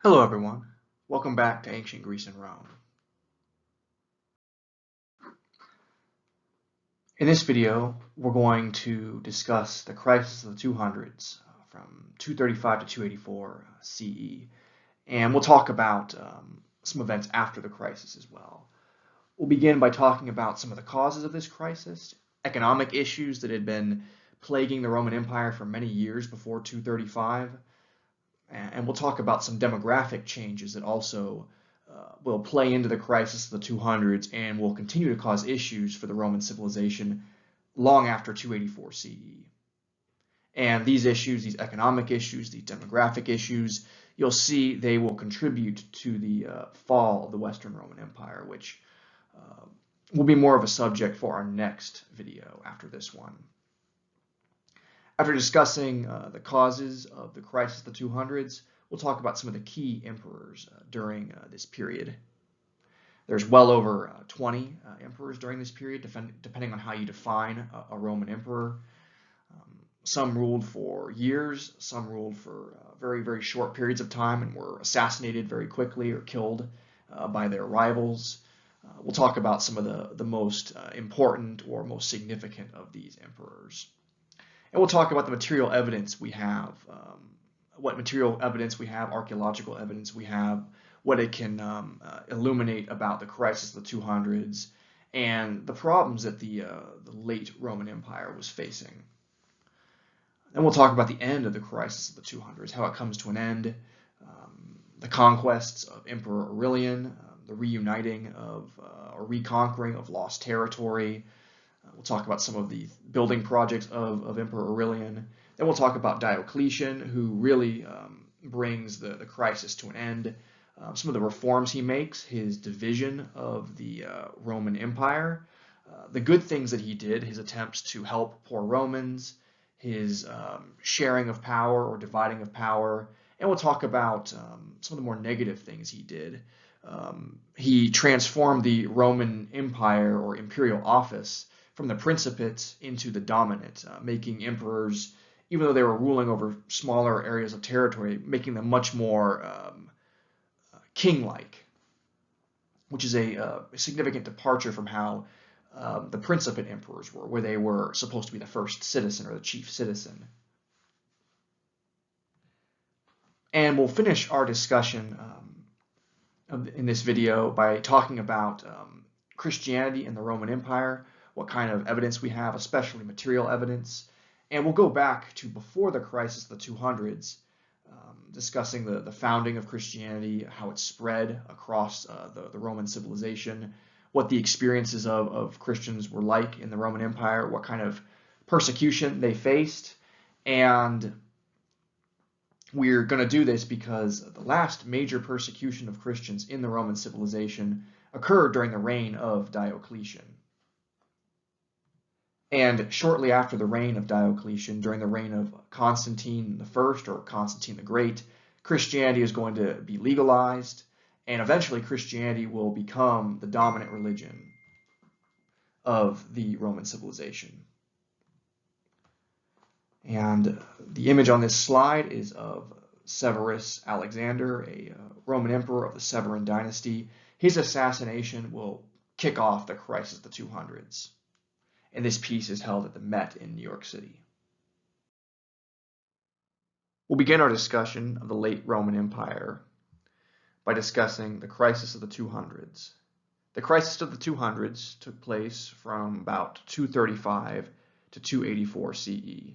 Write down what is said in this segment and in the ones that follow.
Hello everyone, welcome back to Ancient Greece and Rome. In this video, we're going to discuss the crisis of the 200s from 235 to 284 CE, and we'll talk about some events after the crisis as well. We'll begin by talking about some of the causes of this crisis, economic issues that had been plaguing the Roman Empire for many years before 235, and we'll talk about some demographic changes that also will play into the crisis of the 200s and will continue to cause issues for the Roman civilization long after 284 CE. And these issues, these economic issues, these demographic issues, you'll see they will contribute to the fall of the Western Roman Empire, which will be more of a subject for our next video after this one. After discussing the causes of the crisis of the 200s, we'll talk about some of the key emperors during this period. There's well over 20 emperors during this period, depending on how you define a Roman emperor. Some ruled for years, some ruled for very, very short periods of time and were assassinated very quickly or killed by their rivals. We'll talk about some of the most important or most significant of these emperors. And we'll talk about the material evidence we have, what material evidence we have, archaeological evidence we have, what it can illuminate about the crisis of the 200s, and the problems that the late Roman Empire was facing. Then we'll talk about the end of the crisis of the 200s, how it comes to an end, the conquests of Emperor Aurelian, the reuniting of or reconquering of lost territory. We'll talk about some of the building projects of Emperor Aurelian. Then we'll talk about Diocletian, who really brings the crisis to an end. Some of the reforms he makes, his division of the Roman Empire, the good things that he did, his attempts to help poor Romans, his sharing of power or dividing of power, and we'll talk about some of the more negative things he did. He transformed the Roman Empire or imperial office from the principate into the dominate, making emperors, even though they were ruling over smaller areas of territory, making them much more king-like, which is a significant departure from how the principate emperors were, where they were supposed to be the first citizen or the chief citizen. And we'll finish our discussion in this video by talking about Christianity in the Roman Empire, what kind of evidence we have, especially material evidence. And we'll go back to before the crisis of the 200s, discussing the founding of Christianity, how it spread across the Roman civilization, what the experiences of Christians were like in the Roman Empire, what kind of persecution they faced. And we're going to do this because the last major persecution of Christians in the Roman civilization occurred during the reign of Diocletian. And shortly after the reign of Diocletian, during the reign of Constantine the First or Constantine the Great, Christianity is going to be legalized, and eventually Christianity will become the dominant religion of the Roman civilization. And the image on this slide is of Severus Alexander, a Roman emperor of the Severan dynasty. His assassination will kick off the crisis of the 200s. And this piece is held at the Met in New York City. We'll begin our discussion of the late Roman Empire by discussing the crisis of the 200s. The crisis of the 200s took place from about 235 to 284 CE.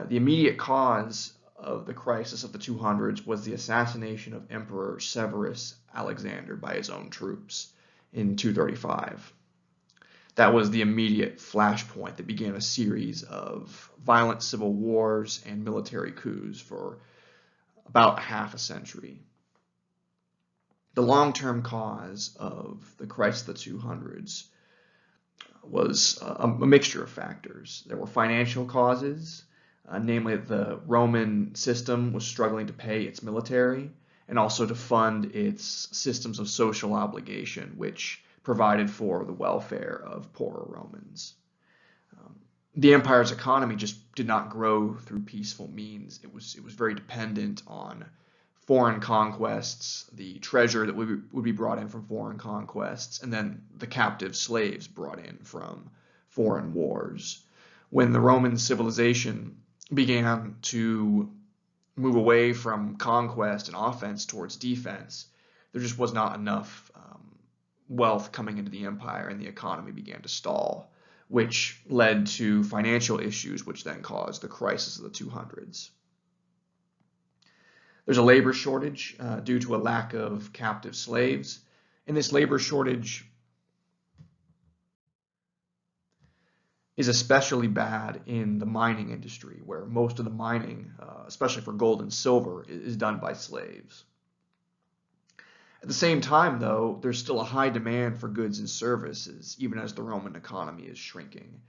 The immediate cause of the crisis of the 200s was the assassination of Emperor Severus Alexander by his own troops in 235. That was the immediate flashpoint that began a series of violent civil wars and military coups for about half a century. The long-term cause of the crisis of the 200s was a mixture of factors. There were financial causes, namely the Roman system was struggling to pay its military and also to fund its systems of social obligation, which provided for the welfare of poorer Romans. The empire's economy just did not grow through peaceful means. It was very dependent on foreign conquests, the treasure that would be brought in from foreign conquests, and then the captive slaves brought in from foreign wars. When the Roman civilization began to move away from conquest and offense towards defense, there just was not enough wealth coming into the empire, and the economy began to stall, which led to financial issues, which then caused the crisis of the 200s. There's a labor shortage due to a lack of captive slaves, and this labor shortage is especially bad in the mining industry, where most of the mining, especially for gold and silver, is done by slaves. At the same time, though, there's still a high demand for goods and services, even as the Roman economy is shrinking.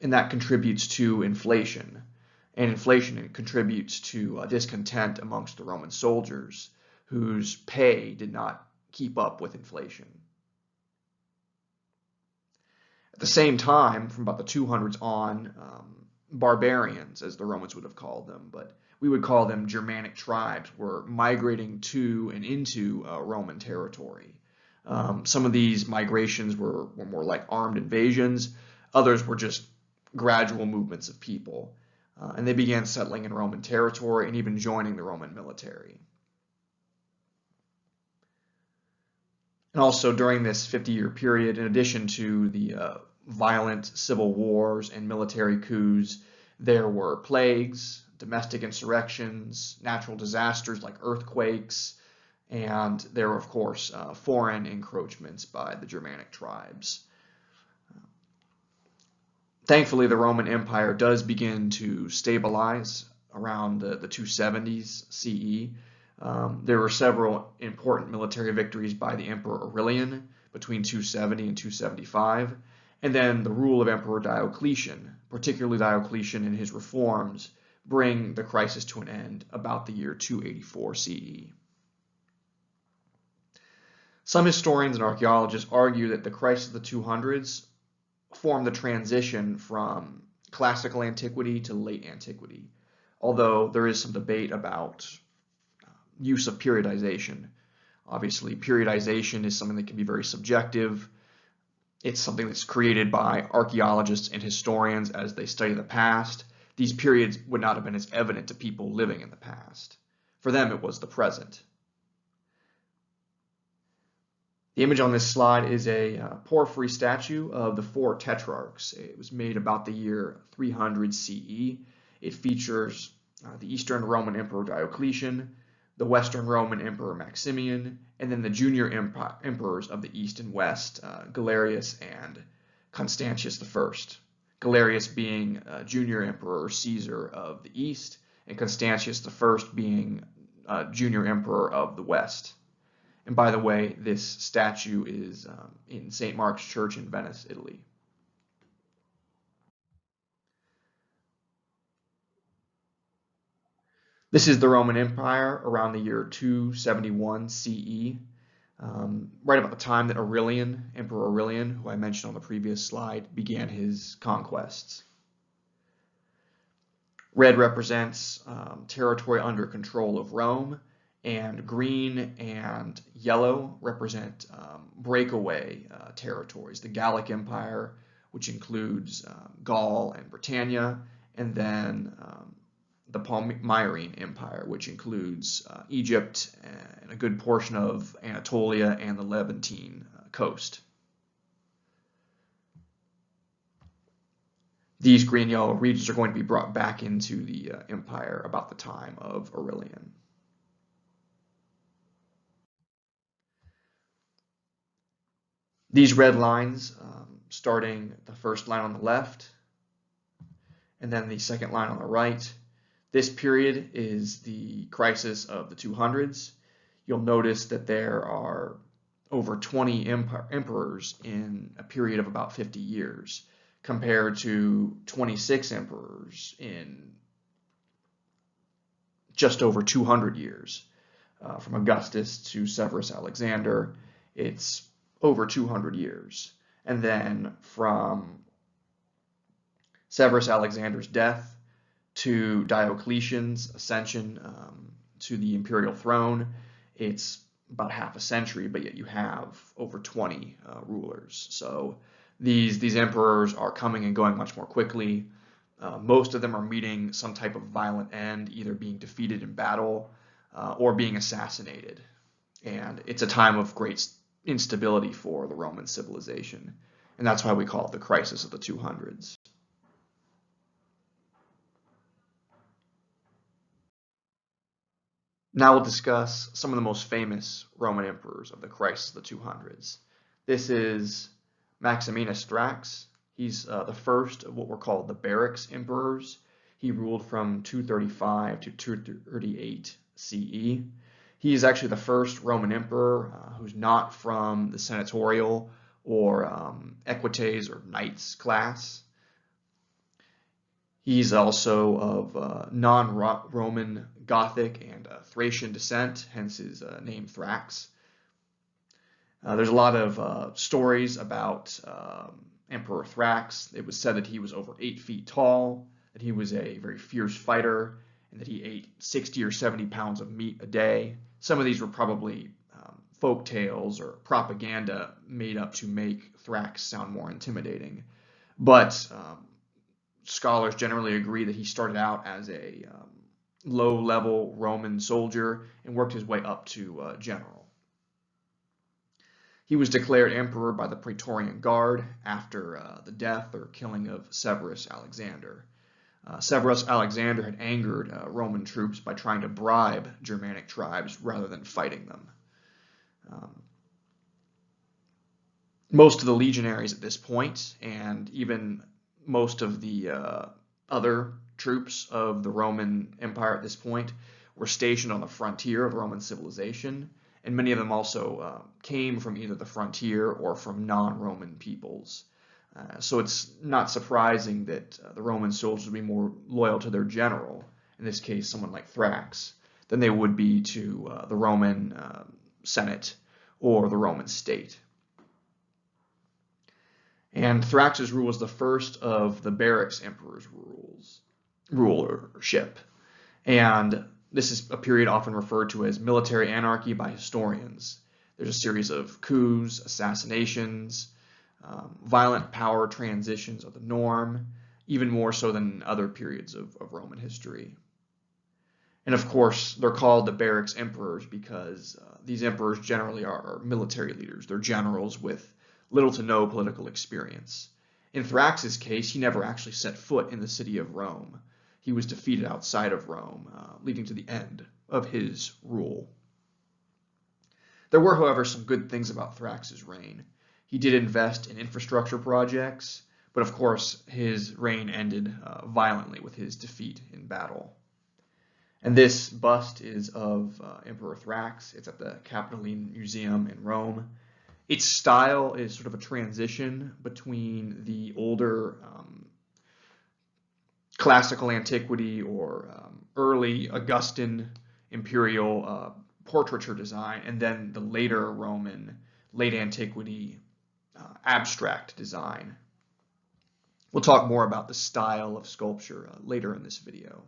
And that contributes to inflation. And inflation contributes to discontent amongst the Roman soldiers, whose pay did not keep up with inflation. At the same time, from about the 200s on, barbarians, as the Romans would have called them, but we would call them Germanic tribes, were migrating to and into Roman territory. Some of these migrations were more like armed invasions. Others were just gradual movements of people. And they began settling in Roman territory and even joining the Roman military. And also during this 50-year period, in addition to the violent civil wars and military coups, there were plagues, domestic insurrections, natural disasters like earthquakes, and there were, of course, foreign encroachments by the Germanic tribes. Thankfully, the Roman Empire does begin to stabilize around the 270s CE. There were several important military victories by the Emperor Aurelian between 270 and 275, and then the rule of Emperor Diocletian, particularly Diocletian and his reforms, bring the crisis to an end about the year 284 CE. Some historians and archaeologists argue that the crisis of the 200s formed the transition from classical antiquity to late antiquity, although there is some debate about use of periodization. Obviously, periodization is something that can be very subjective. It's something that's created by archaeologists and historians as they study the past. These periods would not have been as evident to people living in the past. For them, it was the present. The image on this slide is a porphyry statue of the four Tetrarchs. It was made about the year 300 CE. It features the Eastern Roman Emperor Diocletian, the Western Roman Emperor Maximian, and then the junior emperors of the East and West, Galerius and Constantius I. Galerius being junior emperor Caesar of the East, and Constantius I being junior emperor of the West. And by the way, this statue is in St. Mark's Church in Venice, Italy. This is the Roman Empire around the year 271 CE, right about the time that Aurelian, Emperor Aurelian, who I mentioned on the previous slide, began his conquests. Red represents territory under control of Rome, and green and yellow represent breakaway territories. The Gallic Empire, which includes Gaul and Britannia, and then the Palmyrene Empire, which includes Egypt and a good portion of Anatolia and the Levantine coast. These green and yellow regions are going to be brought back into the empire about the time of Aurelian. These red lines, starting the first line on the left, and then the second line on the right. This period is the crisis of the 200s. You'll notice that there are over 20 emperors in a period of about 50 years, compared to 26 emperors in just over 200 years. From Augustus to Severus Alexander, it's over 200 years. And then from Severus Alexander's death to Diocletian's ascension to the imperial throne, it's about half a century, but yet you have over 20 rulers. So these emperors are coming and going much more quickly. Most of them are meeting some type of violent end, either being defeated in battle or being assassinated. And it's a time of great instability for the Roman civilization. And that's why we call it the crisis of the 200s. Now we'll discuss some of the most famous Roman emperors of the crisis of the 200s. This is Maximinus Thrax. He's the first of what were called the Barracks Emperors. He ruled from 235 to 238 CE. He is actually the first Roman emperor who's not from the senatorial or equites or knights class. He's also of non-Roman Gothic and Thracian descent, hence his name Thrax. There's a lot of stories about Emperor Thrax. It was said that he was over 8 feet tall, that he was a very fierce fighter, and that he ate 60 or 70 pounds of meat a day. Some of these were probably folk tales or propaganda made up to make Thrax sound more intimidating. But scholars generally agree that he started out as a low-level Roman soldier and worked his way up to general. He was declared emperor by the Praetorian Guard after the death or killing of Severus Alexander. Severus Alexander had angered Roman troops by trying to bribe Germanic tribes rather than fighting them. Most of the legionaries at this point, and even most of the other troops of the Roman Empire at this point, were stationed on the frontier of Roman civilization, and many of them also came from either the frontier or from non-Roman peoples. So it's not surprising that the Roman soldiers would be more loyal to their general, in this case someone like Thrax, than they would be to the Roman Senate or the Roman state. And Thrax's rule was the first of the Barracks Emperors' rulership. And this is a period often referred to as military anarchy by historians. There's a series of coups, assassinations, violent power transitions are the norm, even more so than other periods of Roman history. And of course, they're called the Barracks Emperors because these emperors generally are military leaders. They're generals with little to no political experience. In Thrax's case, he never actually set foot in the city of Rome. He was defeated outside of Rome, leading to the end of his rule. There were, however, some good things about Thrax's reign. He did invest in infrastructure projects, but of course his reign ended violently with his defeat in battle. And this bust is of Emperor Thrax. It's at the Capitoline Museum in Rome. Its style is sort of a transition between the older classical antiquity or early Augustan imperial portraiture design, and then the later Roman, late antiquity abstract design. We'll talk more about the style of sculpture later in this video.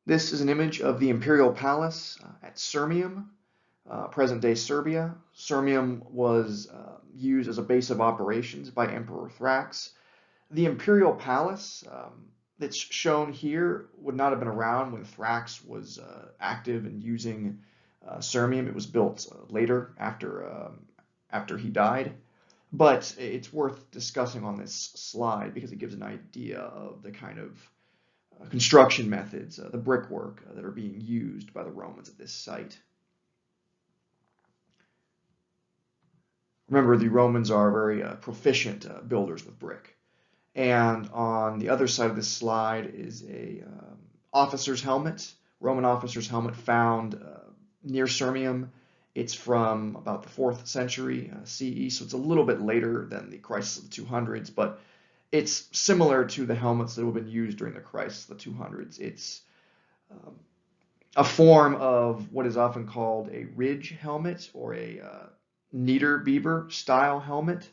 This is an image of the Imperial Palace at Sirmium, present-day Serbia. Sirmium was used as a base of operations by Emperor Thrax. The Imperial Palace that's shown here would not have been around when Thrax was active and using Sirmium. It was built later after he died. But it's worth discussing on this slide because it gives an idea of the kind of construction methods, the brickwork that are being used by the Romans at this site. Remember, the Romans are very proficient builders with brick. And on the other side of this slide is a officer's helmet, Roman officer's helmet found near Sirmium. It's from about the 4th century CE, so it's a little bit later than the crisis of the 200s, but it's similar to the helmets that have been used during the crisis of the 200s. It's a form of what is often called a ridge helmet or a Niederbiber style helmet,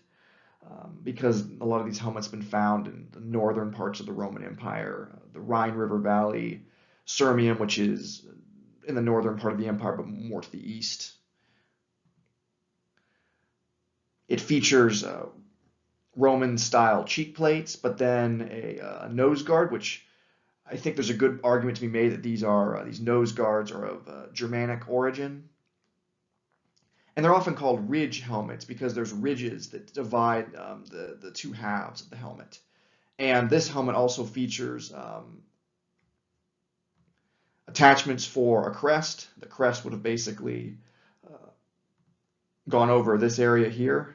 because a lot of these helmets have been found in the northern parts of the Roman Empire, the Rhine River Valley, Sirmium, which is in the northern part of the empire, but more to the east. It features Roman-style cheek plates, but then a nose guard, which I think there's a good argument to be made that these nose guards are of Germanic origin. And they're often called ridge helmets because there's ridges that divide the two halves of the helmet. And this helmet also features attachments for a crest. The crest would have basically gone over this area here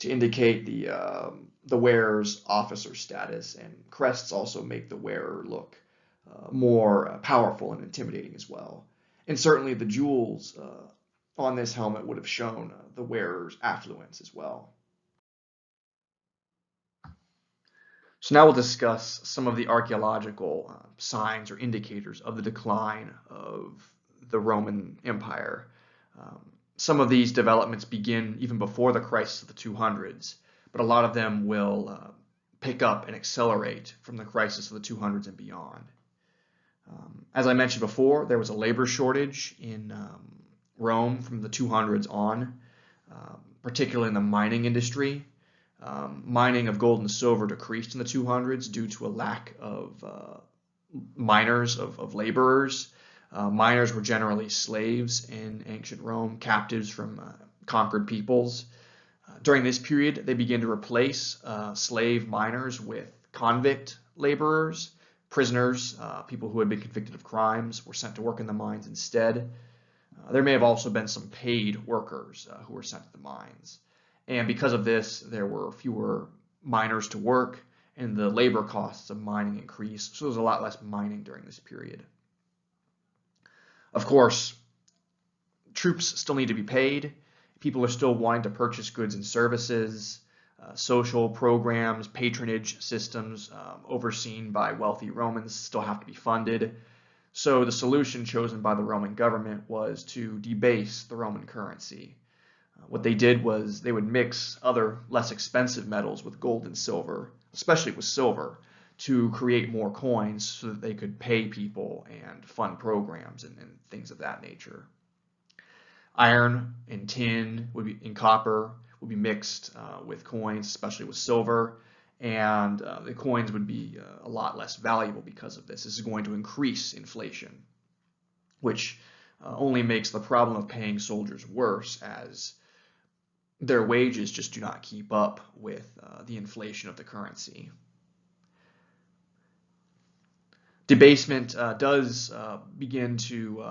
to indicate the wearer's officer status, and crests also make the wearer look more powerful and intimidating as well. And certainly the jewels on this helmet would have shown the wearer's affluence as well. So now we'll discuss some of the archaeological signs or indicators of the decline of the Roman Empire. Some of these developments begin even before the crisis of the 200s, but a lot of them will pick up and accelerate from the crisis of the 200s and beyond. As I mentioned before, there was a labor shortage in Rome from the 200s on, particularly in the mining industry. Mining of gold and silver decreased in the 200s due to a lack of miners, of laborers. Miners were generally slaves in ancient Rome, captives from conquered peoples. During this period, they began to replace slave miners with convict laborers. Prisoners, people who had been convicted of crimes, were sent to work in the mines instead. There may have also been some paid workers who were sent to the mines. And because of this, there were fewer miners to work, and the labor costs of mining increased. So there was a lot less mining during this period. Of course, troops still need to be paid. People are still wanting to purchase goods and services. Social programs, patronage systems overseen by wealthy Romans still have to be funded. So the solution chosen by the Roman government was to debase the Roman currency. What they did was they would mix other less expensive metals with gold and silver, especially with silver, to create more coins so that they could pay people and fund programs and things of that nature. Iron and tin and copper would be mixed with coins, especially with silver, and the coins would be a lot less valuable because of this. This is going to increase inflation, which only makes the problem of paying soldiers worse, as their wages just do not keep up with the inflation of the currency. Debasement does begin to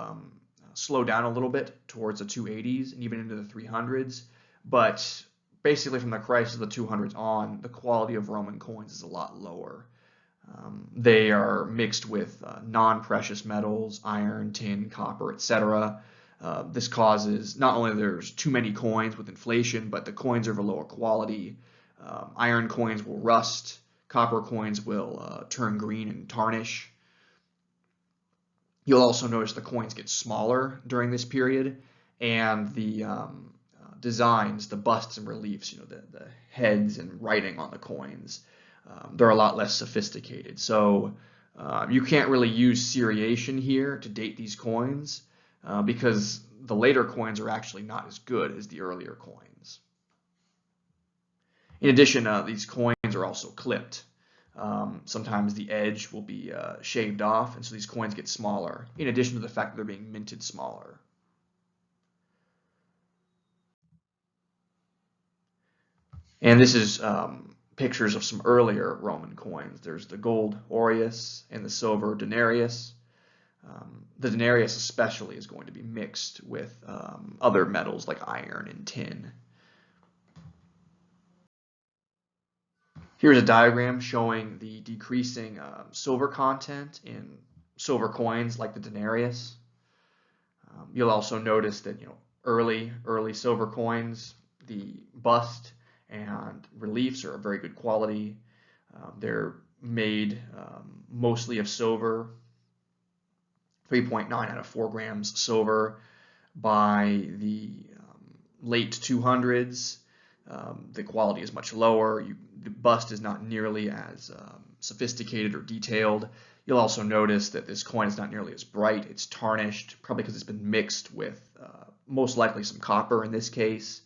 slow down a little bit towards the 280s and even into the 300s, but basically from the crisis of the 200s on, the quality of Roman coins is a lot lower. They are mixed with non-precious metals, iron, tin, copper, etc. This causes not only there's too many coins with inflation, but the coins are of a lower quality. Iron coins will rust, copper coins will turn green and tarnish. You'll also notice the coins get smaller during this period, and the designs, the busts and reliefs, the heads and writing on the coins, they're a lot less sophisticated. So you can't really use seriation here to date these coins because the later coins are actually not as good as the earlier coins. In addition, these coins are also clipped. Sometimes the edge will be shaved off, and so these coins get smaller, in addition to the fact that they're being minted smaller. And this is pictures of some earlier Roman coins. There's the gold aureus and the silver denarius. The denarius especially is going to be mixed with other metals like iron and tin. Here's a diagram showing the decreasing silver content in silver coins like the denarius. You'll also notice that early silver coins, the bust and reliefs are of very good quality. They're made mostly of silver, 3.9 out of 4 grams silver. By the late 200s, The quality is much lower. The bust is not nearly as sophisticated or detailed. You'll also notice that this coin is not nearly as bright. It's tarnished, probably because it's been mixed with most likely some copper in this case.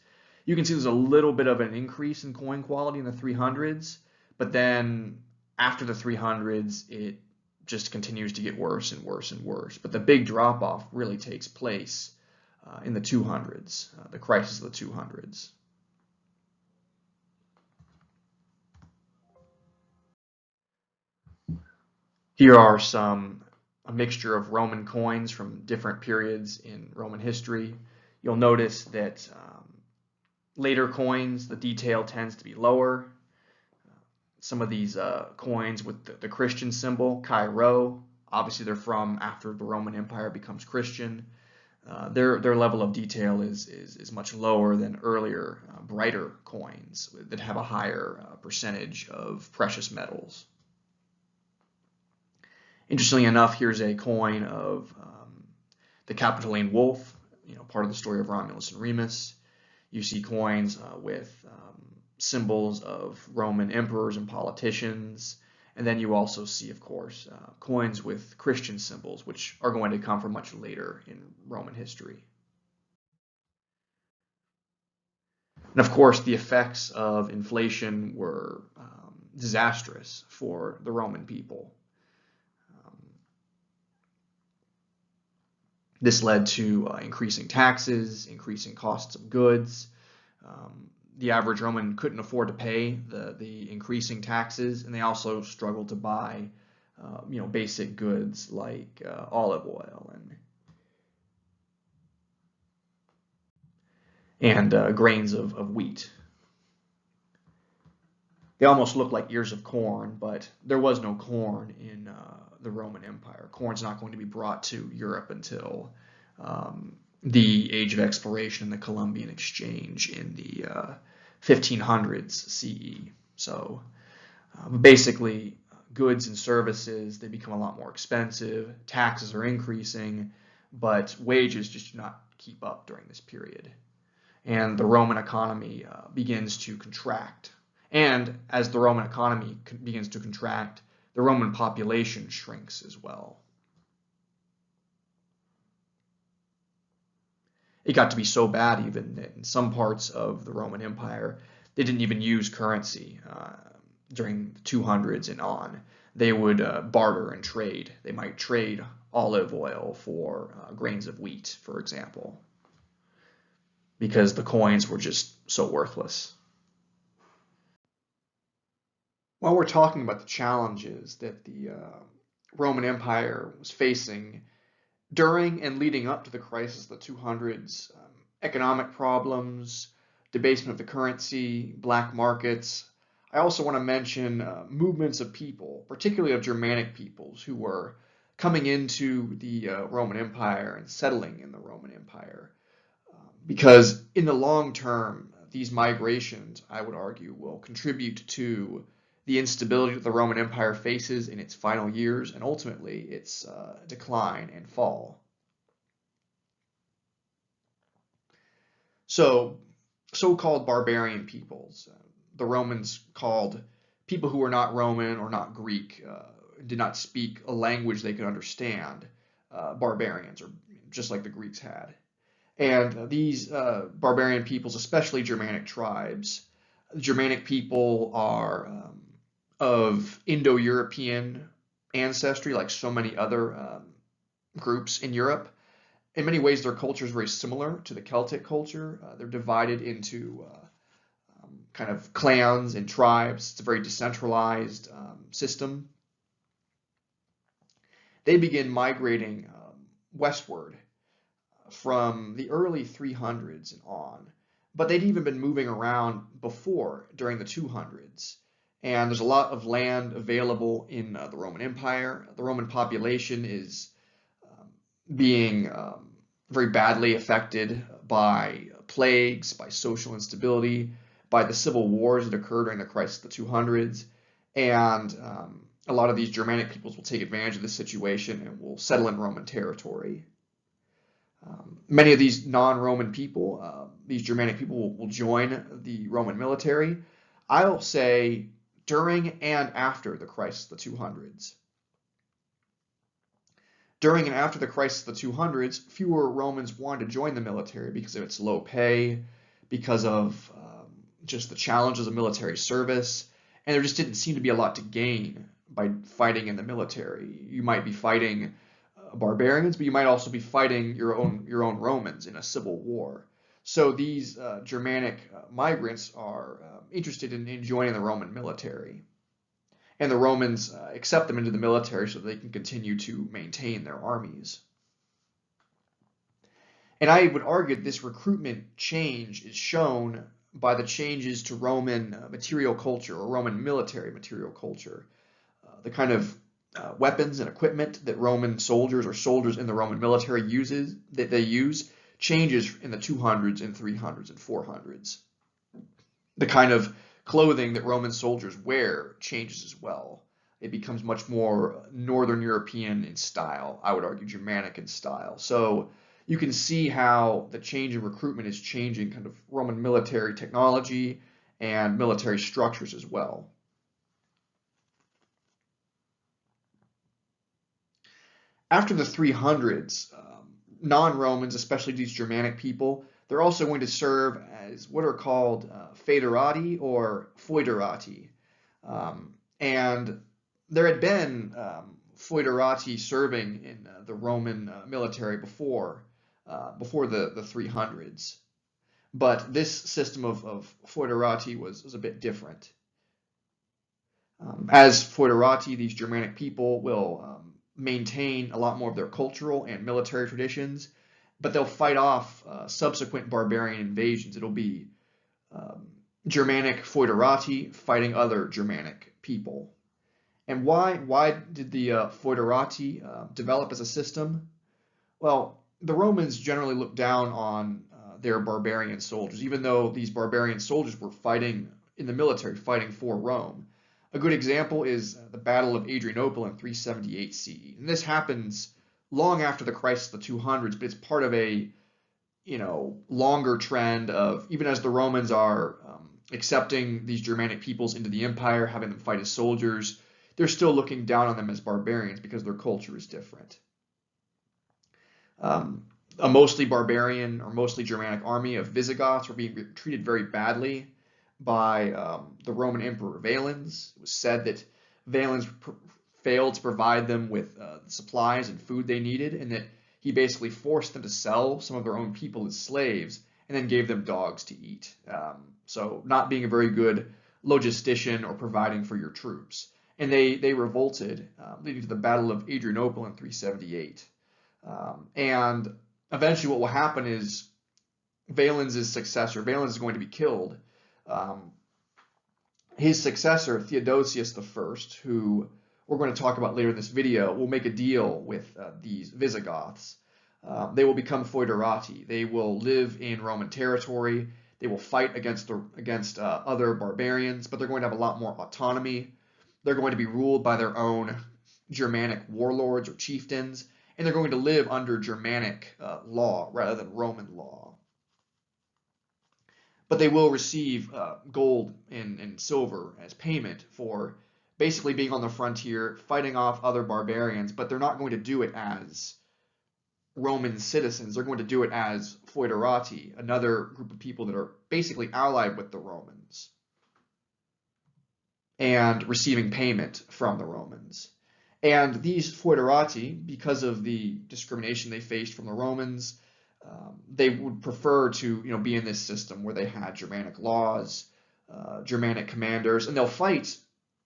You can see there's a little bit of an increase in coin quality in the 300s, but then after the 300s, it just continues to get worse and worse and worse. But the big drop-off really takes place in the 200s, the crisis of the 200s. Here are a mixture of Roman coins from different periods in Roman history. You'll notice that later coins, the detail tends to be lower. Some of these coins with the Christian symbol, Chi Rho, obviously they're from after the Roman Empire becomes Christian. Their level of detail is much lower than earlier, brighter coins that have a higher percentage of precious metals. Interestingly enough, here's a coin of the Capitoline wolf, part of the story of Romulus and Remus. You see coins with symbols of Roman emperors and politicians. And then you also see, of course, coins with Christian symbols, which are going to come from much later in Roman history. And of course, the effects of inflation were disastrous for the Roman people. This led to increasing taxes, increasing costs of goods. The average Roman couldn't afford to pay the increasing taxes, and they also struggled to buy, basic goods like olive oil and grains of wheat. They almost look like ears of corn, but there was no corn in the Roman Empire. Corn's not going to be brought to Europe until the Age of Exploration and the Columbian Exchange in the 1500s CE. So basically, goods and services, they become a lot more expensive. Taxes are increasing, but wages just do not keep up during this period. And the Roman economy begins to contract. And as the Roman economy begins to contract, the Roman population shrinks as well. It got to be so bad even that in some parts of the Roman Empire, they didn't even use currency during the 200s and on. They would barter and trade. They might trade olive oil for grains of wheat, for example, because the coins were just so worthless. While we're talking about the challenges that the Roman Empire was facing during and leading up to the crisis of the 200s, economic problems, debasement of the currency, black markets, I also want to mention movements of people, particularly of Germanic peoples who were coming into the Roman Empire and settling in the Roman Empire. Because in the long term, these migrations, I would argue, will contribute to the instability that the Roman Empire faces in its final years and ultimately its decline and fall. So-called barbarian peoples, the Romans called people who were not Roman or not Greek, did not speak a language they could understand, barbarians, or just like the Greeks had. And these barbarian peoples, especially Germanic tribes, Germanic people are of Indo-European ancestry, like so many other groups in Europe. In many ways, their culture is very similar to the Celtic culture. They're divided into kind of clans and tribes. It's a very decentralized system. They begin migrating westward from the early 300s and on, but they'd even been moving around before during the 200s. And there's a lot of land available in the Roman Empire. The Roman population is being very badly affected by plagues, by social instability, by the civil wars that occurred during the crisis of the 200s. And a lot of these Germanic peoples will take advantage of this situation and will settle in Roman territory. Many of these non-Roman people, these Germanic people, will join the Roman military. I'll say during and after the crisis of the 200s. During and after the crisis of the 200s, fewer Romans wanted to join the military because of its low pay, because of just the challenges of military service, and there just didn't seem to be a lot to gain by fighting in the military. You might be fighting barbarians, but you might also be fighting your own Romans in a civil war. So these Germanic migrants are interested in joining the Roman military. And the Romans accept them into the military so they can continue to maintain their armies. And I would argue that this recruitment change is shown by the changes to Roman material culture or Roman military material culture. The kind of weapons and equipment that Roman soldiers or soldiers in the Roman military use changes in the 200s and 300s and 400s. The kind of clothing that Roman soldiers wear changes as well. It becomes much more Northern European in style, I would argue Germanic in style. So you can see how the change in recruitment is changing kind of Roman military technology and military structures as well. After the 300s, non-Romans, especially these Germanic people, they're also going to serve as what are called foederati or foederati. And there had been foederati serving in the Roman military before the 300s. But this system of foederati was a bit different. As foederati, these Germanic people will maintain a lot more of their cultural and military traditions, but they'll fight off subsequent barbarian invasions. It'll be Germanic foederati fighting other Germanic people. And why did the foederati develop as a system? Well, the Romans generally looked down on their barbarian soldiers, even though these barbarian soldiers were fighting in the military, fighting for Rome. A good example is the Battle of Adrianople in 378 CE. And this happens long after the crisis of the 200s, but it's part of a longer trend of, even as the Romans are accepting these Germanic peoples into the empire, having them fight as soldiers, they're still looking down on them as barbarians because their culture is different. A mostly barbarian or mostly Germanic army of Visigoths were being treated very badly by the Roman Emperor Valens. It was said that Valens failed to provide them with the supplies and food they needed, and that he basically forced them to sell some of their own people as slaves and then gave them dogs to eat. So not being a very good logistician or providing for your troops. And they revolted, leading to the Battle of Adrianople in 378. And eventually what will happen is Valens' successor, Valens is going to be killed. His successor, Theodosius I, who we're going to talk about later in this video, will make a deal with these Visigoths. They will become foederati. They will live in Roman territory. They will fight against other barbarians, but they're going to have a lot more autonomy. They're going to be ruled by their own Germanic warlords or chieftains, and they're going to live under Germanic law rather than Roman law. But they will receive gold and silver as payment for basically being on the frontier, fighting off other barbarians, but they're not going to do it as Roman citizens. They're going to do it as foederati, another group of people that are basically allied with the Romans and receiving payment from the Romans. And these foederati, because of the discrimination they faced from the Romans, they would prefer to be in this system where they had Germanic laws, Germanic commanders, and they'll fight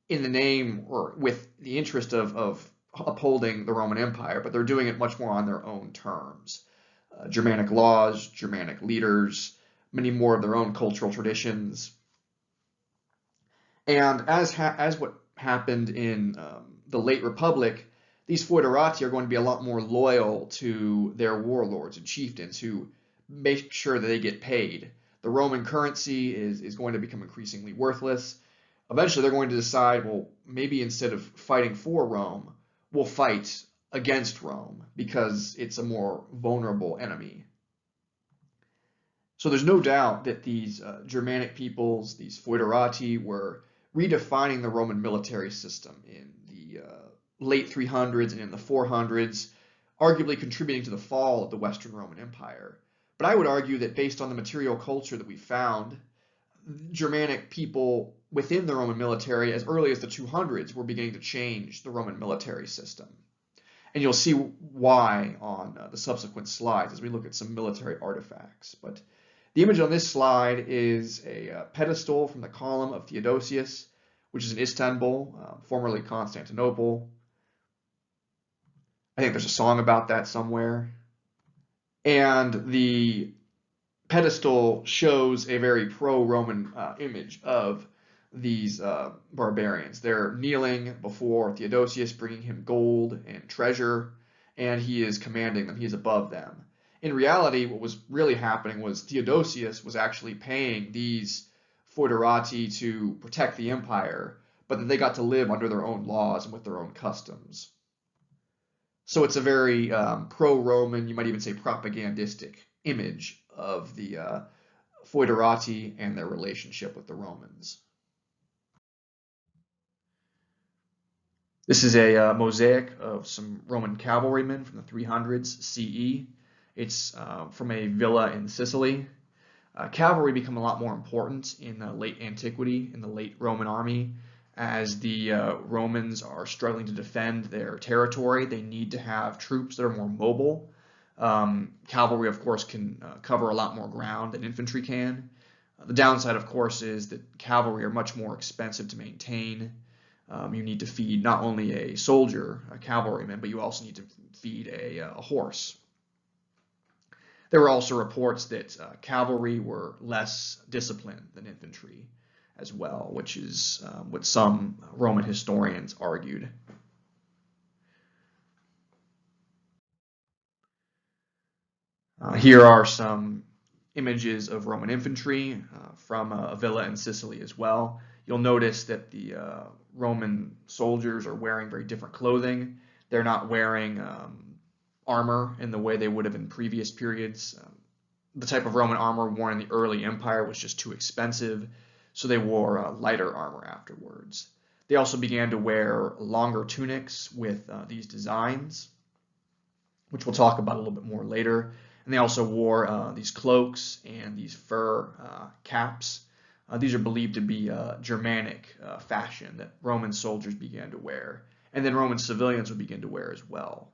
in the name or with the interest of upholding the Roman Empire, but they're doing it much more on their own terms. Germanic laws, Germanic leaders, many more of their own cultural traditions. And as what happened in the late Republic, these foederati are going to be a lot more loyal to their warlords and chieftains who make sure that they get paid. The Roman currency is going to become increasingly worthless. Eventually, they're going to decide, well, maybe instead of fighting for Rome, we'll fight against Rome because it's a more vulnerable enemy. So there's no doubt that these Germanic peoples, these foederati, were redefining the Roman military system in the late 300s and in the 400s, arguably contributing to the fall of the Western Roman Empire. But I would argue that based on the material culture that we found, Germanic people within the Roman military as early as the 200s were beginning to change the Roman military system. And you'll see why on the subsequent slides as we look at some military artifacts. But the image on this slide is a pedestal from the Column of Theodosius, which is in Istanbul, formerly Constantinople. I think there's a song about that somewhere. And the pedestal shows a very pro-Roman image of these barbarians. They're kneeling before Theodosius, bringing him gold and treasure, and he is commanding them. He is above them. In reality, what was really happening was Theodosius was actually paying these foederati to protect the empire, but that they got to live under their own laws and with their own customs. So it's a very pro-Roman, you might even say propagandistic image of the foederati and their relationship with the Romans. This is a mosaic of some Roman cavalrymen from the 300s CE. It's from a villa in Sicily. Cavalry become a lot more important in the late antiquity, in the late Roman army. As the Romans are struggling to defend their territory, they need to have troops that are more mobile. Cavalry, of course, can cover a lot more ground than infantry can. The downside, of course, is that cavalry are much more expensive to maintain. You need to feed not only a soldier, a cavalryman, but you also need to feed a horse. There were also reports that cavalry were less disciplined than infantry as well, which is what some Roman historians argued. Here are some images of Roman infantry from a villa in Sicily as well. You'll notice that the Roman soldiers are wearing very different clothing. They're not wearing armor in the way they would have in previous periods. The type of Roman armor worn in the early empire was just too expensive, so they wore lighter armor afterwards. They also began to wear longer tunics with these designs, which we'll talk about a little bit more later. And they also wore these cloaks and these fur caps. These are believed to be Germanic fashion that Roman soldiers began to wear, and then Roman civilians would begin to wear as well.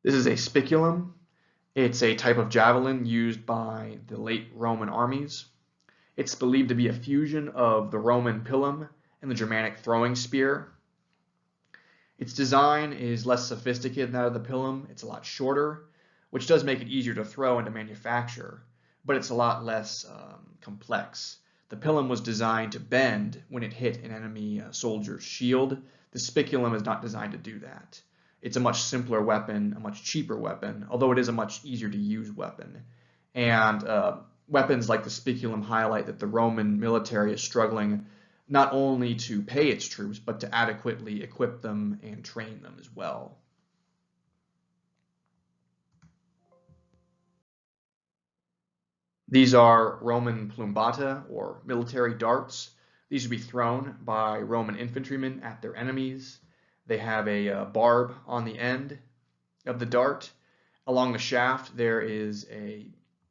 This is a spiculum. It's a type of javelin used by the late Roman armies. It's believed to be a fusion of the Roman pilum and the Germanic throwing spear. Its design is less sophisticated than that of the pilum. It's a lot shorter, which does make it easier to throw and to manufacture, but it's a lot less complex. The pilum was designed to bend when it hit an enemy soldier's shield. The spiculum is not designed to do that. It's a much simpler weapon, a much cheaper weapon, although it is a much easier to use weapon. And weapons like the spiculum highlight that the Roman military is struggling not only to pay its troops, but to adequately equip them and train them as well. These are Roman plumbata, or military darts. These would be thrown by Roman infantrymen at their enemies. They have a barb on the end of the dart. Along the shaft, there is a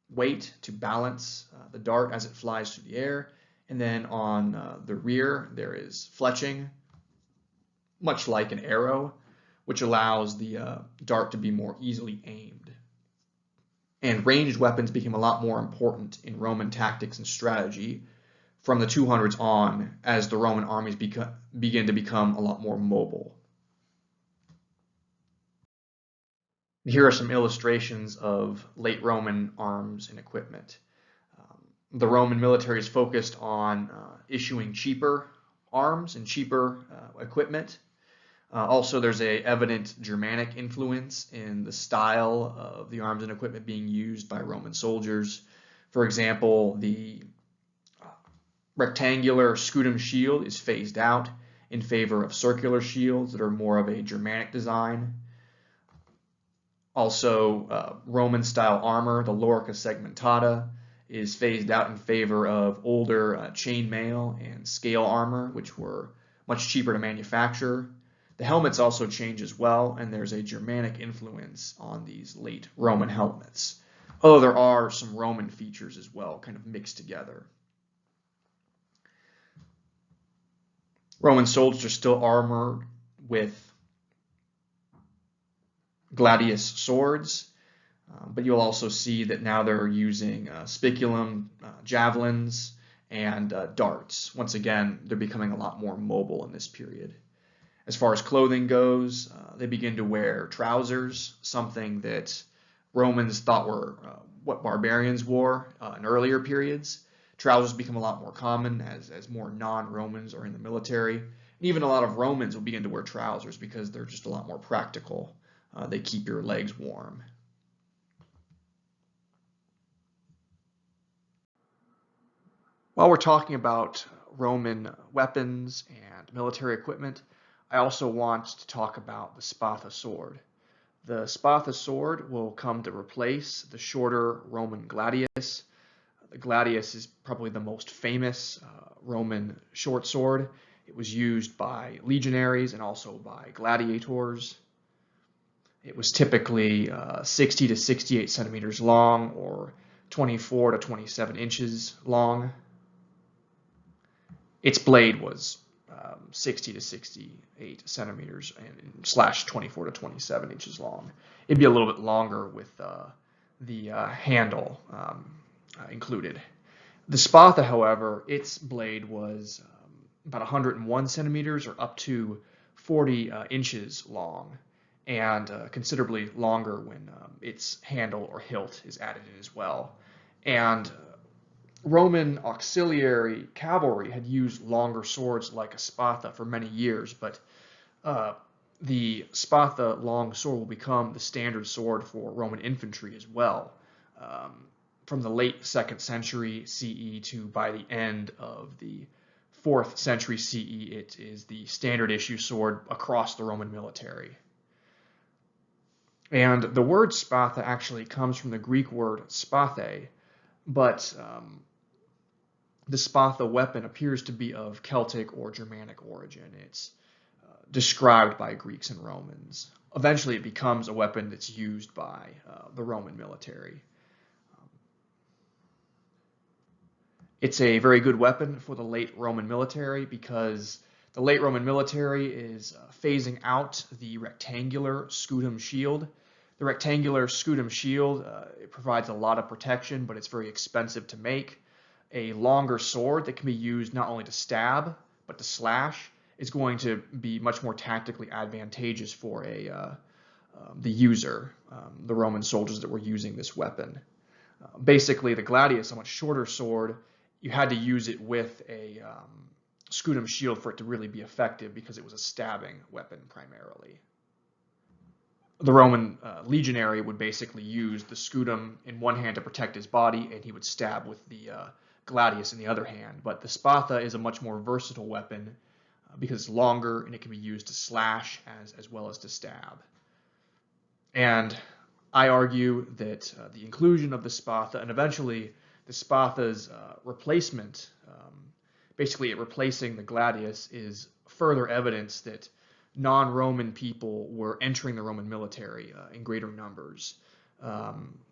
weight to balance the dart as it flies through the air. And then on the rear, there is fletching, much like an arrow, which allows the dart to be more easily aimed. And ranged weapons became a lot more important in Roman tactics and strategy from the 200s on as the Roman armies begin to become a lot more mobile. Here are some illustrations of late Roman arms and equipment. The Roman military is focused on issuing cheaper arms and cheaper equipment. Also, there's an evident Germanic influence in the style of the arms and equipment being used by Roman soldiers. For example, the rectangular scutum shield is phased out, in favor of circular shields that are more of a Germanic design. Also, Roman-style armor, the lorica segmentata, is phased out in favor of older chainmail and scale armor, which were much cheaper to manufacture. The helmets also change as well, and there's a Germanic influence on these late Roman helmets, although there are some Roman features as well, kind of mixed together. Roman soldiers are still armored with gladius swords, but you'll also see that now they're using spiculum, javelins, and darts. Once again, they're becoming a lot more mobile in this period. As far as clothing goes, they begin to wear trousers, something that Romans thought were what barbarians wore in earlier periods. Trousers become a lot more common as more non-Romans are in the military. And even a lot of Romans will begin to wear trousers because they're just a lot more practical. They keep your legs warm. While we're talking about Roman weapons and military equipment, I also want to talk about the Spatha sword. The Spatha sword will come to replace the shorter Roman gladius. The gladius is probably the most famous Roman short sword. It was used by legionaries and also by gladiators. It was typically 60 to 68 centimeters long, or 24 to 27 inches long. Its blade was 60 to 68 centimeters and slash 24 to 27 inches long. It'd be a little bit longer with the handle included. The Spatha, however, its blade was about 101 centimeters or up to 40 inches long, and considerably longer when its handle or hilt is added in as well. And Roman auxiliary cavalry had used longer swords like a Spatha for many years, but the Spatha long sword will become the standard sword for Roman infantry as well. From the late 2nd century CE to by the end of the 4th century CE, it is the standard issue sword across the Roman military. And the word Spatha actually comes from the Greek word spathe, but the Spatha weapon appears to be of Celtic or Germanic origin. It's described by Greeks and Romans. Eventually it becomes a weapon that's used by the Roman military. It's a very good weapon for the late Roman military because the late Roman military is phasing out the rectangular scutum shield. The rectangular scutum shield it provides a lot of protection, but it's very expensive to make. A longer sword that can be used not only to stab but to slash is going to be much more tactically advantageous for the user, the Roman soldiers that were using this weapon. Basically, the gladius, a much shorter sword, you had to use it with a scutum shield for it to really be effective because it was a stabbing weapon primarily. The Roman legionary would basically use the scutum in one hand to protect his body, and he would stab with the gladius in the other hand. But the Spatha is a much more versatile weapon because it's longer and it can be used to slash as well as to stab. And I argue that the inclusion of the Spatha and eventually the Spatha's replacement, basically it replacing the gladius, is further evidence that non-Roman people were entering the Roman military in greater numbers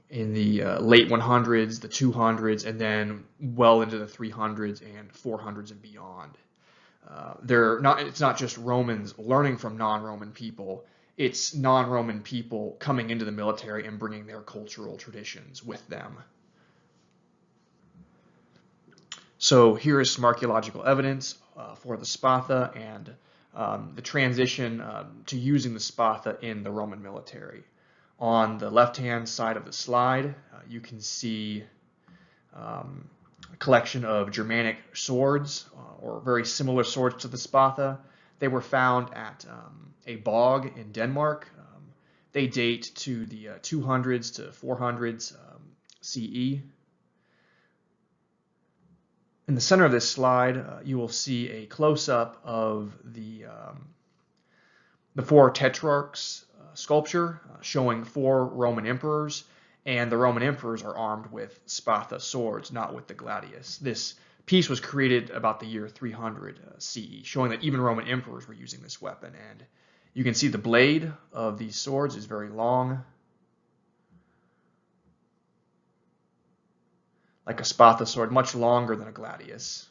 in the late 100s, the 200s, and then well into the 300s and 400s and beyond. It's not just Romans learning from non-Roman people, it's non-Roman people coming into the military and bringing their cultural traditions with them. So here is some archaeological evidence for the Spatha and the transition to using the Spatha in the Roman military. On the left-hand side of the slide, you can see a collection of Germanic swords or very similar swords to the Spatha. They were found at a bog in Denmark. They date to the 200s to 400s CE. In the center of this slide, you will see a close-up of the four Tetrarchs sculpture showing four Roman emperors, and the Roman emperors are armed with spatha swords, not with the gladius. This piece was created about the year 300 CE, showing that even Roman emperors were using this weapon. And you can see the blade of these swords is very long, like a spatha sword, much longer than a gladius.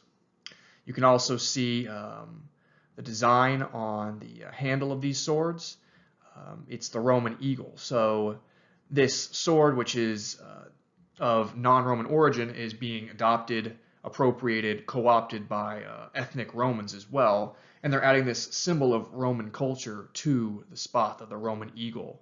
You can also see the design on the handle of these swords. It's the Roman eagle. So this sword, which is of non-Roman origin, is being adopted, appropriated, co-opted by ethnic Romans as well. And they're adding this symbol of Roman culture to the spatha, the Roman eagle.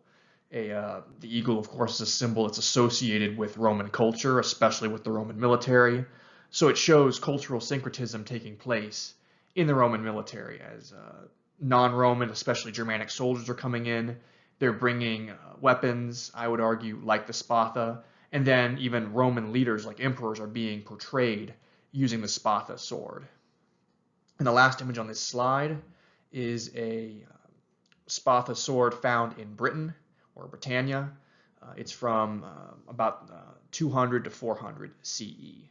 The eagle, of course, is a symbol that's associated with Roman culture, especially with the Roman military. So it shows cultural syncretism taking place in the Roman military as non-Roman, especially Germanic soldiers are coming in. They're bringing weapons, I would argue, like the spatha, and then even Roman leaders like emperors are being portrayed using the spatha sword. And the last image on this slide is a spatha sword found in Britain or Britannia. It's from about 200 to 400 CE.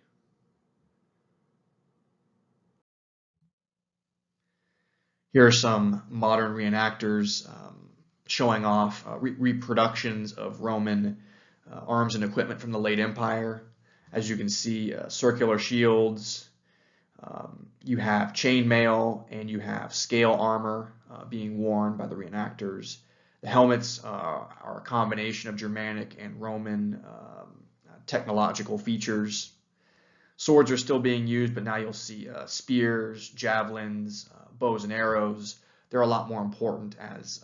Here are some modern reenactors showing off reproductions of Roman arms and equipment from the late Empire. As you can see, circular shields, you have chainmail, and you have scale armor being worn by the reenactors. The helmets are a combination of Germanic and Roman technological features. Swords are still being used, but now you'll see spears, javelins, bows and arrows. They're a lot more important as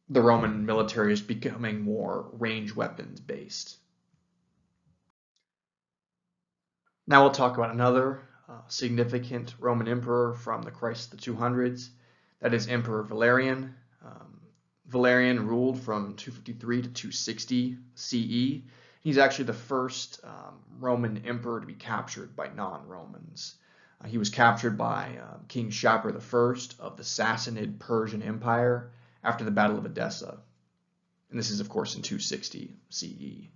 the Roman military is becoming more range weapons based. Now we'll talk about another significant Roman emperor from the crisis of the 200s. That is Emperor Valerian. Valerian ruled from 253 to 260 CE. He's actually the first Roman emperor to be captured by non-Romans. He was captured by King Shapur I of the Sassanid Persian Empire after the Battle of Edessa. And this is, of course, in 260 CE.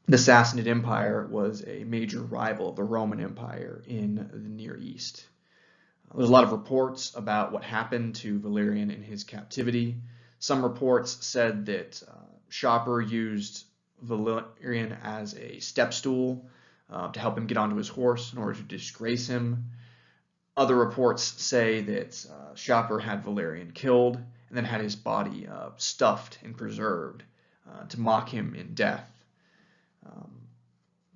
The Sassanid Empire was a major rival of the Roman Empire in the Near East. There's a lot of reports about what happened to Valerian in his captivity. Some reports said that Shapur used Valerian as a step stool to help him get onto his horse in order to disgrace him. Other reports say that Shapur had Valerian killed and then had his body stuffed and preserved to mock him in death.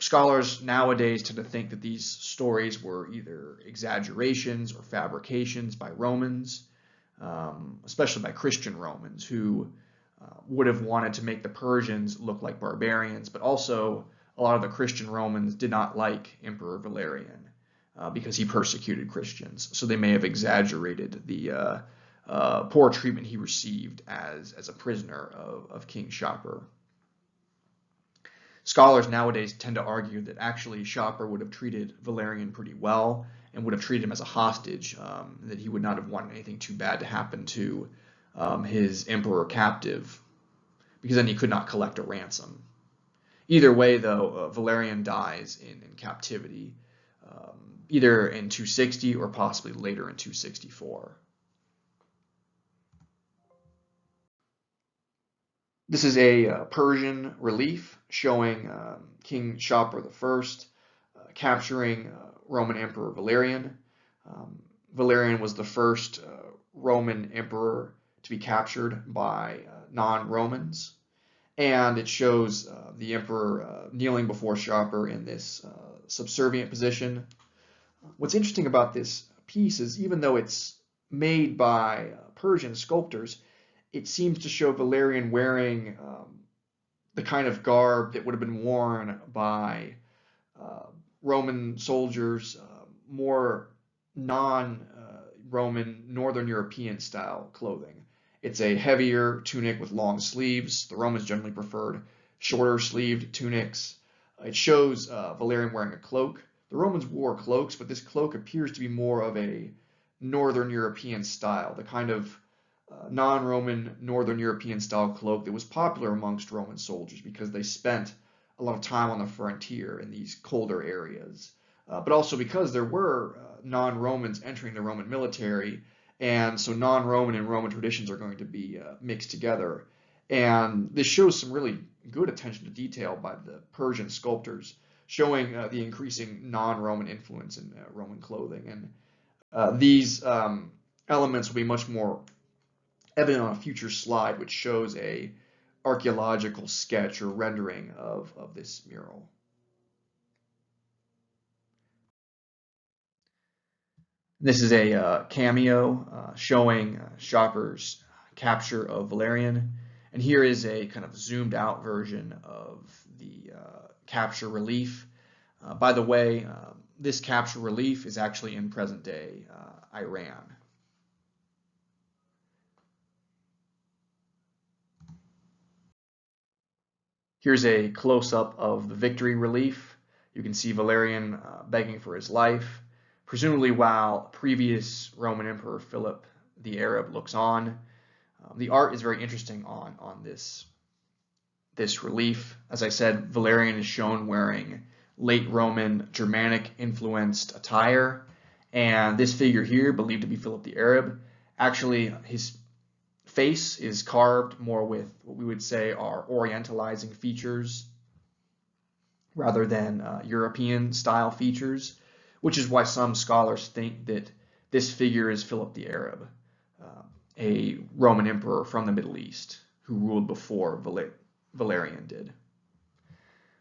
Scholars nowadays tend to think that these stories were either exaggerations or fabrications by Romans, especially by Christian Romans, who would have wanted to make the Persians look like barbarians, but also a lot of the Christian Romans did not like Emperor Valerian because he persecuted Christians. So they may have exaggerated the poor treatment he received as a prisoner of King Shapur. Scholars nowadays tend to argue that actually Shapur would have treated Valerian pretty well and would have treated him as a hostage, that he would not have wanted anything too bad to happen to his emperor captive, because then he could not collect a ransom. Either way, though, Valerian dies in captivity, either in 260 or possibly later in 264. This is a Persian relief showing King Shapur I capturing Roman Emperor Valerian. Valerian was the first Roman emperor to be captured by non-Romans, and it shows the emperor kneeling before Shapur in this subservient position. What's interesting about this piece is even though it's made by Persian sculptors, it seems to show Valerian wearing the kind of garb that would have been worn by Roman soldiers, more non-Roman, Northern European style clothing. It's a heavier tunic with long sleeves. The Romans generally preferred shorter sleeved tunics. It shows Valerian wearing a cloak, The Romans wore cloaks, but this cloak appears to be more of a Northern European style, the kind of non-Roman Northern European style cloak that was popular amongst Roman soldiers because they spent a lot of time on the frontier in these colder areas. But also because there were non-Romans entering the Roman military, and so non-Roman and Roman traditions are going to be mixed together. And this shows some really good attention to detail by the Persian sculptors, showing the increasing non-Roman influence in Roman clothing. And these elements will be much more evident on a future slide, which shows a archaeological sketch or rendering of this mural. This is a cameo showing Shopper's capture of Valerian, and here is a kind of zoomed out version of the capture relief. By the way, this capture relief is actually in present day Iran. Here's a close-up of the victory relief. You can see Valerian begging for his life, presumably while previous Roman Emperor Philip the Arab looks on. The art is very interesting on this relief. As I said, Valerian is shown wearing late Roman Germanic influenced attire, and this figure here, believed to be Philip the Arab, actually his face is carved more with what we would say are orientalizing features rather than European style features, which is why some scholars think that this figure is Philip the Arab, a Roman emperor from the Middle East who ruled before Valerian did.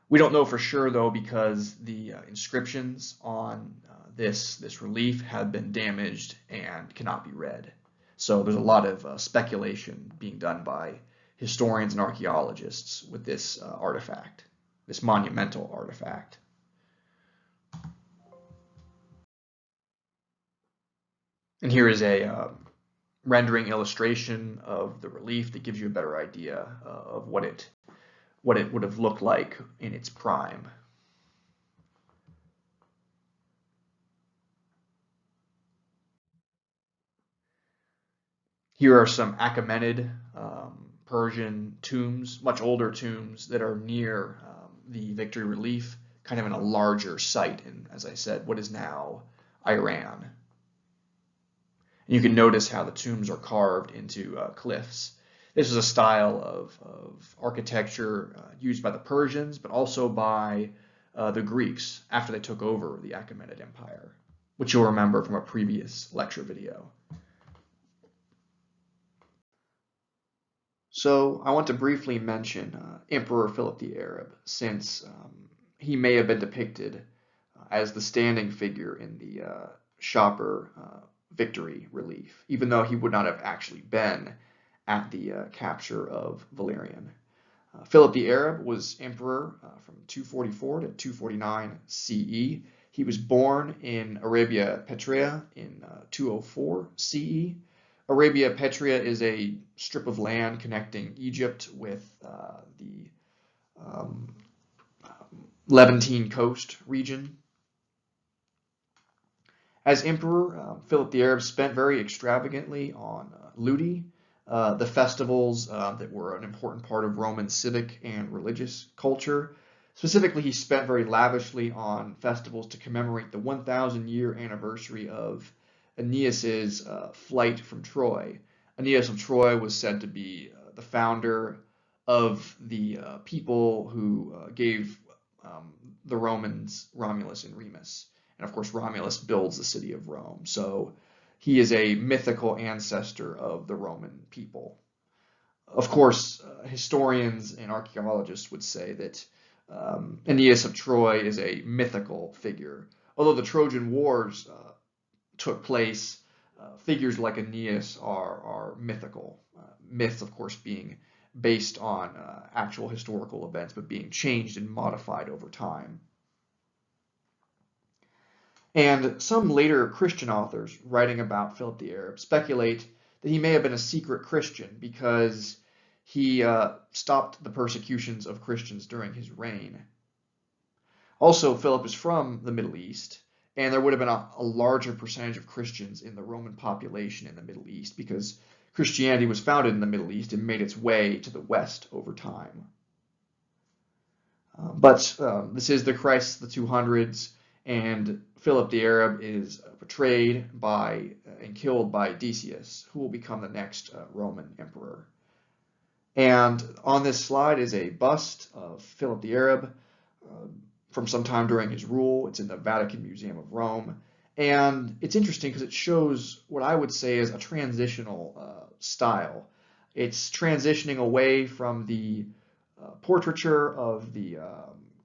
We don't know for sure though, because the inscriptions on this relief have been damaged and cannot be read. So there's a lot of speculation being done by historians and archaeologists with this artifact, this monumental artifact. And here is a rendering illustration of the relief that gives you a better idea of what it would have looked like in its prime. Here are some Achaemenid Persian tombs, much older tombs that are near the victory relief, kind of in a larger site in, as I said, what is now Iran. And you can notice how the tombs are carved into cliffs. This is a style of architecture used by the Persians, but also by the Greeks after they took over the Achaemenid Empire, which you'll remember from a previous lecture video. So I want to briefly mention Emperor Philip the Arab, since he may have been depicted as the standing figure in the Shopper victory relief, even though he would not have actually been at the capture of Valerian. Philip the Arab was emperor from 244 to 249 CE. He was born in Arabia Petraea in 204 CE. Arabia Petraea is a strip of land connecting Egypt with the Levantine coast region. As emperor, Philip the Arab spent very extravagantly on Ludi, the festivals that were an important part of Roman civic and religious culture. Specifically, he spent very lavishly on festivals to commemorate the 1,000-year anniversary of Aeneas's flight from Troy. Aeneas of Troy was said to be the founder of the people who gave the Romans Romulus and Remus. And of course, Romulus builds the city of Rome. So he is a mythical ancestor of the Roman people. Of course, historians and archaeologists would say that Aeneas of Troy is a mythical figure. Although the Trojan Wars took place, figures like Aeneas are mythical. Myths, of course, being based on actual historical events, but being changed and modified over time. And some later Christian authors writing about Philip the Arab speculate that he may have been a secret Christian because he stopped the persecutions of Christians during his reign. Also, Philip is from the Middle East, and there would have been a larger percentage of Christians in the Roman population in the Middle East because Christianity was founded in the Middle East and made its way to the West over time. But this is the crisis of the 200s, and Philip the Arab is betrayed by and killed by Decius, who will become the next Roman emperor. And on this slide is a bust of Philip the Arab from some time during his rule. It's in the Vatican Museum of Rome. And it's interesting because it shows what I would say is a transitional style. It's transitioning away from the portraiture of the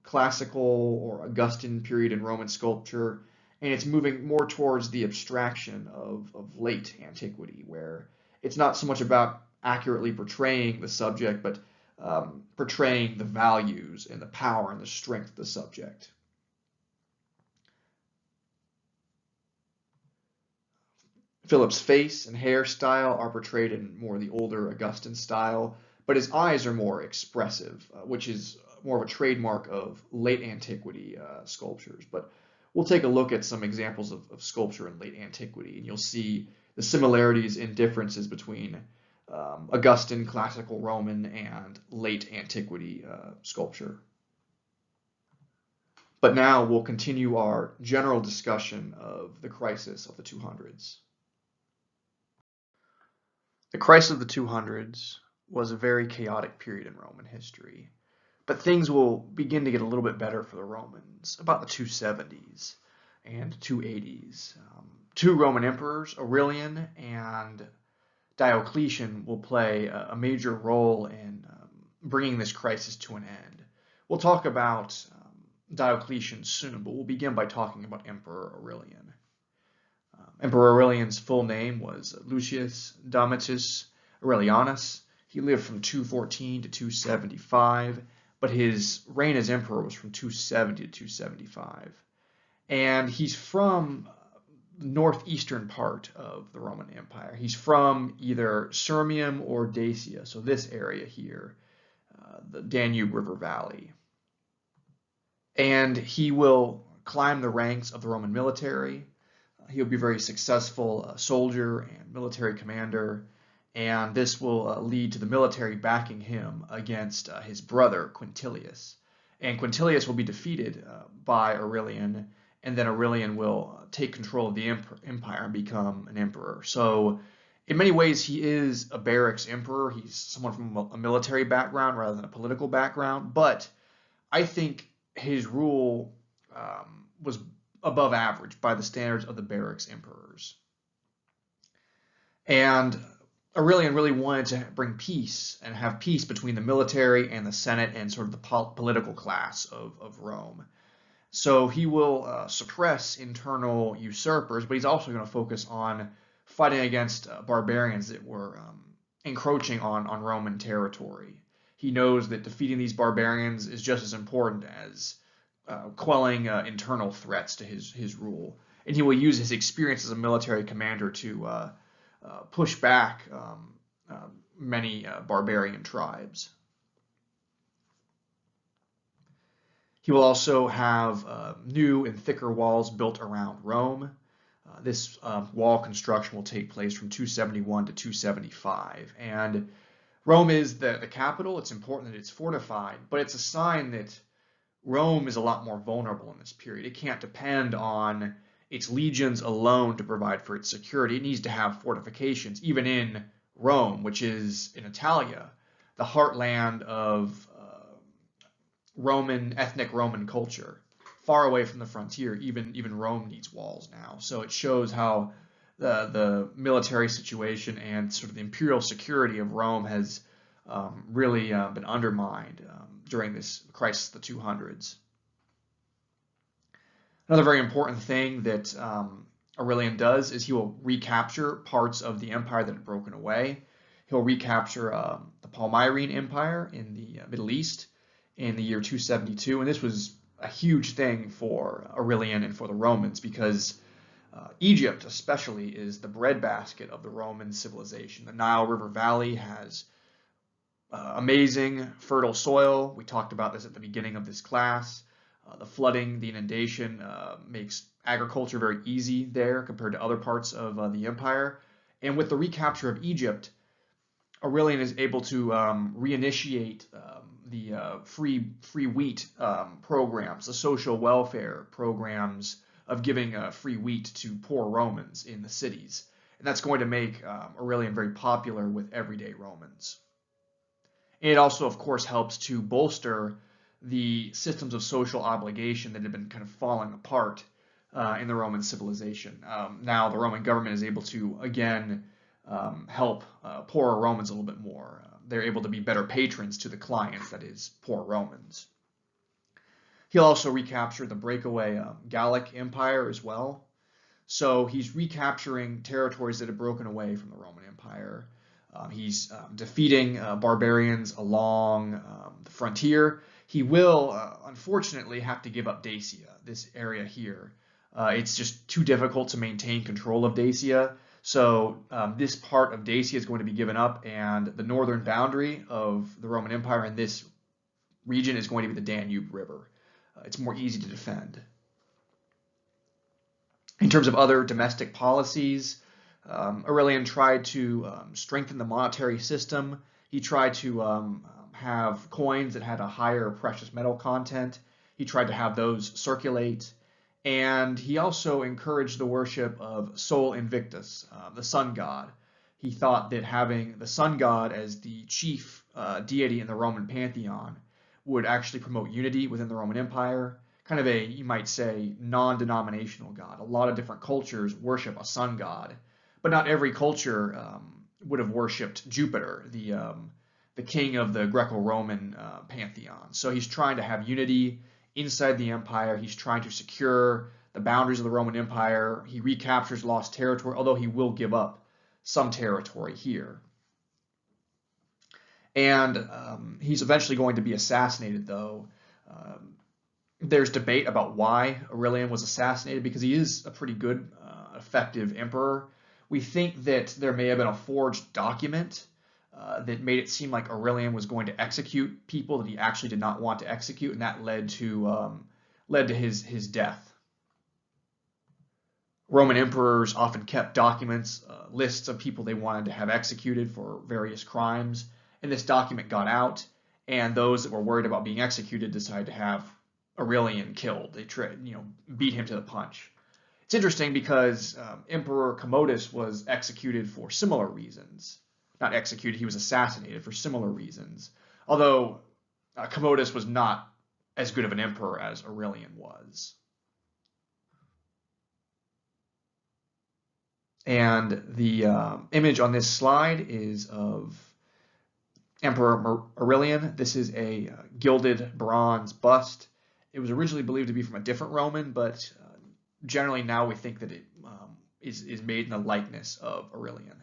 classical or Augustan period in Roman sculpture, and it's moving more towards the abstraction of late antiquity, where it's not so much about accurately portraying the subject, but portraying the values and the power and the strength of the subject. Philip's face and hairstyle are portrayed in more the older Augustan style, but his eyes are more expressive, which is more of a trademark of late antiquity sculptures. But we'll take a look at some examples of sculpture in late antiquity, and you'll see the similarities and differences between Augustan, classical Roman, and late antiquity sculpture. But now we'll continue our general discussion of the crisis of the 200s. The crisis of the 200s was a very chaotic period in Roman history, but things will begin to get a little bit better for the Romans about the 270s and 280s. Two Roman emperors, Aurelian and Diocletian, will play a major role in bringing this crisis to an end. We'll talk about Diocletian soon, but we'll begin by talking about Emperor Aurelian. Emperor Aurelian's full name was Lucius Domitius Aurelianus. He lived from 214 to 275, but his reign as emperor was from 270 to 275. And he's from the northeastern part of the Roman Empire. He's from either Sirmium or Dacia, so this area here, the Danube River Valley. And he will climb the ranks of the Roman military. He'll be a very successful soldier and military commander, and this will lead to the military backing him against his brother Quintilius. And Quintilius will be defeated by Aurelian, and then Aurelian will take control of the empire and become an emperor. So in many ways, he is a Barracks Emperor. He's someone from a military background rather than a political background, but I think his rule was above average by the standards of the Barracks Emperors. And Aurelian really wanted to bring peace and have peace between the military and the Senate and sort of the political class of Rome. So he will suppress internal usurpers, but he's also going to focus on fighting against barbarians that were encroaching on Roman territory. He knows that defeating these barbarians is just as important as quelling internal threats to his rule. And he will use his experience as a military commander to push back many barbarian tribes. He will also have new and thicker walls built around Rome. This wall construction will take place from 271 to 275. And Rome is the capital. It's important that it's fortified, but it's a sign that Rome is a lot more vulnerable in this period. It can't depend on its legions alone to provide for its security. It needs to have fortifications, even in Rome, which is in Italia, the heartland of ethnic Roman culture, far away from the frontier. Even Rome needs walls now. So it shows how the military situation and sort of the imperial security of Rome has really been undermined during this crisis of the 200s. Another very important thing that Aurelian does is he will recapture parts of the empire that had broken away. He'll recapture the Palmyrene Empire in the Middle East in the year 272, and this was a huge thing for Aurelian and for the Romans because Egypt especially is the breadbasket of the Roman civilization. The Nile River Valley has amazing fertile soil. We talked about this at the beginning of this class. The flooding, the inundation makes agriculture very easy there compared to other parts of the empire. And with the recapture of Egypt, Aurelian is able to reinitiate the free wheat programs, the social welfare programs of giving free wheat to poor Romans in the cities. And that's going to make Aurelian very popular with everyday Romans. And it also, of course, helps to bolster the systems of social obligation that had been kind of falling apart in the Roman civilization. Now the Roman government is able to, again, help poorer Romans a little bit more. They're able to be better patrons to the clients, that is, poor Romans. He'll also recapture the breakaway Gallic Empire as well. So he's recapturing territories that had broken away from the Roman Empire. He's defeating barbarians along the frontier. He will, unfortunately, have to give up Dacia, this area here. It's just too difficult to maintain control of Dacia. So this part of Dacia is going to be given up, and the northern boundary of the Roman Empire in this region is going to be the Danube River. It's more easy to defend. In terms of other domestic policies, Aurelian tried to strengthen the monetary system. He tried to have coins that had a higher precious metal content. He tried to have those circulate. And he also encouraged the worship of Sol Invictus, the sun god. He thought that having the sun god as the chief deity in the Roman pantheon would actually promote unity within the Roman Empire. Kind of a, you might say, non-denominational god. A lot of different cultures worship a sun god, but not every culture would have worshipped Jupiter, the king of the Greco-Roman pantheon. So he's trying to have unity inside the empire. He's trying to secure the boundaries of the Roman Empire. He recaptures lost territory, although he will give up some territory here. And he's eventually going to be assassinated, though. There's debate about why Aurelian was assassinated, because he is a pretty good, effective emperor. We think that there may have been a forged document that made it seem like Aurelian was going to execute people that he actually did not want to execute, and that led to his death. Roman emperors often kept documents, lists of people they wanted to have executed for various crimes, and this document got out, and those that were worried about being executed decided to have Aurelian killed. They beat him to the punch. It's interesting because Emperor Commodus was executed for similar reasons. Not executed, he was assassinated for similar reasons. Although Commodus was not as good of an emperor as Aurelian was. And the image on this slide is of Emperor Aurelian. This is a gilded bronze bust. It was originally believed to be from a different Roman, but generally now we think that it is made in the likeness of Aurelian.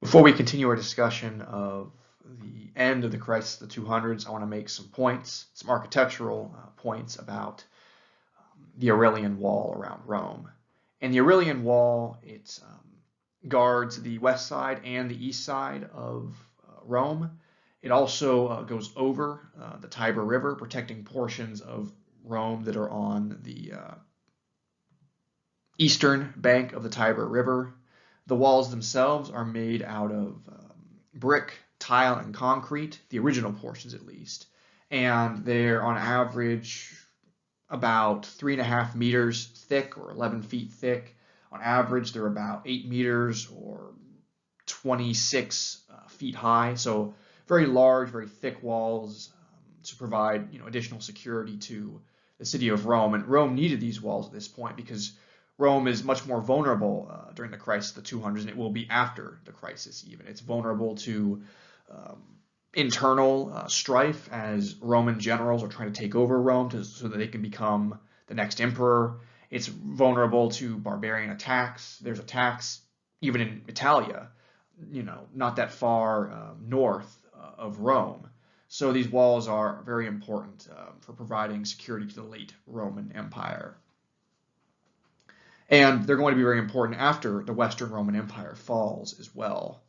Before we continue our discussion of the end of the crisis of the 200s, I want to make some points, some architectural points about the Aurelian Wall around Rome. And the Aurelian Wall, it guards the west side and the east side of Rome. It also goes over the Tiber River, protecting portions of Rome that are on the eastern bank of the Tiber River. The walls themselves are made out of brick, tile, and concrete, the original portions at least. And they're on average about 3.5 meters thick, or 11 feet thick. On average, they're about 8 meters or 26 feet high. So very large, very thick walls to provide additional security to the city of Rome. And Rome needed these walls at this point because Rome is much more vulnerable during the crisis of the 200s, and it will be after the crisis even. It's vulnerable to internal strife as Roman generals are trying to take over Rome so that they can become the next emperor. It's vulnerable to barbarian attacks. There's attacks even in Italia, not that far north of Rome. So these walls are very important for providing security to the late Roman Empire. And they're going to be very important after the Western Roman Empire falls as well.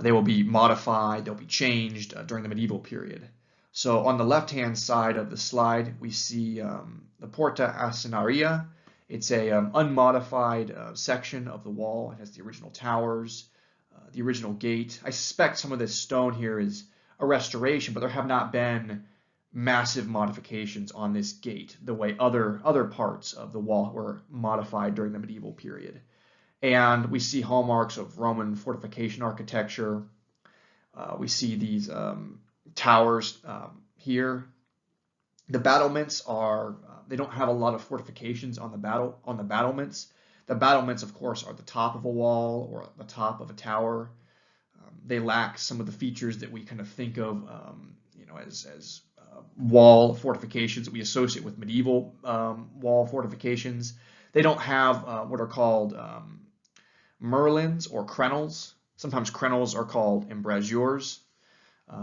They will be modified, they'll be changed during the medieval period. So on the left-hand side of the slide, we see the Porta Asinaria. It's a unmodified section of the wall. It has the original towers, the original gate. I suspect some of this stone here is a restoration, but there have not been massive modifications on this gate the way other parts of the wall were modified during the medieval period. And we see hallmarks of Roman fortification architecture. We see these towers here. The battlements are they don't have a lot of fortifications on the battlements. The battlements, of course, are the top of a wall or the top of a tower. They lack some of the features that we kind of think of, as wall fortifications that we associate with medieval wall fortifications. They don't have what are called merlins or crenels. Sometimes crenels are called embrasures.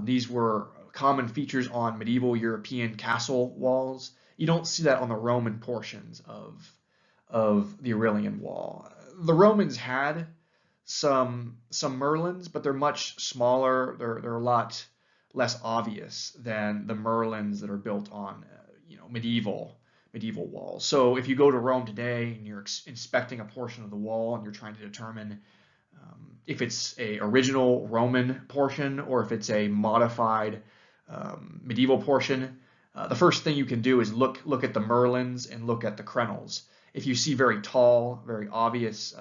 These were common features on medieval European castle walls. You don't see that on the Roman portions of the Aurelian wall. The Romans had some merlins, but they're much smaller. They're a lot less obvious than the merlins that are built on medieval walls. So if you go to Rome today and you're inspecting a portion of the wall and you're trying to determine if it's a original Roman portion or if it's a modified medieval portion, the first thing you can do is look at the merlins and look at the crenels. If you see very tall, very obvious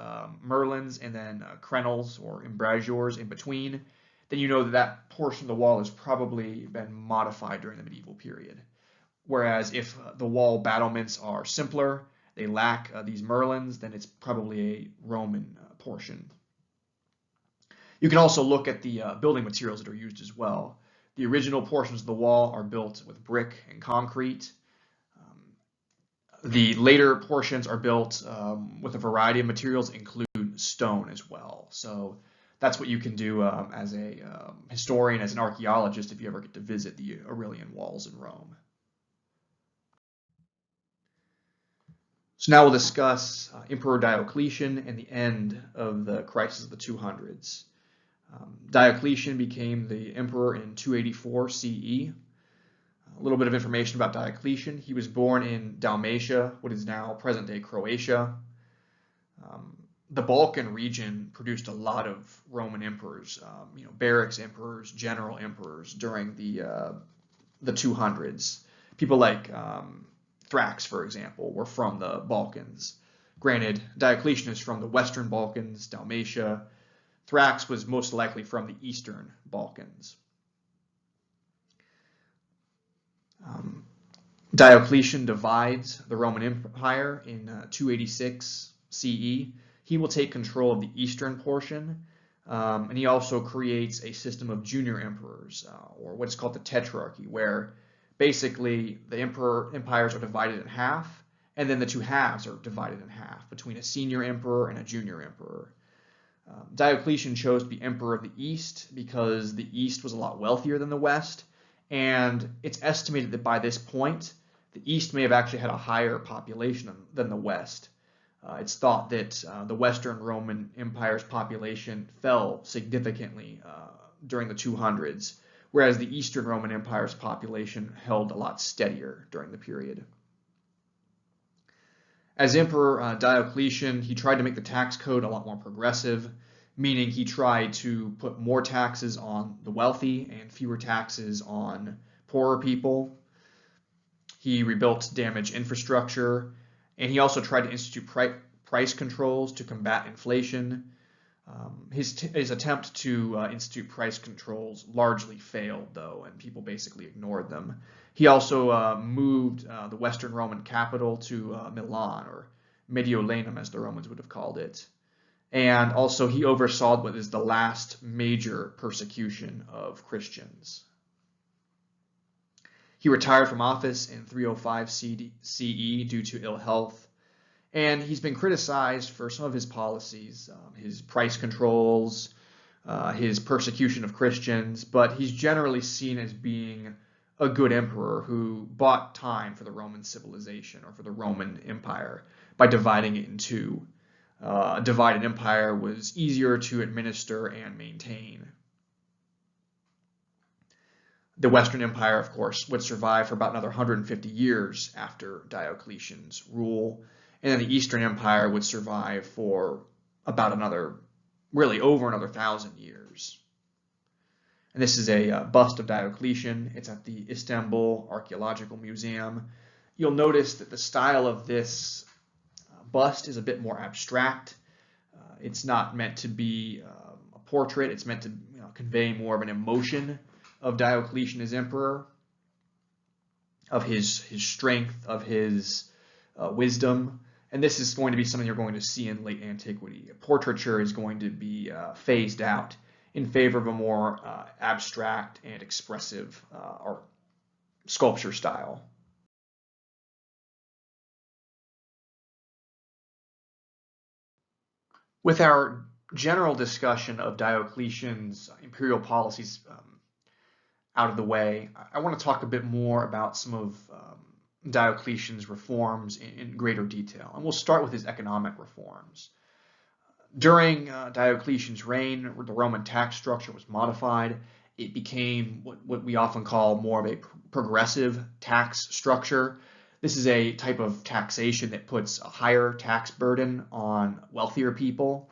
merlins and then crenels or embrasures in between, then you know that portion of the wall has probably been modified during the medieval period. Whereas if the wall battlements are simpler, they lack these merlins, then it's probably a Roman portion. You can also look at the building materials that are used as well. The original portions of the wall are built with brick and concrete. The later portions are built with a variety of materials, include stone as well. So that's what you can do as a historian, as an archaeologist, if you ever get to visit the Aurelian walls in Rome. So now we'll discuss Emperor Diocletian and the end of the crisis of the 200s. Diocletian became the emperor in 284 CE. A little bit of information about Diocletian. He was born in Dalmatia, what is now present-day Croatia. The Balkan region produced a lot of Roman emperors, barracks emperors, general emperors during the 200s. People like Thrax, for example, were from the Balkans. Granted, Diocletian is from the Western Balkans, Dalmatia. Thrax was most likely from the Eastern Balkans. Diocletian divides the Roman Empire in 286 CE. He will take control of the eastern portion, and he also creates a system of junior emperors, or what's called the Tetrarchy, where basically the empires are divided in half, and then the two halves are divided in half between a senior emperor and a junior emperor. Diocletian chose to be emperor of the East because the East was a lot wealthier than the West, and it's estimated that by this point, the East may have actually had a higher population than the West. It's thought that the Western Roman Empire's population fell significantly during the 200s, whereas the Eastern Roman Empire's population held a lot steadier during the period. As Emperor Diocletian, he tried to make the tax code a lot more progressive, meaning he tried to put more taxes on the wealthy and fewer taxes on poorer people. He rebuilt damaged infrastructure, and he also tried to institute price controls to combat inflation. His attempt to institute price controls largely failed, though, and people basically ignored them. He also moved the Western Roman capital to Milan, or Mediolanum, as the Romans would have called it. And also he oversaw what is the last major persecution of Christians. He retired from office in 305 CE due to ill health, and he's been criticized for some of his policies, his price controls, his persecution of Christians, but he's generally seen as being a good emperor who bought time for the Roman civilization or for the Roman Empire by dividing it in two. A divided empire was easier to administer and maintain. The Western Empire, of course, would survive for about another 150 years after Diocletian's rule, and then the Eastern Empire would survive for about really over another 1,000 years. And this is a bust of Diocletian. It's at the Istanbul Archaeological Museum. You'll notice that the style of this bust is a bit more abstract. It's not meant to be a portrait. It's meant to convey more of an emotion of Diocletian as emperor, of his strength, of his wisdom. And this is going to be something you're going to see in late antiquity. Portraiture is going to be phased out in favor of a more abstract and expressive art sculpture style. With our general discussion of Diocletian's imperial policies out of the way, I want to talk a bit more about some of Diocletian's reforms in greater detail. And we'll start with his economic reforms. During Diocletian's reign, the Roman tax structure was modified. It became what we often call more of a progressive tax structure. This is a type of taxation that puts a higher tax burden on wealthier people.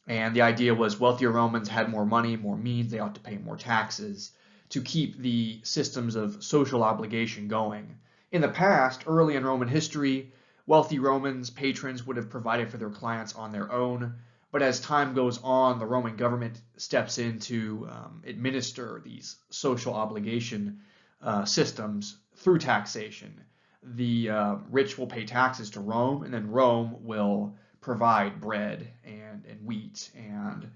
And the idea was wealthier Romans had more money, more means, they ought to pay more taxes to keep the systems of social obligation going. In the past, early in Roman history, wealthy Romans, patrons, would have provided for their clients on their own, but as time goes on, the Roman government steps in to administer these social obligation systems through taxation. The rich will pay taxes to Rome, and then Rome will provide bread and wheat and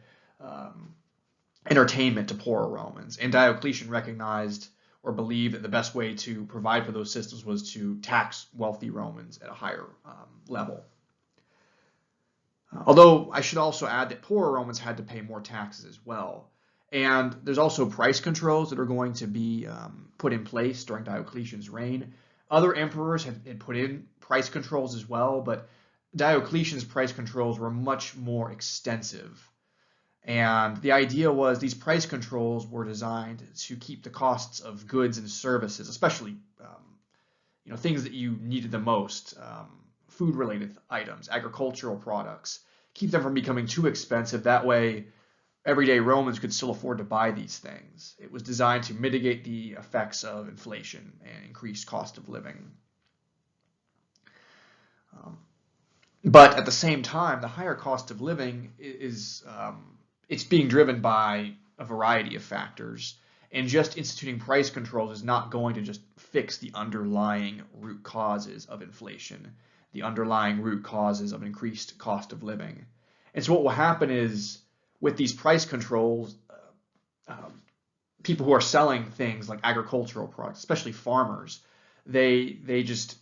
entertainment to poorer Romans. And Diocletian recognized or believed that the best way to provide for those systems was to tax wealthy Romans at a higher level. Although I should also add that poorer Romans had to pay more taxes as well. And there's also price controls that are going to be put in place during Diocletian's reign. Other emperors had put in price controls as well, but Diocletian's price controls were much more extensive. And the idea was these price controls were designed to keep the costs of goods and services, especially things that you needed the most, food-related items, agricultural products, keep them from becoming too expensive. That way, everyday Romans could still afford to buy these things. It was designed to mitigate the effects of inflation and increased cost of living. But at the same time, the higher cost of living is it's being driven by a variety of factors, and just instituting price controls is not going to just fix the underlying root causes of inflation, the underlying root causes of increased cost of living. And so what will happen is with these price controls, people who are selling things like agricultural products, especially farmers, they're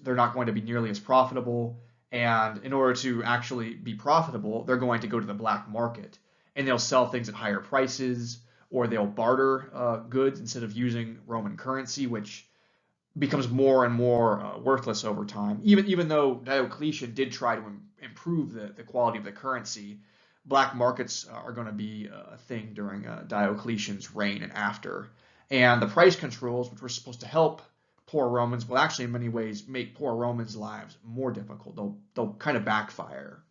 not going to be nearly as profitable. And in order to actually be profitable, they're going to go to the black market and they'll sell things at higher prices, or they'll barter goods instead of using Roman currency, which becomes more and more worthless over time. Even though Diocletian did try to improve the quality of the currency, black markets are going to be a thing during Diocletian's reign and after. And the price controls, which were supposed to help poor Romans, will actually in many ways make poor Romans' lives more difficult. They'll kind of backfire.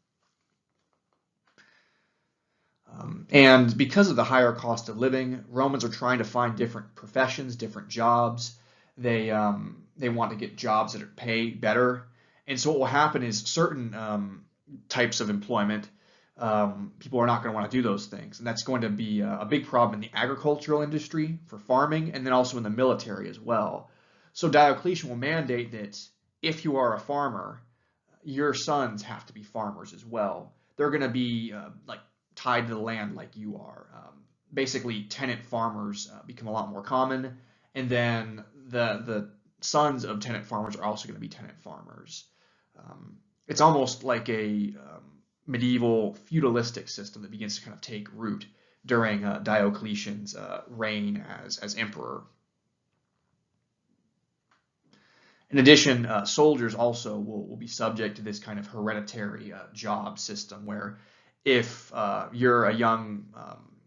And because of the higher cost of living, Romans are trying to find different professions, different jobs. They want to get jobs that pay better. And so what will happen is certain types of employment, people are not going to want to do those things. And that's going to be a big problem in the agricultural industry for farming, and then also in the military as well. So Diocletian will mandate that if you are a farmer, your sons have to be farmers as well. They're going to be tied to the land like you are. Basically, tenant farmers become a lot more common, and then the sons of tenant farmers are also going to be tenant farmers. It's almost like a medieval feudalistic system that begins to kind of take root during Diocletian's reign as emperor. In addition, soldiers also will be subject to this kind of hereditary job system where if you're a young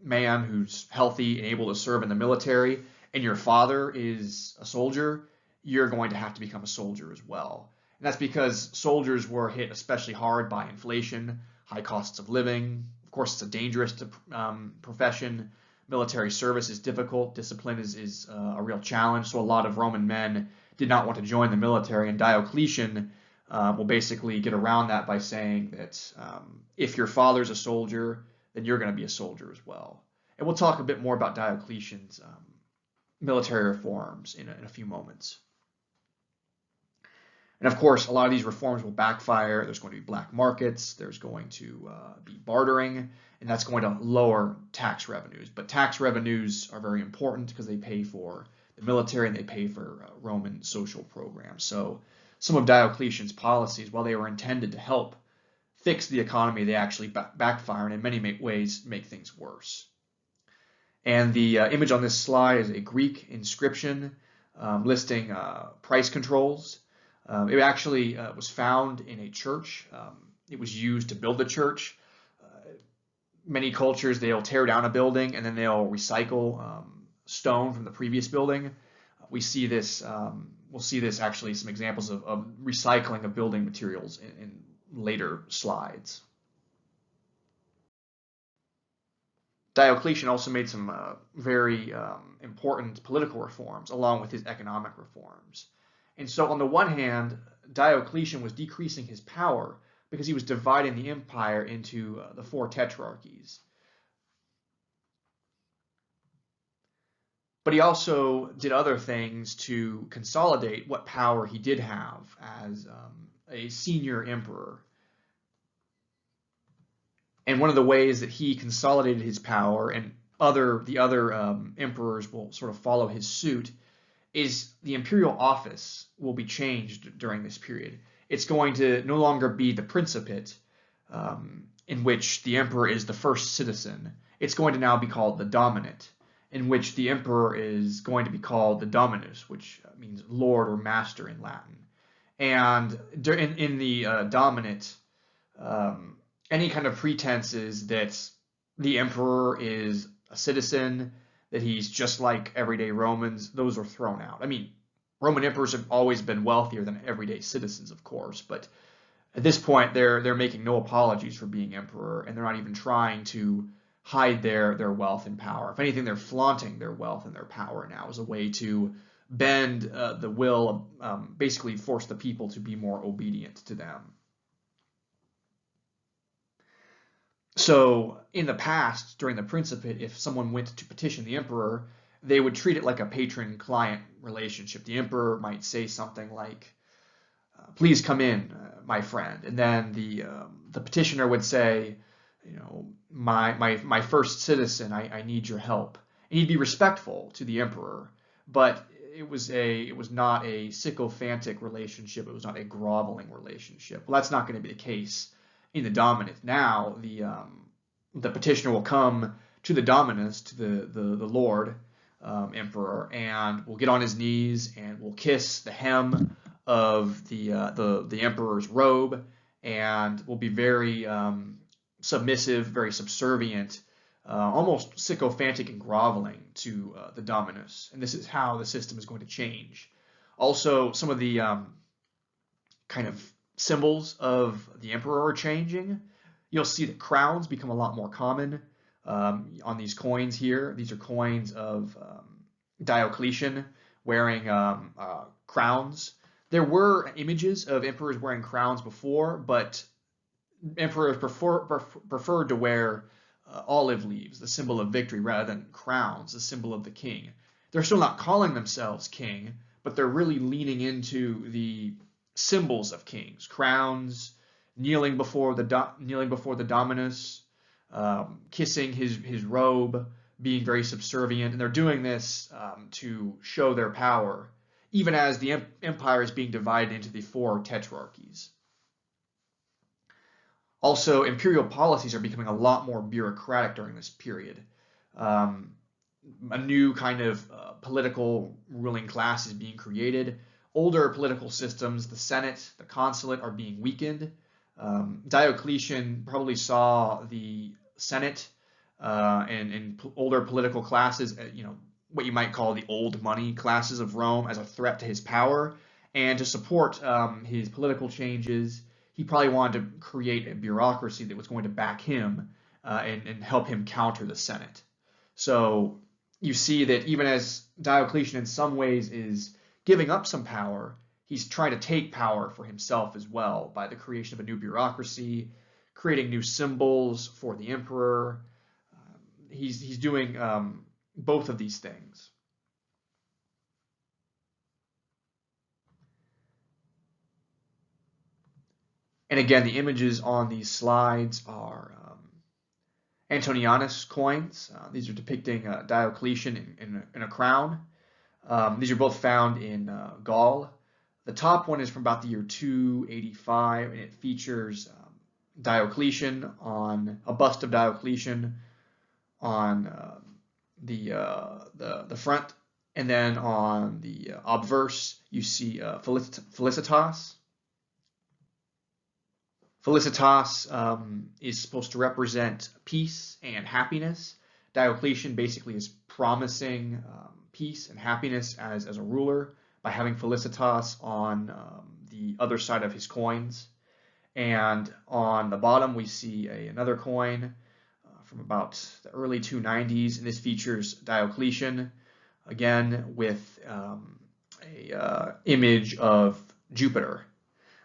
man who's healthy and able to serve in the military and your father is a soldier, you're going to have to become a soldier as well. And that's because soldiers were hit especially hard by inflation, high costs of living. Of course, it's a dangerous profession. Military service is difficult. Discipline is a real challenge. So a lot of Roman men did not want to join the military, and Diocletian will basically get around that by saying that if your father's a soldier, then you're going to be a soldier as well. And we'll talk a bit more about Diocletian's military reforms in a few moments. And of course, a lot of these reforms will backfire. There's going to be black markets, there's going to be bartering, and that's going to lower tax revenues. But tax revenues are very important because they pay for the military and they pay for Roman social programs. So some of Diocletian's policies, while they were intended to help fix the economy, they actually backfire and in many ways make things worse. And the image on this slide is a Greek inscription listing price controls. It actually was found in a church. It was used to build the church. Many cultures, they'll tear down a building and then they'll recycle stone from the previous building. We see this, we'll see this actually, some examples of recycling of building materials in later slides. Diocletian also made some very important political reforms along with his economic reforms. And so on the one hand, Diocletian was decreasing his power because he was dividing the empire into the 4 tetrarchies. But he also did other things to consolidate what power he did have as a senior emperor. And one of the ways that he consolidated his power, and the other emperors will sort of follow his suit, is the imperial office will be changed during this period. It's going to no longer be the principate, in which the emperor is the first citizen. It's going to now be called the dominate, in which the emperor is going to be called the dominus, which means lord or master in Latin. And in the dominate, any kind of pretenses that the emperor is a citizen, that he's just like everyday Romans, those are thrown out. I mean, Roman emperors have always been wealthier than everyday citizens, of course, but at this point they're making no apologies for being emperor, and they're not even trying to hide their wealth and power. If anything, they're flaunting their wealth and their power now as a way to bend the will, basically force the people to be more obedient to them. So in the past, during the Principate, if someone went to petition the emperor, they would treat it like a patron-client relationship. The emperor might say something like, "Please come in, my friend," and then the petitioner would say, "You know, my first citizen, I need your help." And he'd be respectful to the emperor, but it was not a sycophantic relationship. It was not a groveling relationship. Well, that's not going to be the case in the dominate. Now the petitioner will come to the dominus, to the lord emperor, and will get on his knees and will kiss the hem of the emperor's robe, and will be very submissive, very subservient, almost sycophantic and groveling to the dominus. And this is how the system is going to change. Also, some of the kind of symbols of the emperor are changing. You'll see that crowns become a lot more common on these coins here. These are coins of Diocletian wearing crowns. There were images of emperors wearing crowns before, but emperors preferred to wear olive leaves, the symbol of victory, rather than crowns, the symbol of the king. They're still not calling themselves king, but they're really leaning into the symbols of kings: crowns, kneeling before the dominus, kissing his robe, being very subservient, and they're doing this to show their power, even as the empire is being divided into the 4 tetrarchies. Also, imperial policies are becoming a lot more bureaucratic during this period. A new kind of political ruling class is being created. older political systems, the Senate, the consulate, are being weakened. Diocletian probably saw the Senate and older political classes, what you might call the old money classes of Rome, as a threat to his power. And to support his political changes, he probably wanted to create a bureaucracy that was going to back him and help him counter the Senate. So you see that even as Diocletian in some ways is giving up some power, he's trying to take power for himself as well by the creation of a new bureaucracy, creating new symbols for the emperor. He's doing both of these things. And again, the images on these slides are Antonianus coins. These are depicting Diocletian in a crown. These are both found in Gaul. The top one is from about the year 285, and it features Diocletian on a bust of Diocletian on the front, and then on the obverse you see Felicitas. Felicitas is supposed to represent peace and happiness. Diocletian basically is promising peace and happiness as a ruler by having Felicitas on the other side of his coins. And on the bottom we see another coin from about the early 290s, and this features Diocletian, again with a image of Jupiter.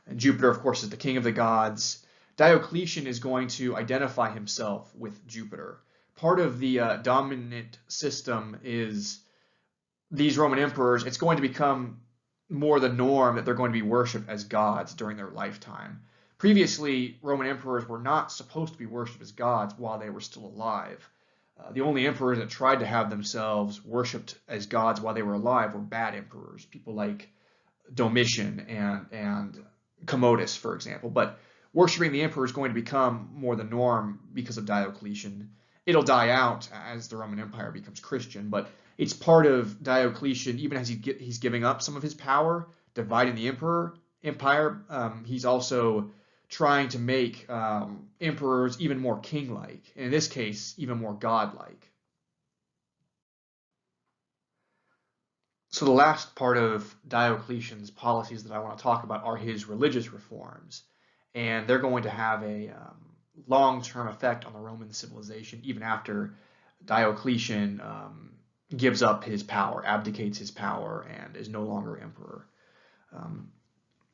And Jupiter, of course, is the king of the gods. Diocletian is going to identify himself with Jupiter. Part of the dominant system is these Roman emperors, it's going to become more the norm that they're going to be worshipped as gods during their lifetime. Previously, Roman emperors were not supposed to be worshipped as gods while they were still alive. The only emperors that tried to have themselves worshipped as gods while they were alive were bad emperors, people like Domitian and Commodus, for example. But worshiping the emperor is going to become more the norm because of Diocletian. It'll die out as the Roman Empire becomes Christian, but it's part of Diocletian, even as he's giving up some of his power, dividing the empire. He's also trying to make emperors even more king-like, and in this case, even more god-like. So the last part of Diocletian's policies that I want to talk about are his religious reforms, and they're going to have a long-term effect on the Roman civilization even after Diocletian gives up his power, abdicates his power, and is no longer emperor.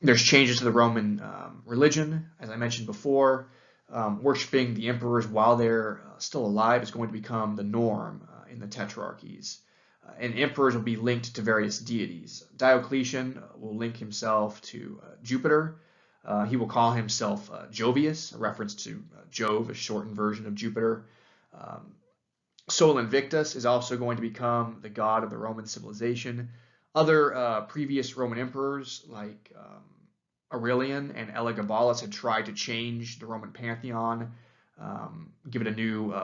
There's changes to the Roman religion, as I mentioned before. Worshipping the emperors while they're still alive is going to become the norm in the Tetrarchies. And emperors will be linked to various deities. Diocletian will link himself to Jupiter. He will call himself Jovius, a reference to Jove, a shortened version of Jupiter. Sol Invictus is also going to become the god of the Roman civilization. Other previous Roman emperors, like Aurelian and Elagabalus, had tried to change the Roman pantheon, give it a new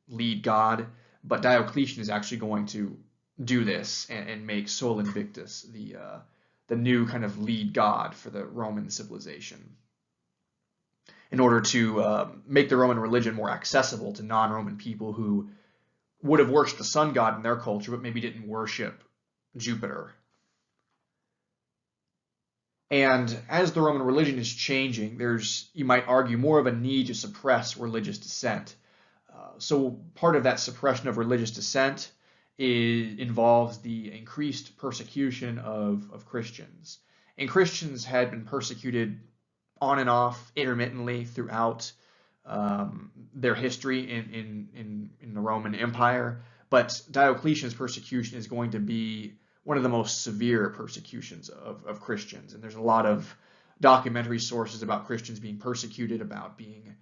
lead god, but Diocletian is actually going to do this and make Sol Invictus the new kind of lead god for the Roman civilization, in order to make the Roman religion more accessible to non-Roman people who would have worshipped the sun god in their culture, but maybe didn't worship Jupiter. And as the Roman religion is changing, there's, you might argue, more of a need to suppress religious dissent. So part of that suppression of religious dissent involves the increased persecution of Christians. And Christians had been persecuted on and off intermittently throughout their history in the Roman Empire, but Diocletian's persecution is going to be one of the most severe persecutions of Christians. And there's a lot of documentary sources about Christians being persecuted, about being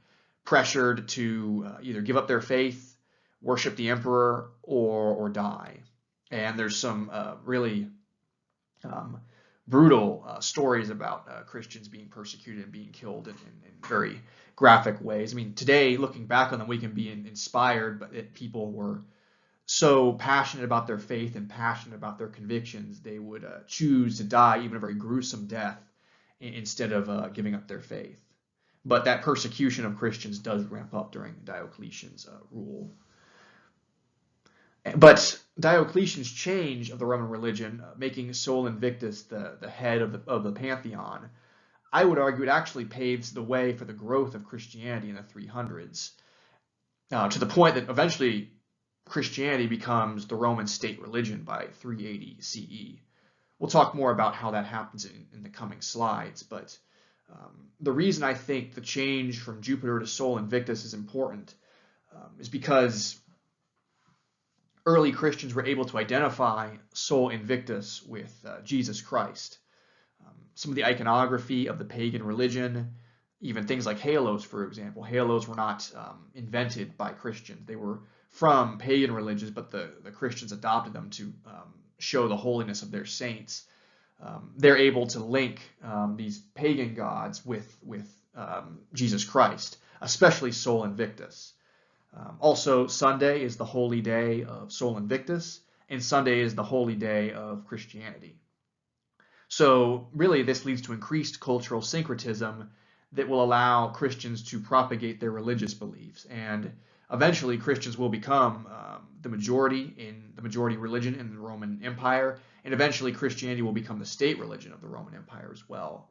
pressured to either give up their faith, worship the emperor, or die. And there's some really brutal stories about Christians being persecuted and being killed in very graphic ways. I mean, today, looking back on them, we can be inspired, but that people were so passionate about their faith and passionate about their convictions, they would choose to die even a very gruesome death instead of giving up their faith. But that persecution of Christians does ramp up during Diocletian's rule. But Diocletian's change of the Roman religion, making Sol Invictus the head of the pantheon, I would argue it actually paves the way for the growth of Christianity in the 300s, to the point that eventually Christianity becomes the Roman state religion by 380 CE. We'll talk more about how that happens in the coming slides, but the reason I think the change from Jupiter to Sol Invictus is important is because early Christians were able to identify Sol Invictus with Jesus Christ. Some of the iconography of the pagan religion, even things like halos, for example. Halos were not invented by Christians. They were from pagan religions, but the Christians adopted them to show the holiness of their saints. They're able to link these pagan gods with Jesus Christ, especially Sol Invictus. Also, Sunday is the holy day of Sol Invictus, and Sunday is the holy day of Christianity. So really, this leads to increased cultural syncretism that will allow Christians to propagate their religious beliefs, and eventually Christians will become the majority religion in the Roman Empire, and eventually Christianity will become the state religion of the Roman Empire as well.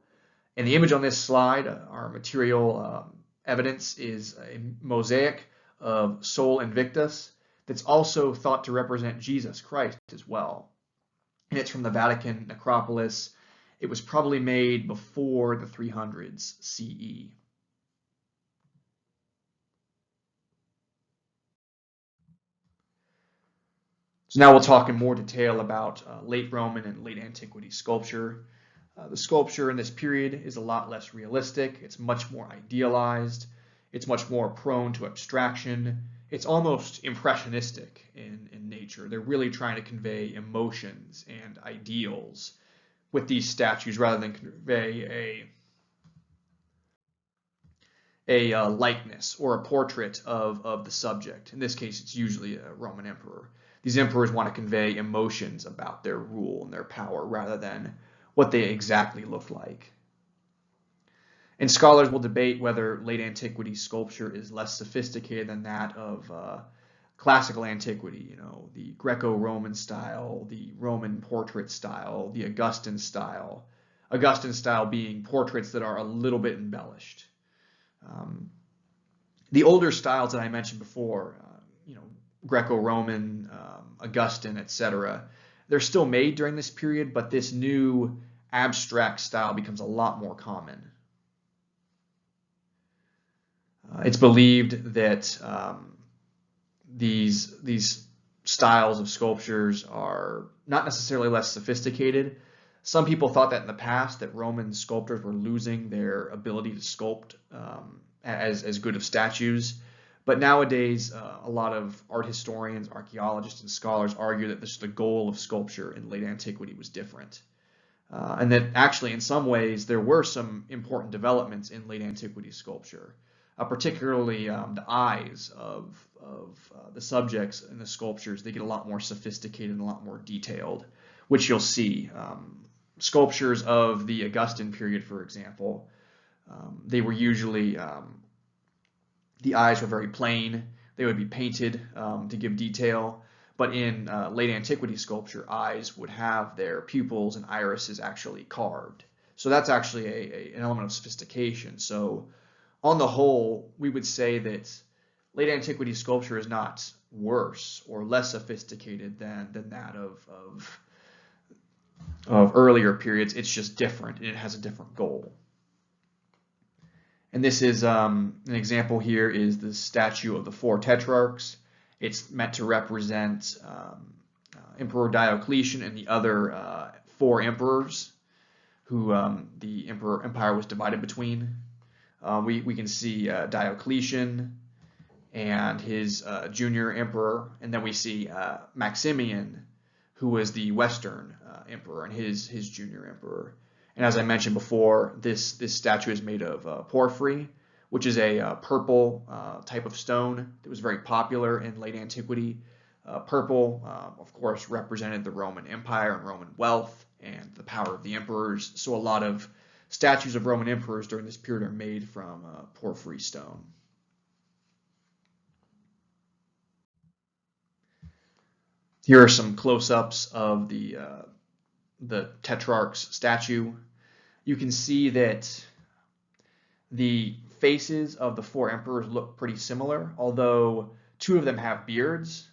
And the image on this slide, our material evidence, is a mosaic of Sol Invictus that's also thought to represent Jesus Christ as well. And it's from the Vatican necropolis. It was probably made before the 300s CE. So now we'll talk in more detail about late Roman and late Antiquity sculpture. The sculpture in this period is a lot less realistic. It's much more idealized. It's much more prone to abstraction. It's almost impressionistic in nature. They're really trying to convey emotions and ideals with these statues rather than convey a likeness or a portrait of the subject. In this case, it's usually a Roman emperor. These emperors want to convey emotions about their rule and their power rather than what they exactly look like. And scholars will debate whether late antiquity sculpture is less sophisticated than that of classical antiquity, the Greco-Roman style, the Roman portrait style, the Augustan style. Augustan style being portraits that are a little bit embellished. The older styles that I mentioned before, Greco-Roman, Augustan, etc., they're still made during this period, but this new abstract style becomes a lot more common. It's believed that these styles of sculptures are not necessarily less sophisticated. Some people thought that in the past that Roman sculptors were losing their ability to sculpt as good of statues. But nowadays, a lot of art historians, archaeologists, and scholars argue that the goal of sculpture in late antiquity was different. And that actually, in some ways, there were some important developments in late antiquity sculpture, particularly the eyes of the subjects in the sculptures. They get a lot more sophisticated and a lot more detailed, which you'll see. Sculptures of the Augustan period, for example, they were usually, the eyes were very plain. They would be painted to give detail. But in late antiquity sculpture, eyes would have their pupils and irises actually carved. So that's actually an element of sophistication. So on the whole, we would say that late antiquity sculpture is not worse or less sophisticated than that of earlier periods. It's just different, and it has a different goal. And this is an example here is the statue of the four Tetrarchs. It's meant to represent Emperor Diocletian and the other four emperors who the empire was divided between. We can see Diocletian and his junior emperor, and then we see Maximian, who was the Western emperor, and his junior emperor. And as I mentioned before, this statue is made of porphyry, which is a purple type of stone that was very popular in late antiquity. Purple, of course, represented the Roman Empire and Roman wealth and the power of the emperors. So a lot of statues of Roman emperors during this period are made from porphyry stone. Here are some close-ups of the Tetrarch's statue. You can see that the faces of the four emperors look pretty similar, although two of them have beards.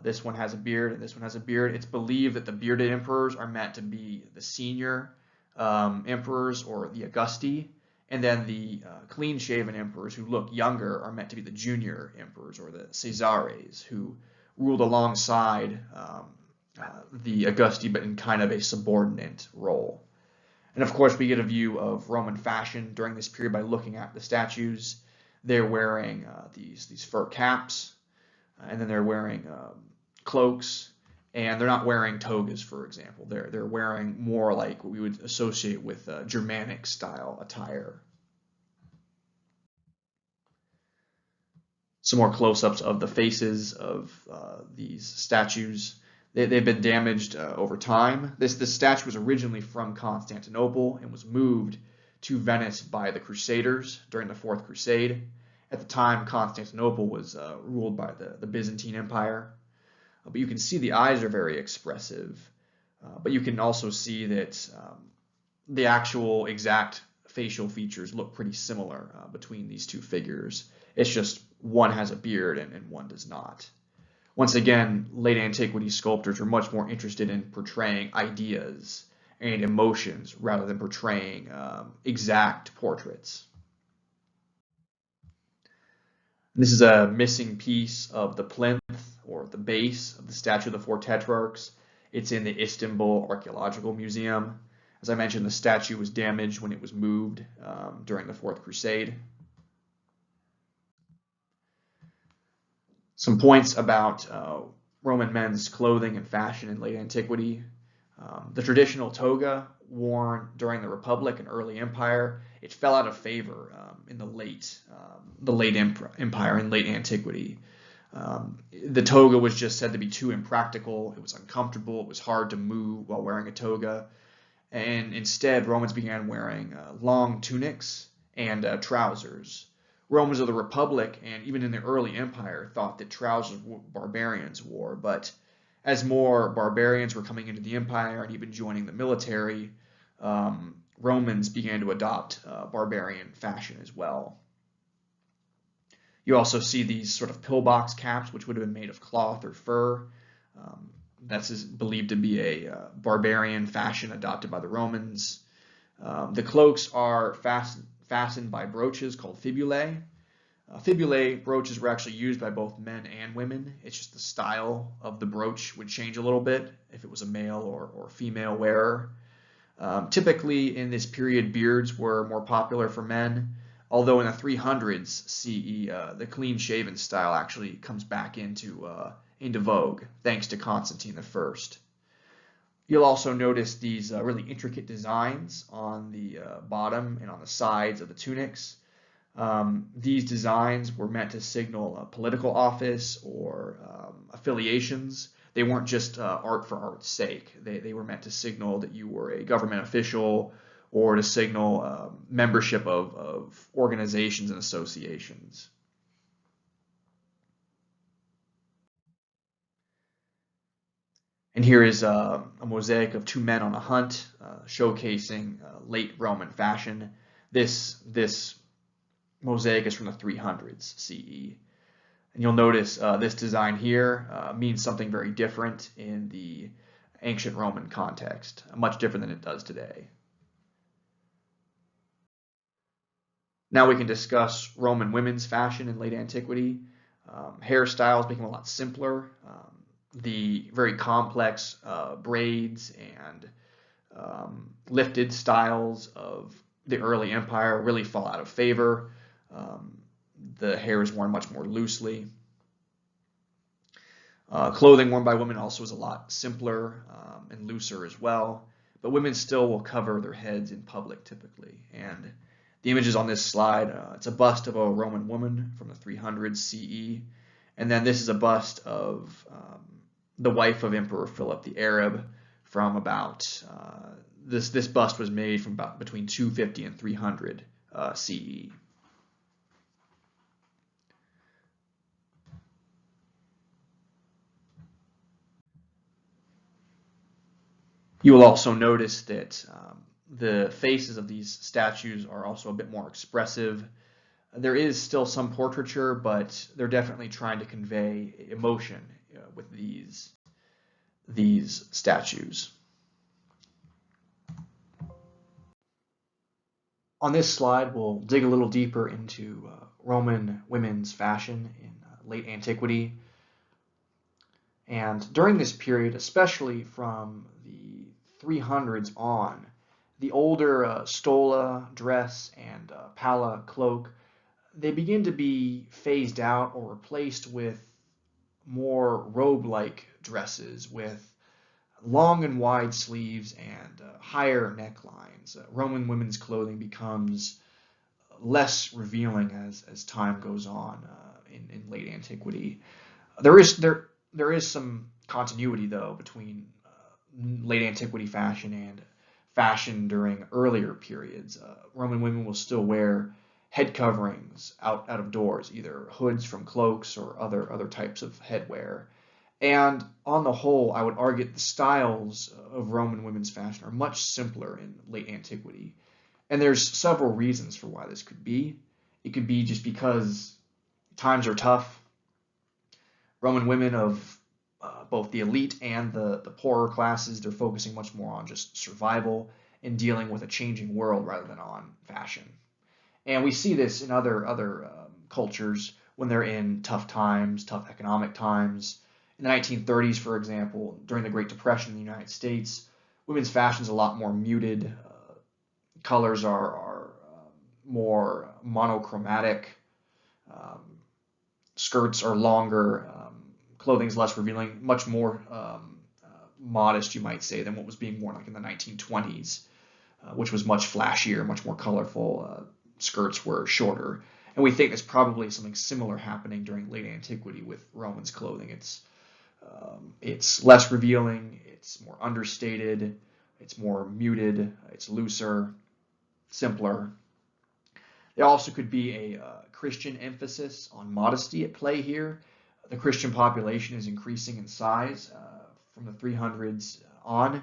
This one has a beard and this one has a beard. It's believed that the bearded emperors are meant to be the senior emperors, or the Augusti, and then the clean-shaven emperors who look younger are meant to be the junior emperors, or the Caesares, who ruled alongside the Augusti, but in kind of a subordinate role. And of course, we get a view of Roman fashion during this period by looking at the statues. They're wearing these fur caps, and then they're wearing cloaks, and they're not wearing togas, for example. They're wearing more like what we would associate with Germanic style attire. Some more close-ups of the faces of these statues. They've been damaged over time. This statue was originally from Constantinople and was moved to Venice by the Crusaders during the Fourth Crusade. At the time, Constantinople was ruled by the Byzantine Empire. But you can see the eyes are very expressive. But you can also see that the actual exact facial features look pretty similar between these two figures. It's just one has a beard and one does not. Once again, late antiquity sculptors were much more interested in portraying ideas and emotions rather than portraying exact portraits. This is a missing piece of the plinth, or the base of the statue of the four tetrarchs. It's in the Istanbul Archaeological Museum. As I mentioned, the statue was damaged when it was moved during the Fourth Crusade. Some points about Roman men's clothing and fashion in late antiquity. The traditional toga worn during the Republic and early Empire, it fell out of favor in the late Empire and late antiquity. The toga was just said to be too impractical. It was uncomfortable. It was hard to move while wearing a toga. And instead, Romans began wearing long tunics and trousers. Romans of the Republic, and even in the early Empire, thought that trousers barbarians wore. But as more barbarians were coming into the empire and even joining the military, Romans began to adopt barbarian fashion as well. You also see these sort of pillbox caps, which would have been made of cloth or fur. That's believed to be a barbarian fashion adopted by the Romans. The cloaks are fastened by brooches called fibulae. Fibulae brooches were actually used by both men and women. It's just the style of the brooch would change a little bit if it was a male or female wearer. Typically in this period, beards were more popular for men, although in the 300s CE, the clean-shaven style actually comes back into vogue, thanks to Constantine I. You'll also notice these really intricate designs on the bottom and on the sides of the tunics. These designs were meant to signal a political office or affiliations. They weren't just art for art's sake. They were meant to signal that you were a government official or to signal membership of organizations and associations. And here is a mosaic of two men on a hunt, showcasing late Roman fashion. This mosaic is from the 300s CE. And you'll notice this design here means something very different in the ancient Roman context, much different than it does today. Now we can discuss Roman women's fashion in late antiquity. Hairstyles became a lot simpler. The very complex braids and lifted styles of the early empire really fall out of favor. The hair is worn much more loosely. Clothing worn by women also is a lot simpler and looser as well, but women still will cover their heads in public typically. And the images on this slide, it's a bust of a Roman woman from the 300s CE, And then this is a bust of the wife of Emperor Philip the Arab from about, this bust was made from about between 250 and 300 CE. You will also notice that the faces of these statues are also a bit more expressive. There is still some portraiture, but they're definitely trying to convey emotion with these statues. On this slide, we'll dig a little deeper into Roman women's fashion in late antiquity. And during this period, especially from the 300s on, the older stola dress and palla cloak, they begin to be phased out or replaced with more robe-like dresses with long and wide sleeves and higher necklines. Roman women's clothing becomes less revealing as time goes on in late antiquity. There is some continuity though between late antiquity fashion and fashion during earlier periods. Roman women will still wear head coverings out of doors, either hoods from cloaks or other types of headwear. And on the whole, I would argue that the styles of Roman women's fashion are much simpler in late antiquity. And there's several reasons for why this could be. It could be just because times are tough. Roman women of both the elite and the poorer classes, they're focusing much more on just survival and dealing with a changing world rather than on fashion. And we see this in other cultures when they're in tough times, tough economic times. In the 1930s, for example, during the Great Depression in the United States, women's fashion is a lot more muted. Colors are more monochromatic. Skirts are longer. Clothing is less revealing, much more modest, you might say, than what was being worn like in the 1920s, which was much flashier, much more colorful. Skirts were shorter. And we think there's probably something similar happening during late antiquity with Romans clothing. It's less revealing, it's more understated, it's more muted, it's looser, simpler. There also could be a Christian emphasis on modesty at play here. The Christian population is increasing in size from the 300s on,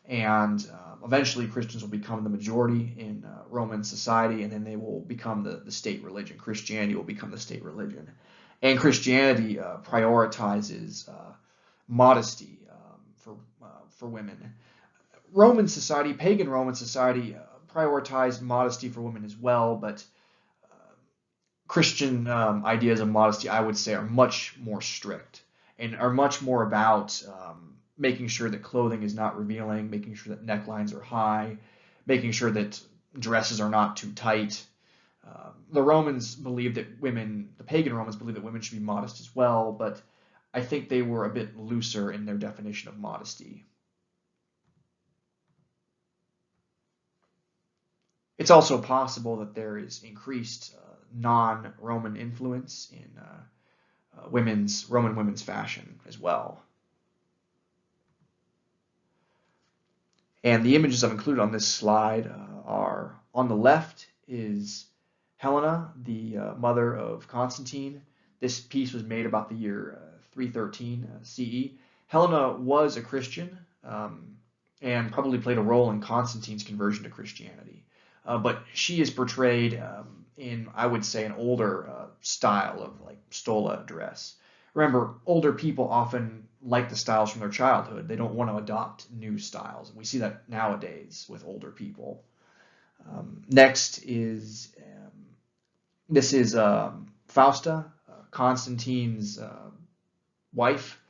and eventually Christians will become the majority in Roman society, and then they will become the state religion. Christianity will become the state religion. And Christianity prioritizes modesty for women. Roman society, pagan Roman society, prioritized modesty for women as well, but Christian ideas of modesty, I would say, are much more strict and are much more about making sure that clothing is not revealing, making sure that necklines are high, making sure that dresses are not too tight. The Romans believed that the pagan Romans believed that women should be modest as well, but I think they were a bit looser in their definition of modesty. It's also possible that there is increased non-Roman influence in Roman women's fashion as well. And the images I've included on this slide are, on the left is Helena, the mother of Constantine. This piece was made about the year 313 CE. Helena was a Christian and probably played a role in Constantine's conversion to Christianity. But she is portrayed in, I would say, an older style of like stola dress. Remember, older people often like the styles from their childhood. They don't want to adopt new styles. We see that nowadays with older people. Next is, this is Fausta, Constantine's wife.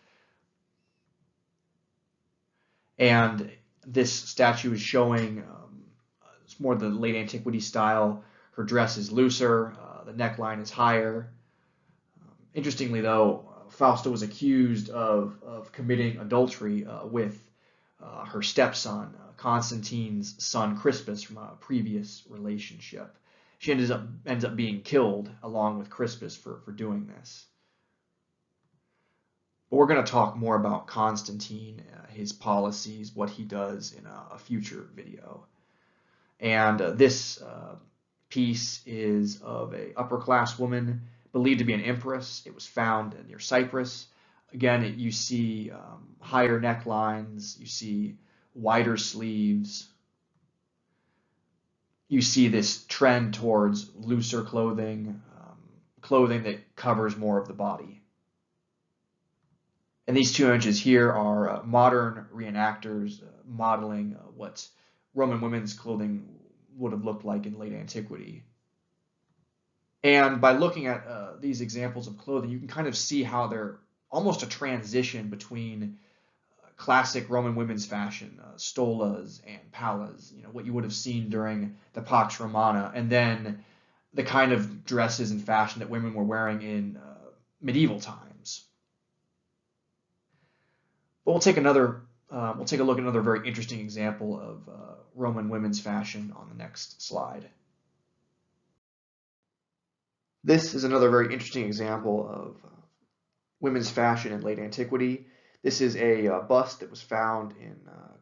And this statue is showing it's more the late antiquity style. Her dress is looser, the neckline is higher. Interestingly, though, Fausta was accused of committing adultery with her stepson, Constantine's son Crispus, from a previous relationship. She ends up being killed along with Crispus for doing this. But we're going to talk more about Constantine, his policies, what he does in a future video. And this piece is of a upper class woman believed to be an empress. It was found near Cyprus. Again, you see higher necklines, you see wider sleeves, you see this trend towards looser clothing, clothing that covers more of the body. And these two images here are modern reenactors modeling what Roman women's clothing would have looked like in late antiquity. And by looking at these examples of clothing, you can kind of see how they're almost a transition between classic Roman women's fashion, stolas and pallas, what you would have seen during the Pax Romana, and then the kind of dresses and fashion that women were wearing in medieval times. But we'll take a look at another very interesting example of Roman women's fashion on the next slide. This is another very interesting example of women's fashion in late antiquity. This is a bust that was found in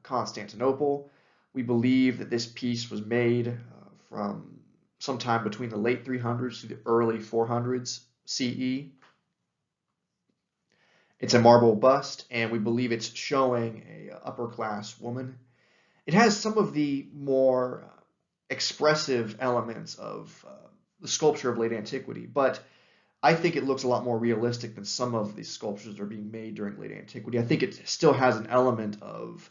Constantinople. We believe that this piece was made from sometime between the late 300s to the early 400s CE. It's a marble bust, and we believe it's showing a upper class woman. It has some of the more expressive elements of the sculpture of late antiquity, but I think it looks a lot more realistic than some of the sculptures that are being made during late antiquity. I think it still has an element of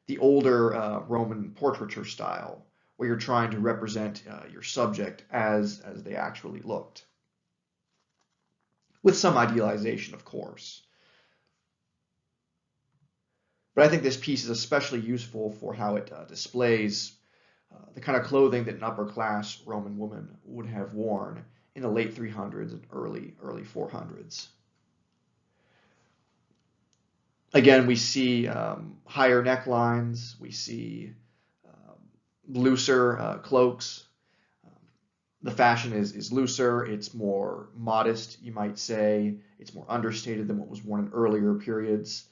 the older Roman portraiture style, where you're trying to represent your subject as they actually looked, with some idealization, of course. But I think this piece is especially useful for how it displays the kind of clothing that an upper class Roman woman would have worn in the late 300s and early 400s. Again, we see higher necklines, we see looser cloaks. The fashion is looser, it's more modest, you might say. It's more understated than what was worn in earlier periods.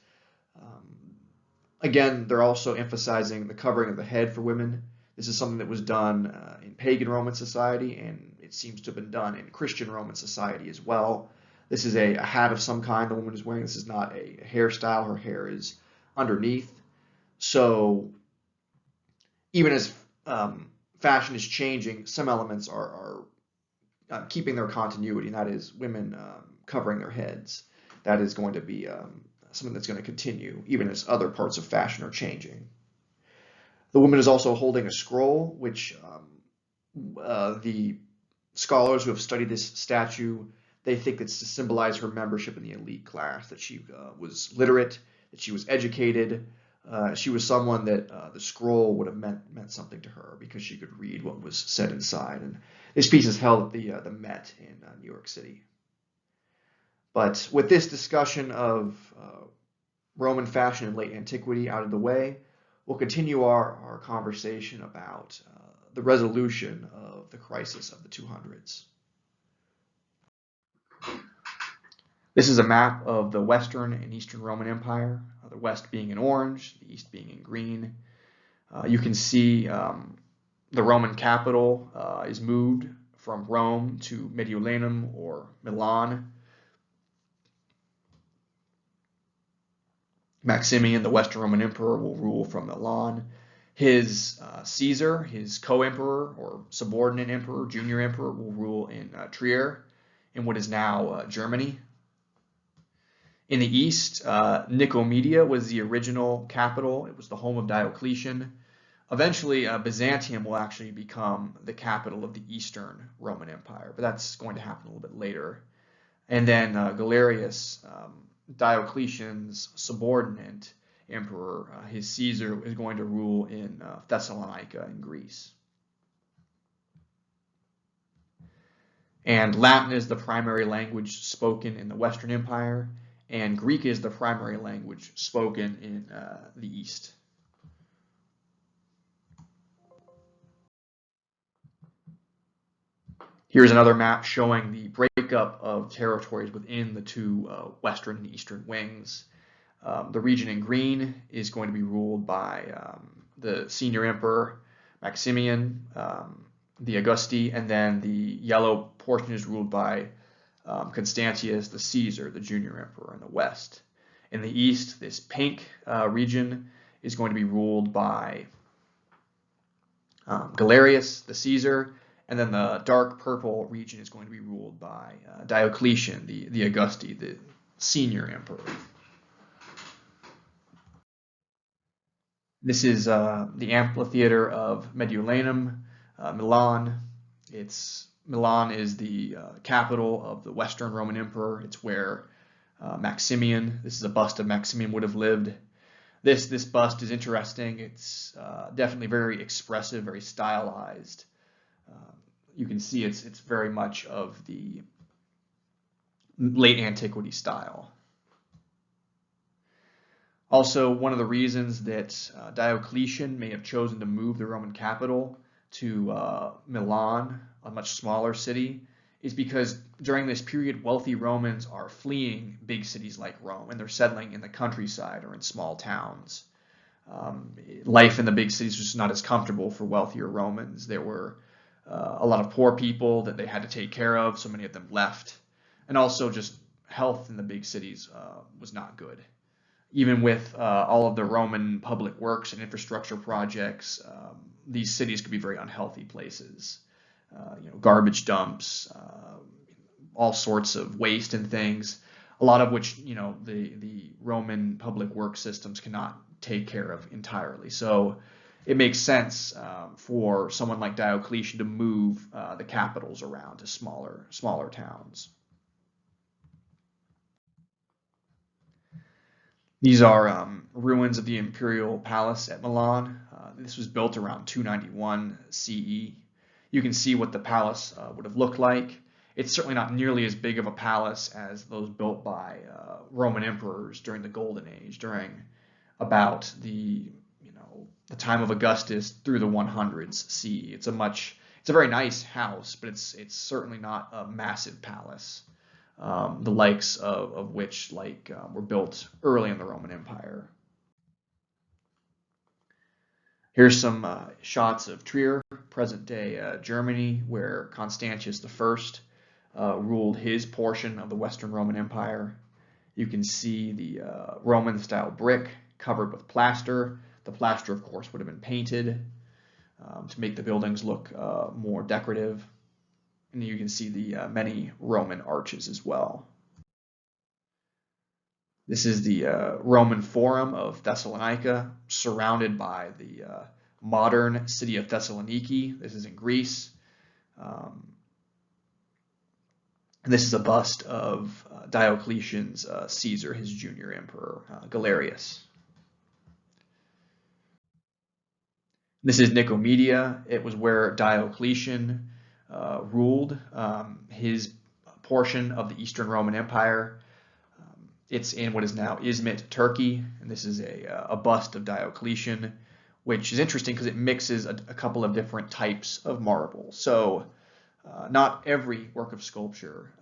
Again, they're also emphasizing the covering of the head for women. This is something that was done in pagan Roman society, and it seems to have been done in Christian Roman society as well. This is a hat of some kind the woman is wearing. This is not a hairstyle. Her hair is underneath. So even as fashion is changing, some elements are keeping their continuity, and that is women covering their heads. That is going to be something that's going to continue even as other parts of fashion are changing. The woman is also holding a scroll, which the scholars who have studied this statue, they think it's to symbolize her membership in the elite class, that she was literate, that she was educated. She was someone that the scroll would have meant something to her because she could read what was said inside. And this piece is held at the Met in New York City. But with this discussion of Roman fashion in late antiquity out of the way, we'll continue our conversation about the resolution of the crisis of the 200s. This is a map of the Western and Eastern Roman Empire, the West being in orange, the East being in green. You can see the Roman capital is moved from Rome to Mediolanum or Milan. Maximian, the Western Roman Emperor, will rule from Milan. His Caesar, his co-emperor or subordinate emperor, junior emperor, will rule in Trier, in what is now Germany. In the east, Nicomedia was the original capital. It was the home of Diocletian. Eventually, Byzantium will actually become the capital of the Eastern Roman Empire, but that's going to happen a little bit later. And then Galerius, Diocletian's subordinate emperor, his Caesar, is going to rule in Thessalonica in Greece. And Latin is the primary language spoken in the Western Empire, and Greek is the primary language spoken in the East. Here's another map showing the breakup of territories within the two western and eastern wings. The region in green is going to be ruled by the senior emperor Maximian, the Augusti, and then the yellow portion is ruled by Constantius the Caesar, the junior emperor in the west. In the east, this pink region is going to be ruled by Galerius the Caesar, and then the dark purple region is going to be ruled by Diocletian the Augusti, the senior emperor. This is the amphitheater of Mediolanum, Milan. Milan is the capital of the Western Roman Emperor. It's where Maximian, this is a bust of Maximian, would have lived. This bust is interesting. It's definitely very expressive, very stylized. You can see it's very much of the late antiquity style. Also, one of the reasons that Diocletian may have chosen to move the Roman capital to Milan, a much smaller city, is because during this period, wealthy Romans are fleeing big cities like Rome, and they're settling in the countryside or in small towns. Life in the big cities was just not as comfortable for wealthier Romans. There were a lot of poor people that they had to take care of, so many of them left. And also just health in the big cities was not good. Even with all of the Roman public works and infrastructure projects, these cities could be very unhealthy places. Garbage dumps, all sorts of waste and things, a lot of which, the Roman public work systems cannot take care of entirely. So it makes sense for someone like Diocletian to move the capitals around to smaller towns. These are ruins of the Imperial Palace at Milan. This was built around 291 CE. You can see what the palace would have looked like. It's certainly not nearly as big of a palace as those built by Roman emperors during the Golden Age, during about the time of Augustus through the 100s CE. It's a very nice house, but it's certainly not a massive palace. The likes of which were built early in the Roman Empire. Here's some shots of Trier, present-day Germany, where Constantius I ruled his portion of the Western Roman Empire. You can see the Roman-style brick covered with plaster. The plaster, of course, would have been painted to make the buildings look more decorative. And you can see the many Roman arches as well. This is the Roman Forum of Thessalonica, surrounded by the modern city of Thessaloniki. This is in Greece. And this is a bust of Diocletian's Caesar, his junior emperor, Galerius. This is Nicomedia. It was where Diocletian ruled his portion of the Eastern Roman Empire. It's in what is now Izmit, Turkey, and this is a bust of Diocletian, which is interesting because it mixes a couple of different types of marble. So not every work of sculpture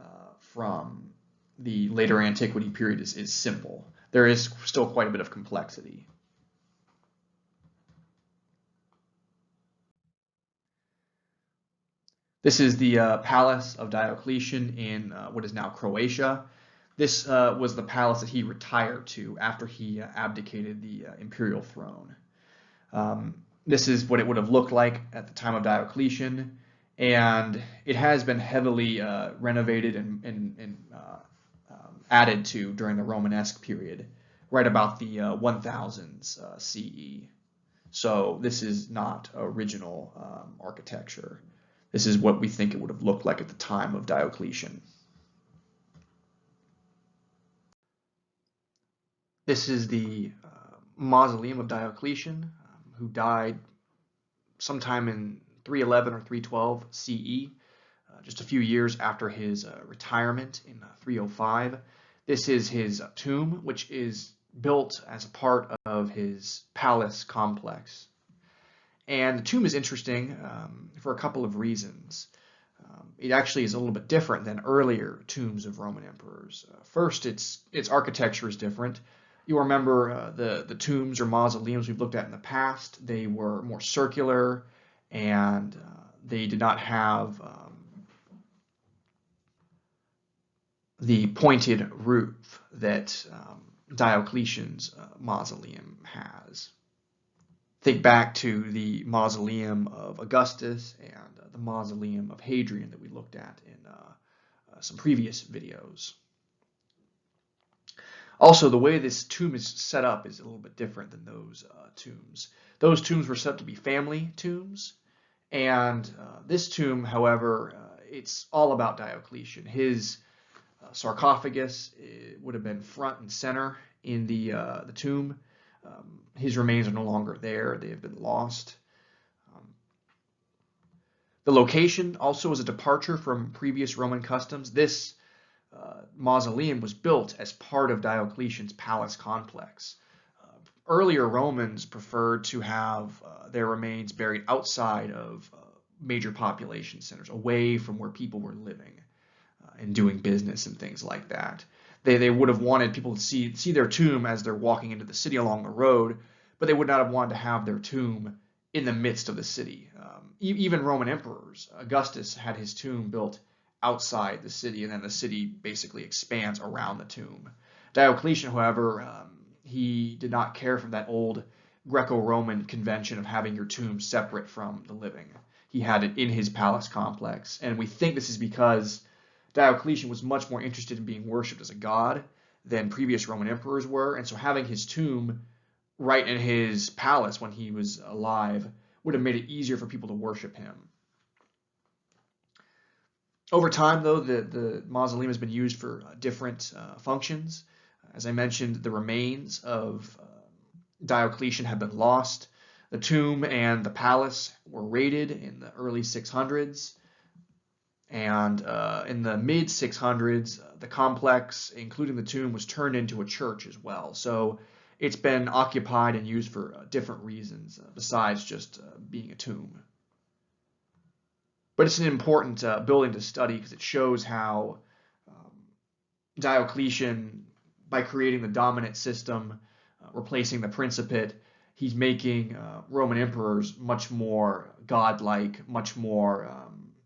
from the later antiquity period is simple. There is still quite a bit of complexity. This is the palace of Diocletian in what is now Croatia. This was the palace that he retired to after he abdicated the imperial throne. This is what it would have looked like at the time of Diocletian, and it has been heavily renovated and added to during the Romanesque period, right about the 1000s CE. So this is not original architecture. This is what we think it would have looked like at the time of Diocletian. This is the mausoleum of Diocletian, who died sometime in 311 or 312 CE, just a few years after his retirement in 305. This is his tomb, which is built as a part of his palace complex. And the tomb is interesting for a couple of reasons. It actually is a little bit different than earlier tombs of Roman emperors. First, its architecture is different. You'll remember the tombs or mausoleums we've looked at in the past. They were more circular, and they did not have the pointed roof that Diocletian's mausoleum has. Think back to the mausoleum of Augustus and the mausoleum of Hadrian that we looked at in some previous videos. Also, the way this tomb is set up is a little bit different than those tombs. Those tombs were set up to be family tombs, and this tomb, however, it's all about Diocletian. His sarcophagus would have been front and center in the tomb. His remains are no longer there. They have been lost. The location also is a departure from previous Roman customs. This mausoleum was built as part of Diocletian's palace complex. Earlier Romans preferred to have their remains buried outside of major population centers, away from where people were living and doing business and things like that. They would have wanted people to see their tomb as they're walking into the city along the road, but they would not have wanted to have their tomb in the midst of the city. Even Roman emperors, Augustus had his tomb built outside the city, and then the city basically expands around the tomb. Diocletian, however, he did not care for that old Greco-Roman convention of having your tomb separate from the living. He had it in his palace complex, and we think this is because Diocletian was much more interested in being worshipped as a god than previous Roman emperors were, and so having his tomb right in his palace when he was alive would have made it easier for people to worship him. Over time, though, the mausoleum has been used for different functions. As I mentioned, the remains of Diocletian have been lost. The tomb and the palace were raided in the early 600s. And in the mid-600s, the complex, including the tomb, was turned into a church as well. So it's been occupied and used for different reasons besides just being a tomb. But it's an important building to study because it shows how Diocletian, by creating the dominant system, replacing the principate, he's making Roman emperors much more godlike, much more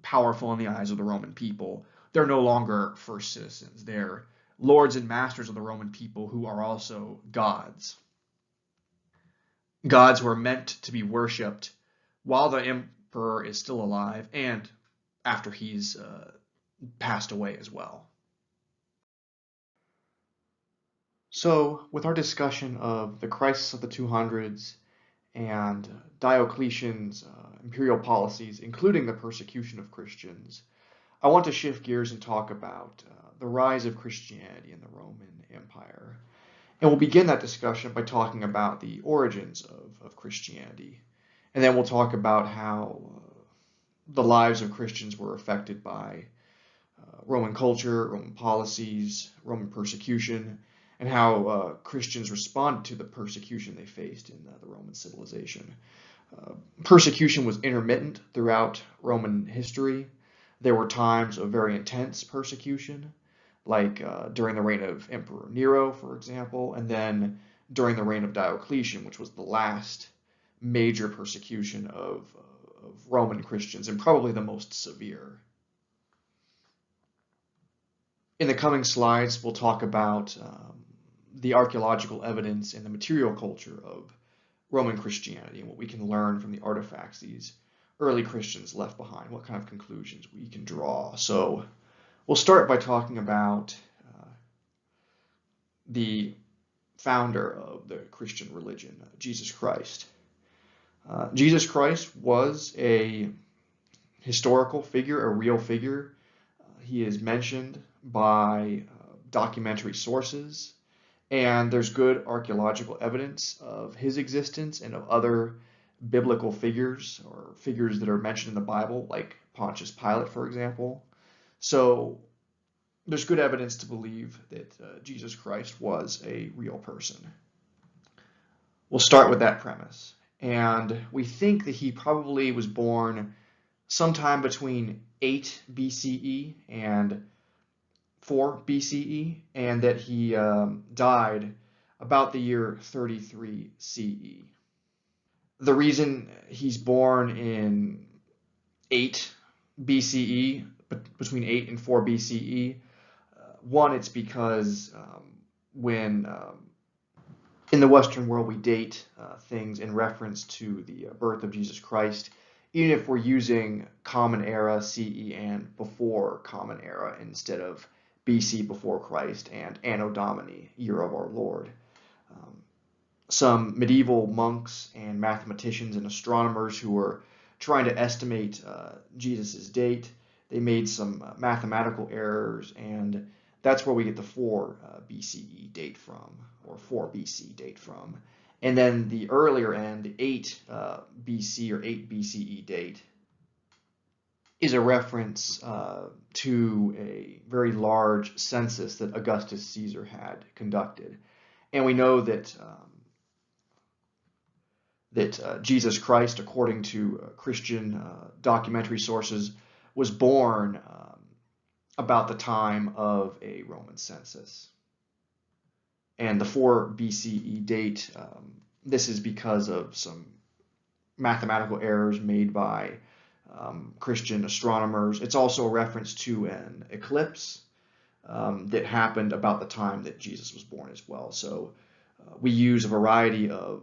powerful in the eyes of the Roman people. They're no longer first citizens. They're lords and masters of the Roman people who are also gods. Gods who are meant to be worshipped while the emperor is still alive and after he's passed away as well. So, with our discussion of the crisis of the 200s and Diocletian's imperial policies, including the persecution of Christians, I want to shift gears and talk about the rise of Christianity in the Roman Empire. And we'll begin that discussion by talking about the origins of Christianity. And then we'll talk about how the lives of Christians were affected by Roman culture, Roman policies, Roman persecution, and how Christians responded to the persecution they faced in the Roman civilization. Persecution was intermittent throughout Roman history. There were times of very intense persecution, like during the reign of Emperor Nero, for example, and then during the reign of Diocletian, which was the last major persecution of Roman Christians, and probably the most severe. In the coming slides, we'll talk about the archaeological evidence and the material culture of Roman Christianity and what we can learn from the artifacts these early Christians left behind, what kind of conclusions we can draw. So we'll start by talking about the founder of the Christian religion, Jesus Christ. Jesus Christ was a historical figure, a real figure. He is mentioned by documentary sources, and there's good archaeological evidence of his existence and of other biblical figures or figures that are mentioned in the Bible, like Pontius Pilate, for example. So there's good evidence to believe that Jesus Christ was a real person. We'll start with that premise. And we think that he probably was born sometime between 8 BCE and 4 BCE, and that he died about the year 33 CE. The reason he's born in 8 BCE, between 8 and 4 BCE, one, it's because when in the Western world we date things in reference to the birth of Jesus Christ, even if we're using Common Era CE and before Common Era instead of BC before Christ and Anno Domini, year of our Lord. Some medieval monks and mathematicians and astronomers who were trying to estimate Jesus' date, they made some mathematical errors, and that's where we get the 4 BCE date from, or 4 BC date from. And then the earlier end, the 8 BC or 8 BCE date, is a reference to a very large census that Augustus Caesar had conducted. And we know that Jesus Christ, according to Christian documentary sources, was born about the time of a Roman census. And the 4 BCE date, this is because of some mathematical errors made by Christian astronomers. It's also a reference to an eclipse that happened about the time that Jesus was born as well. So we use a variety of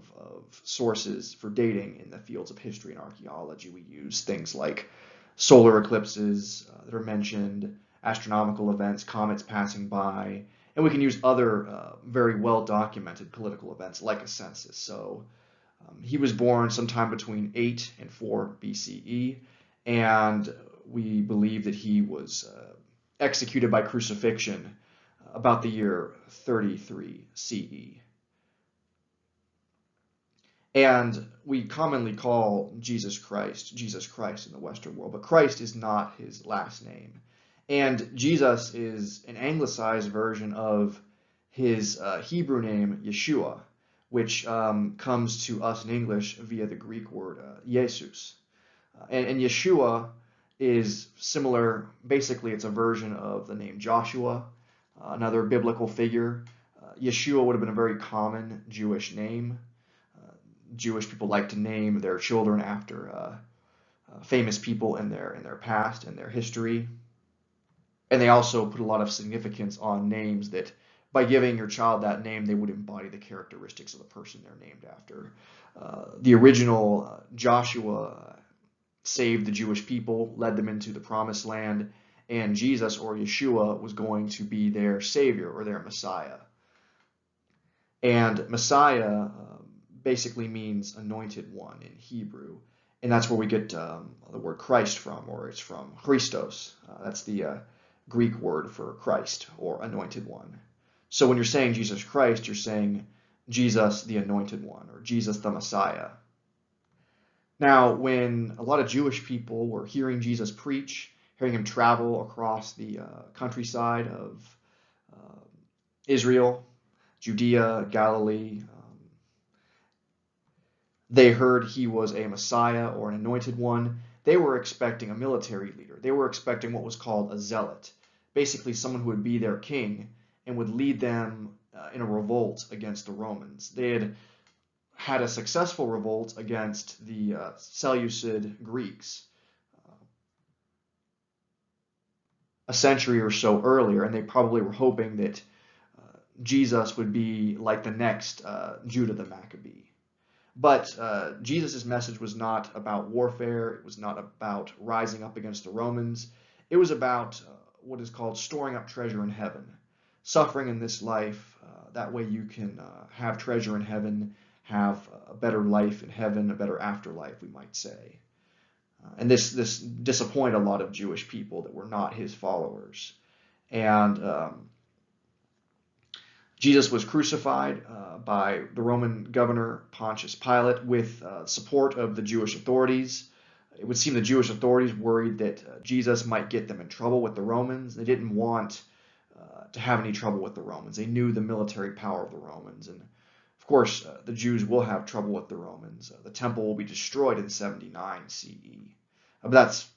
sources for dating in the fields of history and archaeology. We use things like solar eclipses that are mentioned, astronomical events, comets passing by, and we can use other very well-documented political events like a census. So he was born sometime between 8 and 4 BCE, and we believe that he was executed by crucifixion about the year 33 CE. And we commonly call Jesus Christ in the Western world, but Christ is not his last name. And Jesus is an anglicized version of his Hebrew name, Yeshua, which comes to us in English via the Greek word Jesus. And Yeshua is similar. Basically, it's a version of the name Joshua, another biblical figure. Yeshua would have been a very common Jewish name. Jewish people like to name their children after famous people in their past and their history. And they also put a lot of significance on names that by giving your child that name, they would embody the characteristics of the person they're named after. The original Joshua saved the Jewish people, led them into the promised land, and Jesus, or Yeshua, was going to be their savior or their Messiah. And Messiah basically means anointed one in Hebrew, and that's where we get the word Christ from, or it's from Christos. That's the Greek word for Christ, or anointed one. So when you're saying Jesus Christ, you're saying Jesus the anointed one, or Jesus the Messiah. Now, when a lot of Jewish people were hearing Jesus preach, hearing him travel across the countryside of Israel, Judea, Galilee, they heard he was a Messiah or an anointed one. They were expecting a military leader. They were expecting what was called a zealot, basically someone who would be their king and would lead them in a revolt against the Romans. They had a successful revolt against the Seleucid Greeks a century or so earlier, and they probably were hoping that Jesus would be like the next Judah the Maccabee. But Jesus' message was not about warfare. It was not about rising up against the Romans. It was about what is called storing up treasure in heaven, suffering in this life. That way you can have treasure in heaven, have a better life in heaven, a better afterlife, we might say. And this disappointed a lot of Jewish people that were not his followers. And Jesus was crucified by the Roman governor Pontius Pilate with support of the Jewish authorities. It would seem the Jewish authorities worried that Jesus might get them in trouble with the Romans. They didn't want to have any trouble with the Romans. They knew the military power of the Romans. And of course, the Jews will have trouble with the Romans. The temple will be destroyed in 79 CE. But that's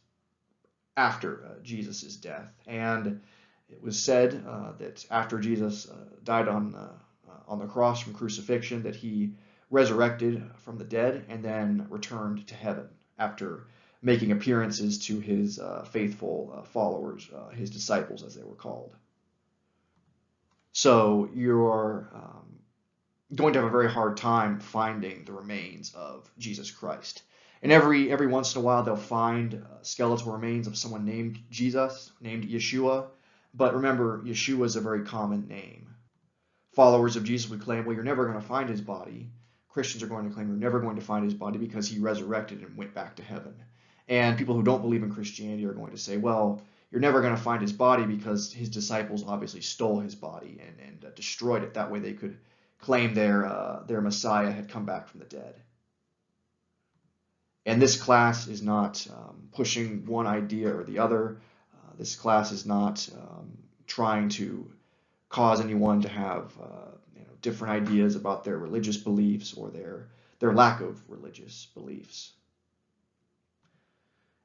after Jesus' death. And it was said that after Jesus died on the cross from crucifixion, that he resurrected from the dead and then returned to heaven after making appearances to his faithful followers, his disciples as they were called. So you're going to have a very hard time finding the remains of Jesus Christ. And every once in a while they'll find skeletal remains of someone named Jesus, named Yeshua. But remember, Yeshua is a very common name. Followers of Jesus would claim, well, you're never going to find his body. Christians are going to claim you're never going to find his body because he resurrected and went back to heaven. And people who don't believe in Christianity are going to say, well, you're never going to find his body because his disciples obviously stole his body and destroyed it. That way they could claim their Messiah had come back from the dead. And this class is not pushing one idea or the other. This class is not trying to cause anyone to have different ideas about their religious beliefs or their lack of religious beliefs.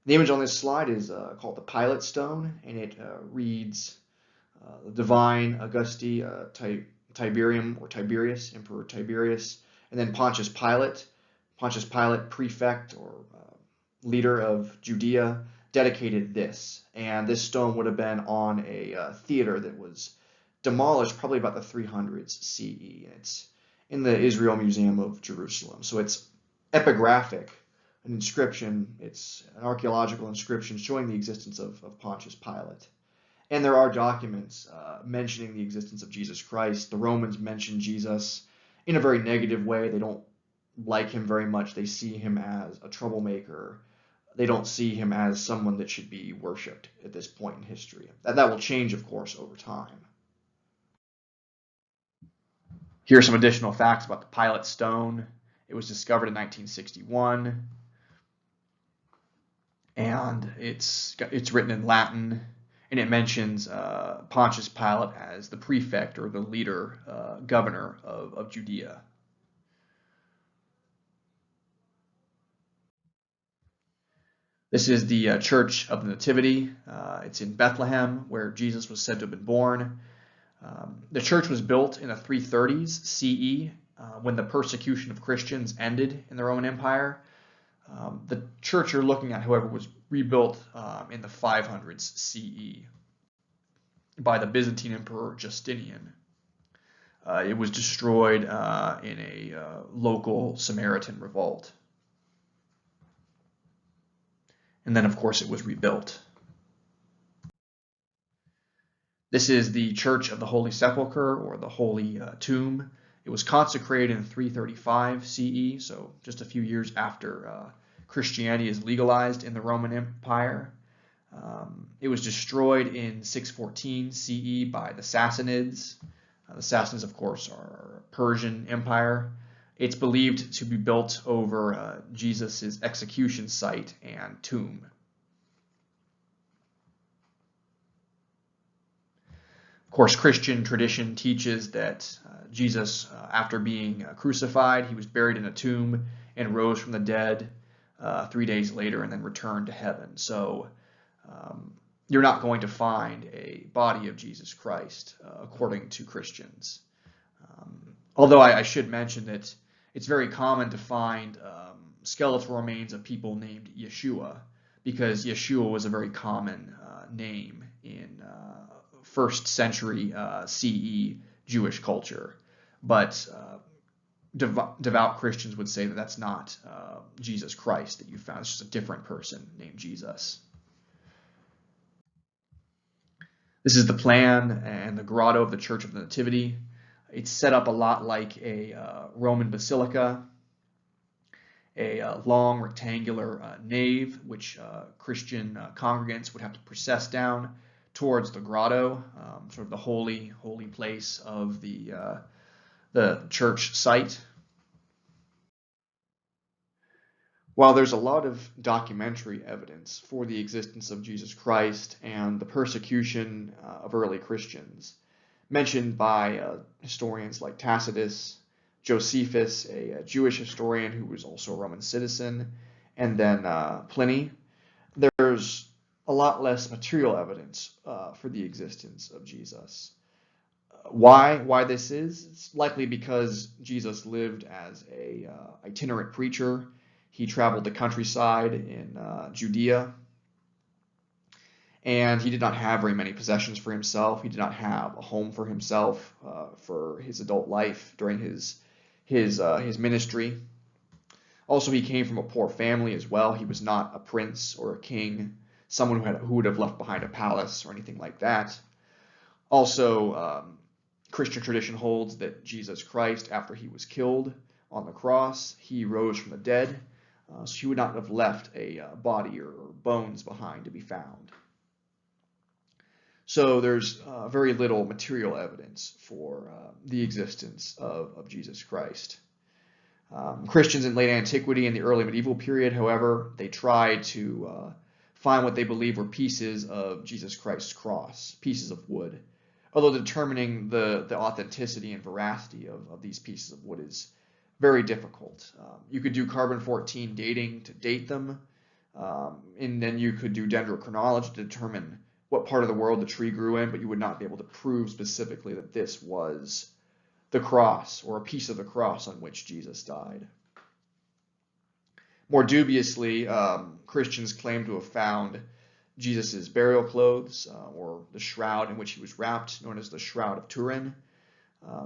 The image on this slide is called the Pilate Stone, and it reads the Divine Augusti Tiberium or Tiberius, Emperor Tiberius, and then Pontius Pilate, prefect or leader of Judea, dedicated this. And this stone would have been on a theater that was demolished probably about the 300s CE. It's in the Israel Museum of Jerusalem. So it's epigraphic, an inscription. It's an archaeological inscription showing the existence of Pontius Pilate. And there are documents mentioning the existence of Jesus Christ. The Romans mention Jesus in a very negative way. They don't like him very much. They see him as a troublemaker. They don't see him as someone that should be worshipped at this point in history. That will change, of course, over time. Here are some additional facts about the Pilate Stone. It was discovered in 1961, and it's written in Latin, and it mentions Pontius Pilate as the prefect or the leader, governor of Judea. This is the Church of the Nativity. It's in Bethlehem, where Jesus was said to have been born. The church was built in the 330s CE, when the persecution of Christians ended in the Roman Empire. The church you're looking at, however, was rebuilt in the 500s CE by the Byzantine Emperor Justinian. It was destroyed in a local Samaritan revolt. And then, of course, it was rebuilt. This is the Church of the Holy Sepulchre, or the Holy Tomb. It was consecrated in 335 CE, so just a few years after Christianity is legalized in the Roman Empire. It was destroyed in 614 CE by the Sassanids. The Sassanids, of course, are a Persian empire. It's believed to be built over Jesus' execution site and tomb. Of course, Christian tradition teaches that Jesus, after being crucified, he was buried in a tomb and rose from the dead 3 days later and then returned to heaven. So you're not going to find a body of Jesus Christ, according to Christians. Although I should mention that it's very common to find skeletal remains of people named Yeshua, because Yeshua was a very common name in first century CE Jewish culture. But devout Christians would say that that's not Jesus Christ that you found. It's just a different person named Jesus. This is the plan and the grotto of the Church of the Nativity. It's set up a lot like a Roman basilica, a long rectangular nave, which Christian congregants would have to process down towards the grotto, sort of the holy place of the church site. While there's a lot of documentary evidence for the existence of Jesus Christ and the persecution of early Christians, mentioned by historians like Tacitus, Josephus, a Jewish historian who was also a Roman citizen, and then Pliny, there's a lot less material evidence for the existence of Jesus. Why this is? It's likely because Jesus lived as a itinerant preacher. He traveled the countryside in Judea, and he did not have very many possessions for himself. He did not have a home for himself for his adult life during his ministry. Also, he came from a poor family as well. He was not a prince or a king, someone who would have left behind a palace or anything like that. Also, Christian tradition holds that Jesus Christ, after he was killed on the cross, he rose from the dead, so he would not have left a body or bones behind to be found. So there's very little material evidence for the existence of Jesus Christ. Christians in late antiquity and the early medieval period, however, they tried to find what they believe were pieces of Jesus Christ's cross, pieces of wood. Although determining the authenticity and veracity of these pieces of wood is very difficult. You could do carbon-14 dating to date them, and then you could do dendrochronology to determine what part of the world the tree grew in, but you would not be able to prove specifically that this was the cross or a piece of the cross on which Jesus died. More dubiously, Christians claim to have found Jesus' burial clothes, or the shroud in which he was wrapped, known as the Shroud of Turin.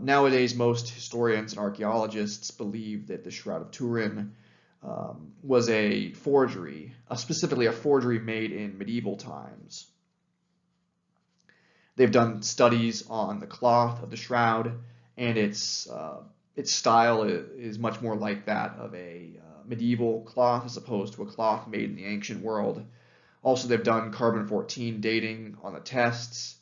Nowadays, most historians and archaeologists believe that the Shroud of Turin was a forgery, specifically a forgery made in medieval times. They've done studies on the cloth of the shroud, and its style is much more like that of a medieval cloth as opposed to a cloth made in the ancient world. Also, they've done carbon-14 dating on the tests,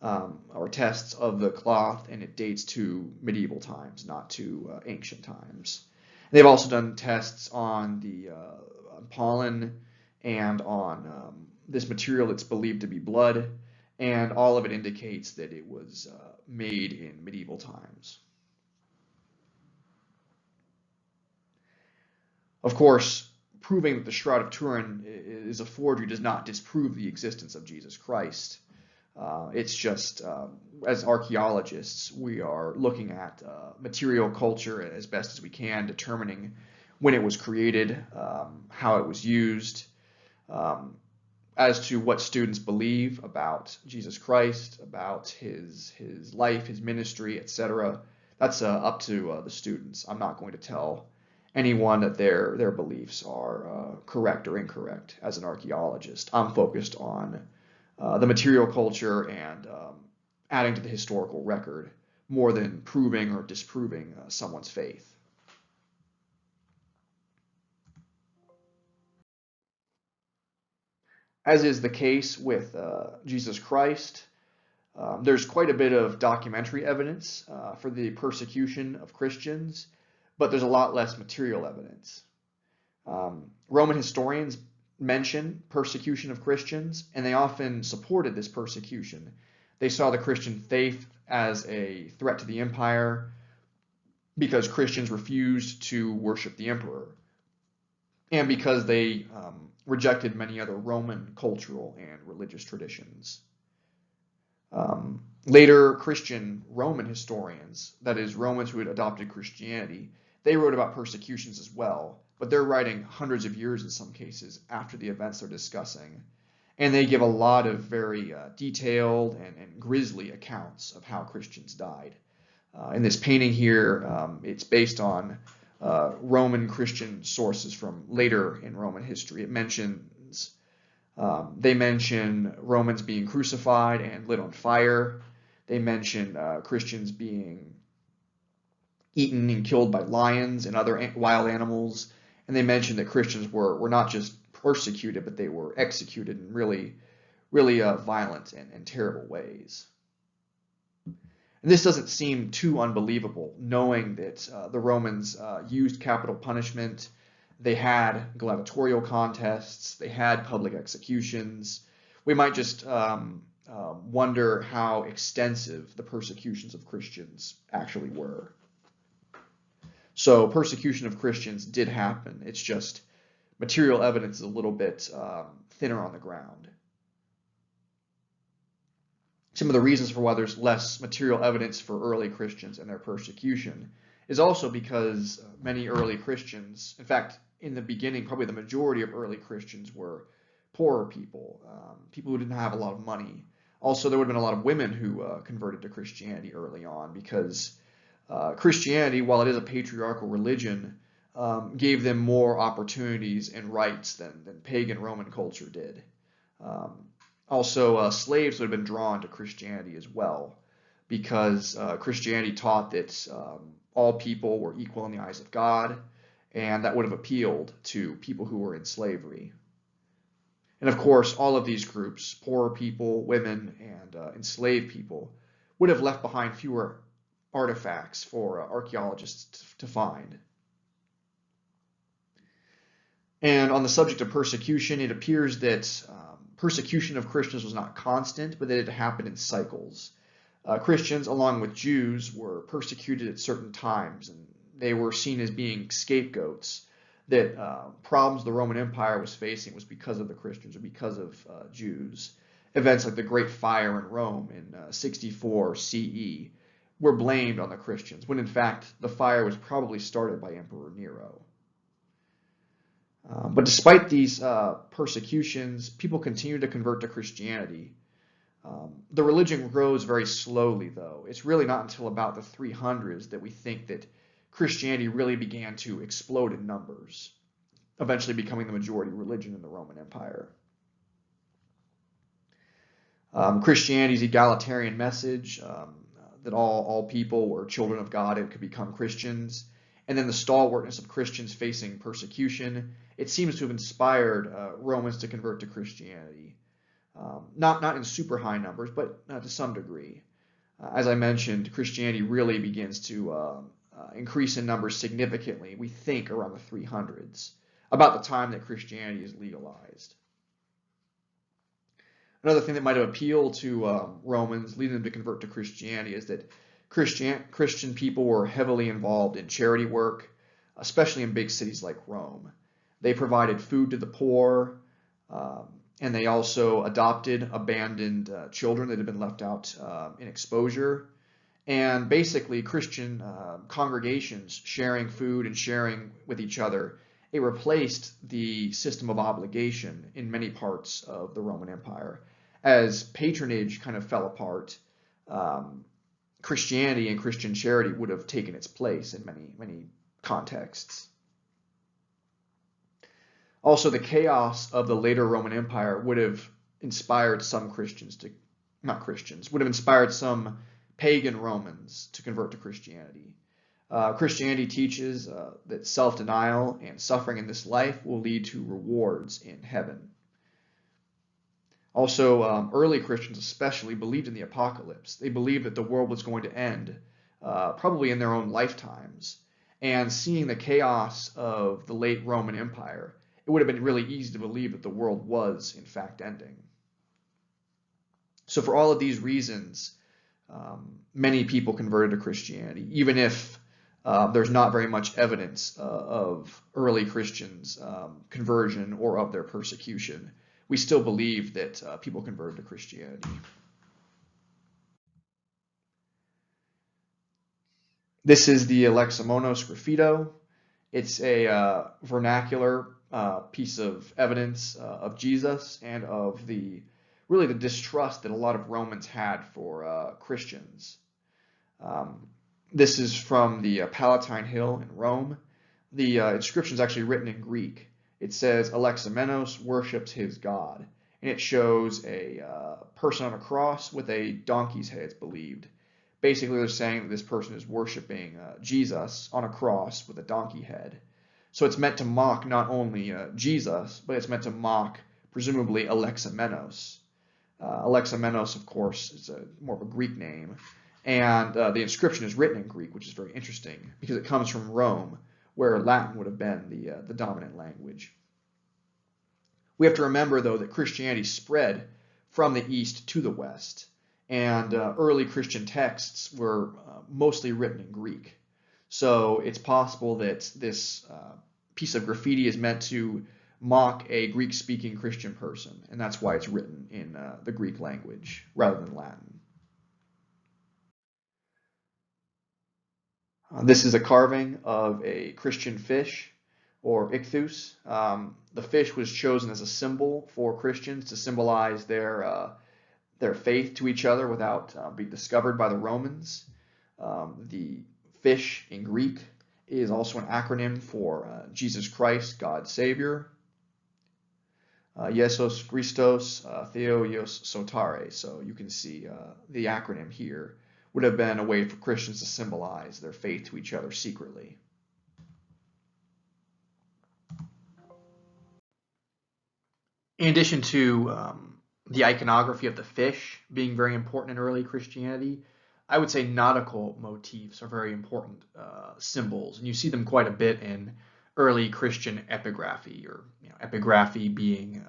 or tests of the cloth, and it dates to medieval times, not to ancient times. They've also done tests on the pollen and on this material that's believed to be blood, and all of it indicates that it was made in medieval times. Of course, proving that the Shroud of Turin is a forgery does not disprove the existence of Jesus Christ. It's just, as archaeologists, we are looking at material culture as best as we can, determining when it was created, how it was used, as to what students believe about Jesus Christ, about his life, his ministry, etc. That's up to the students. I'm not going to tell anyone that their beliefs are correct or incorrect as an archaeologist. I'm focused on the material culture and adding to the historical record more than proving or disproving someone's faith. As is the case with Jesus Christ, there's quite a bit of documentary evidence for the persecution of Christians, but there's a lot less material evidence. Roman historians mention persecution of Christians, and they often supported this persecution. They saw the Christian faith as a threat to the empire because Christians refused to worship the emperor, and because they rejected many other Roman cultural and religious traditions. Later Christian Roman historians, that is, Romans who had adopted Christianity, they wrote about persecutions as well, but they're writing hundreds of years in some cases after the events they're discussing. And they give a lot of very detailed and grisly accounts of how Christians died. In this painting here, it's based on Roman Christian sources from later in Roman history. It mentions, they mention Romans being crucified and lit on fire. They mention Christians being eaten and killed by lions and other wild animals. And they mention that Christians were not just persecuted, but they were executed in really violent and terrible ways. And this doesn't seem too unbelievable, knowing that the Romans used capital punishment. They had gladiatorial contests. They had public executions. We might just wonder how extensive the persecutions of Christians actually were. So persecution of Christians did happen. It's just material evidence is a little bit thinner on the ground. some of the reasons for why there's less material evidence for early Christians and their persecution is also because many early Christians, in fact, in the beginning, probably the majority of early Christians were poorer people, people who didn't have a lot of money. Also, there would have been a lot of women who converted to Christianity early on because Christianity, while it is a patriarchal religion, gave them more opportunities and rights than pagan Roman culture did. Also, slaves would have been drawn to Christianity as well because Christianity taught that all people were equal in the eyes of God, and that would have appealed to people who were in slavery. And of course, all of these groups, poorer people, women, and enslaved people, would have left behind fewer artifacts for archaeologists to find. And on the subject of persecution, it appears that persecution of Christians was not constant, but that it happened in cycles. Christians, along with Jews, were persecuted at certain times, and they were seen as being scapegoats. That problems the Roman Empire was facing was because of the Christians or because of Jews. Events like the Great Fire in Rome in 64 CE were blamed on the Christians, when in fact the fire was probably started by Emperor Nero. But despite these persecutions, people continued to convert to Christianity. The religion grows very slowly, though. It's really not until about the 300s that we think that Christianity really began to explode in numbers, eventually becoming the majority religion in the Roman Empire. Christianity's egalitarian message, that all people were children of God and could become Christians, and then the stalwartness of Christians facing persecution, it seems to have inspired Romans to convert to Christianity. Not in super high numbers, but to some degree. As I mentioned, Christianity really begins to increase in numbers significantly, we think around the 300s, about the time that Christianity is legalized. Another thing that might have appealed to Romans, leading them to convert to Christianity, is that Christian people were heavily involved in charity work, especially in big cities like Rome. They provided food to the poor, and they also adopted abandoned children that had been left out in exposure. And basically, Christian congregations sharing food and sharing with each other, it replaced the system of obligation in many parts of the Roman Empire. As patronage kind of fell apart, Christianity and Christian charity would have taken its place in many contexts. Also, the chaos of the later Roman Empire would have inspired some would have inspired some pagan Romans to convert to Christianity. Christianity teaches that self-denial and suffering in this life will lead to rewards in heaven. Also, early Christians especially believed in the apocalypse. They believed that the world was going to end, probably in their own lifetimes. And seeing the chaos of the late Roman Empire, it would have been really easy to believe that the world was, in fact, ending. So for all of these reasons, many people converted to Christianity, even if there's not very much evidence of early Christians' conversion or of their persecution. We still believe that people converted to Christianity. This is the Alexamenos Graffito. It's a vernacular piece of evidence of Jesus and of the distrust that a lot of Romans had for Christians. This is from the Palatine Hill in Rome. The inscription is actually written in Greek. It says, Alexamenos worships his God. And it shows a person on a cross with a donkey's head, it's believed. Basically, they're saying that this person is worshiping Jesus on a cross with a donkey head. So it's meant to mock not only Jesus, but it's meant to mock, presumably, Alexamenos. Alexamenos, of course, is more of a Greek name. And the inscription is written in Greek, which is very interesting because it comes from Rome, where Latin would have been the dominant language. We have to remember, though, that Christianity spread from the east to the west, and early Christian texts were mostly written in Greek. So it's possible that this piece of graffiti is meant to mock a Greek-speaking Christian person, and that's why it's written in the Greek language rather than Latin. This is a carving of a Christian fish, or ichthus. The fish was chosen as a symbol for Christians to symbolize their faith to each other without being discovered by the Romans. The fish in Greek is also an acronym for Jesus Christ, God's Savior. Iesus Christos Theos Sotare. So you can see the acronym here would have been a way for Christians to symbolize their faith to each other secretly. In addition to the iconography of the fish being very important in early Christianity, I would say nautical motifs are very important symbols, and you see them quite a bit in early Christian epigraphy, or epigraphy being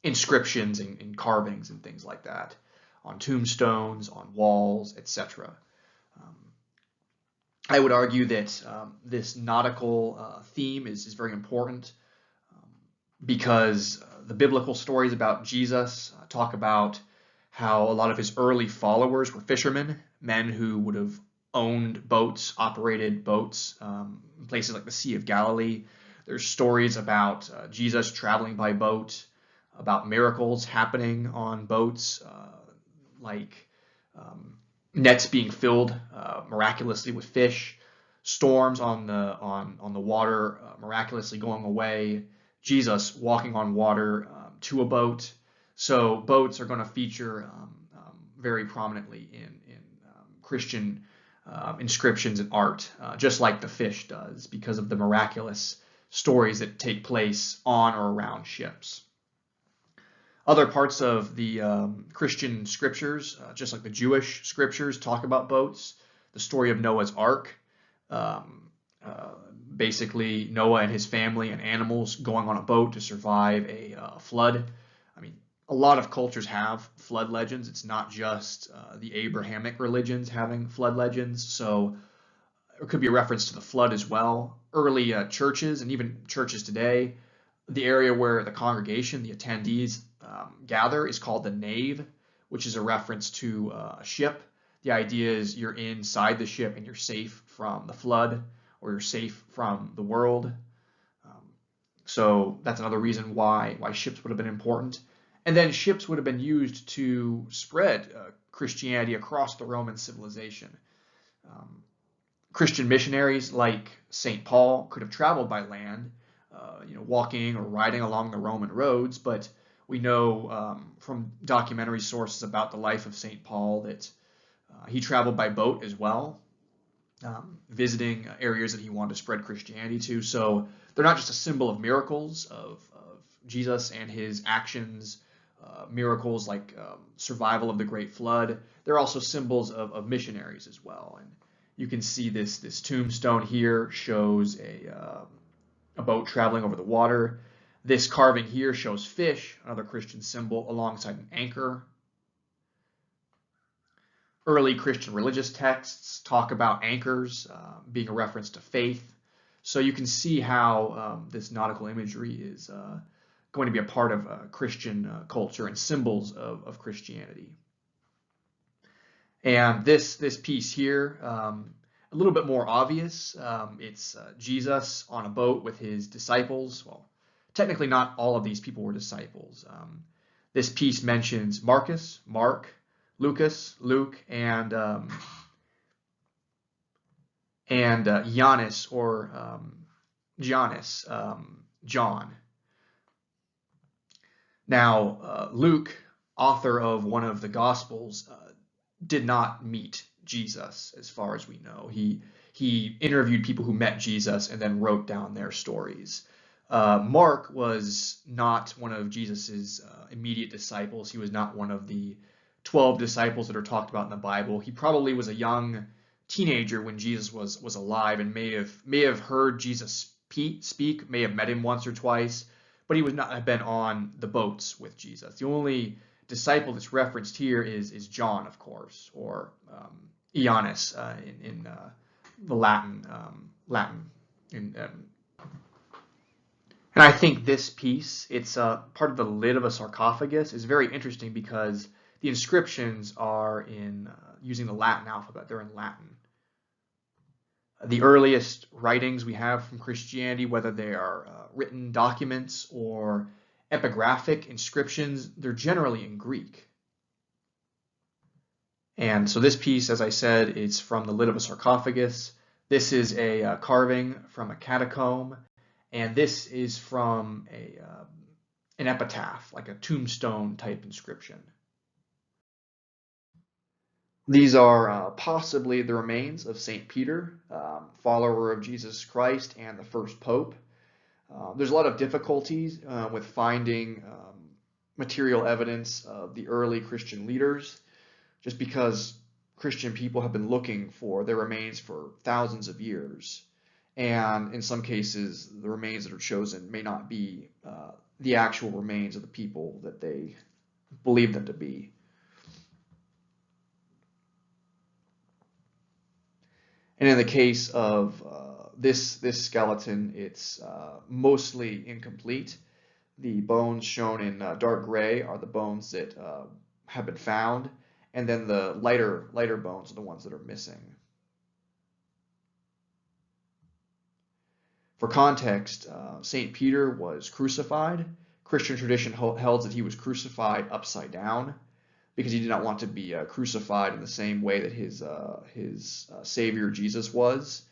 inscriptions and carvings and things like that on tombstones, on walls, etc. I would argue that this nautical theme is very important because the biblical stories about Jesus talk about how a lot of his early followers were fishermen, men who would have owned boats, operated boats in places like the Sea of Galilee. There's stories about Jesus traveling by boat, about miracles happening on boats, like nets being filled miraculously with fish, storms on the water miraculously going away, Jesus walking on water to a boat. So boats are going to feature very prominently in Christian inscriptions and art, just like the fish does, because of the miraculous stories that take place on or around ships. Other parts of the Christian scriptures, just like the Jewish scriptures, talk about boats. The story of Noah's Ark, basically Noah and his family and animals going on a boat to survive a flood. I mean, a lot of cultures have flood legends. It's not just the Abrahamic religions having flood legends. So it could be a reference to the flood as well. Early churches, and even churches today, the area where the congregation, the attendees, gather is called the nave, which is a reference to a ship. The idea is you're inside the ship and you're safe from the flood, or you're safe from the world. So that's another reason why ships would have been important. And then ships would have been used to spread Christianity across the Roman civilization. Christian missionaries like St. Paul could have traveled by land, walking or riding along the Roman roads, but we know from documentary sources about the life of St. Paul that he traveled by boat as well, visiting areas that he wanted to spread Christianity to. So they're not just a symbol of miracles of Jesus and his actions, miracles like survival of the Great Flood. They're also symbols of missionaries as well. And you can see this tombstone here shows a boat traveling over the water. This carving here shows fish, another Christian symbol, alongside an anchor. Early Christian religious texts talk about anchors being a reference to faith. So you can see how this nautical imagery is going to be a part of Christian culture and symbols of Christianity. And this piece here, a little bit more obvious. It's Jesus on a boat with his disciples. Well, technically not all of these people were disciples. This piece mentions Marcus, Mark, Lucas, Luke, and Giannis, or Giannis, John. Now, Luke, author of one of the Gospels, did not meet Jesus, as far as we know. He interviewed people who met Jesus and then wrote down their stories. Mark was not one of Jesus's immediate disciples. He was not one of the 12 disciples that are talked about in the Bible. He probably was a young teenager when Jesus was alive, and may have heard Jesus speak, may have met him once or twice, but he would not have been on the boats with Jesus. The only disciple that's referenced here is John, of course, or Giannis in the Latin. And I think this piece, it's part of the lid of a sarcophagus, is very interesting because the inscriptions are in using the Latin alphabet. They're in Latin. The earliest writings we have from Christianity, whether they are written documents or epigraphic inscriptions, they're generally in Greek. And so this piece, as I said, is from the lid of a sarcophagus. This is a carving from a catacomb, and this is from an epitaph, like a tombstone type inscription. These are possibly the remains of St. Peter, follower of Jesus Christ and the first pope. There's a lot of difficulties with finding material evidence of the early Christian leaders, just because Christian people have been looking for their remains for thousands of years. And in some cases, the remains that are chosen may not be the actual remains of the people that they believe them to be. And in the case of this skeleton, it's mostly incomplete. The bones shown in dark gray are the bones that have been found, and then the lighter bones are the ones that are missing. For context, St. Peter was crucified. Christian tradition held that he was crucified upside down because he did not want to be crucified in the same way that his Savior Jesus was.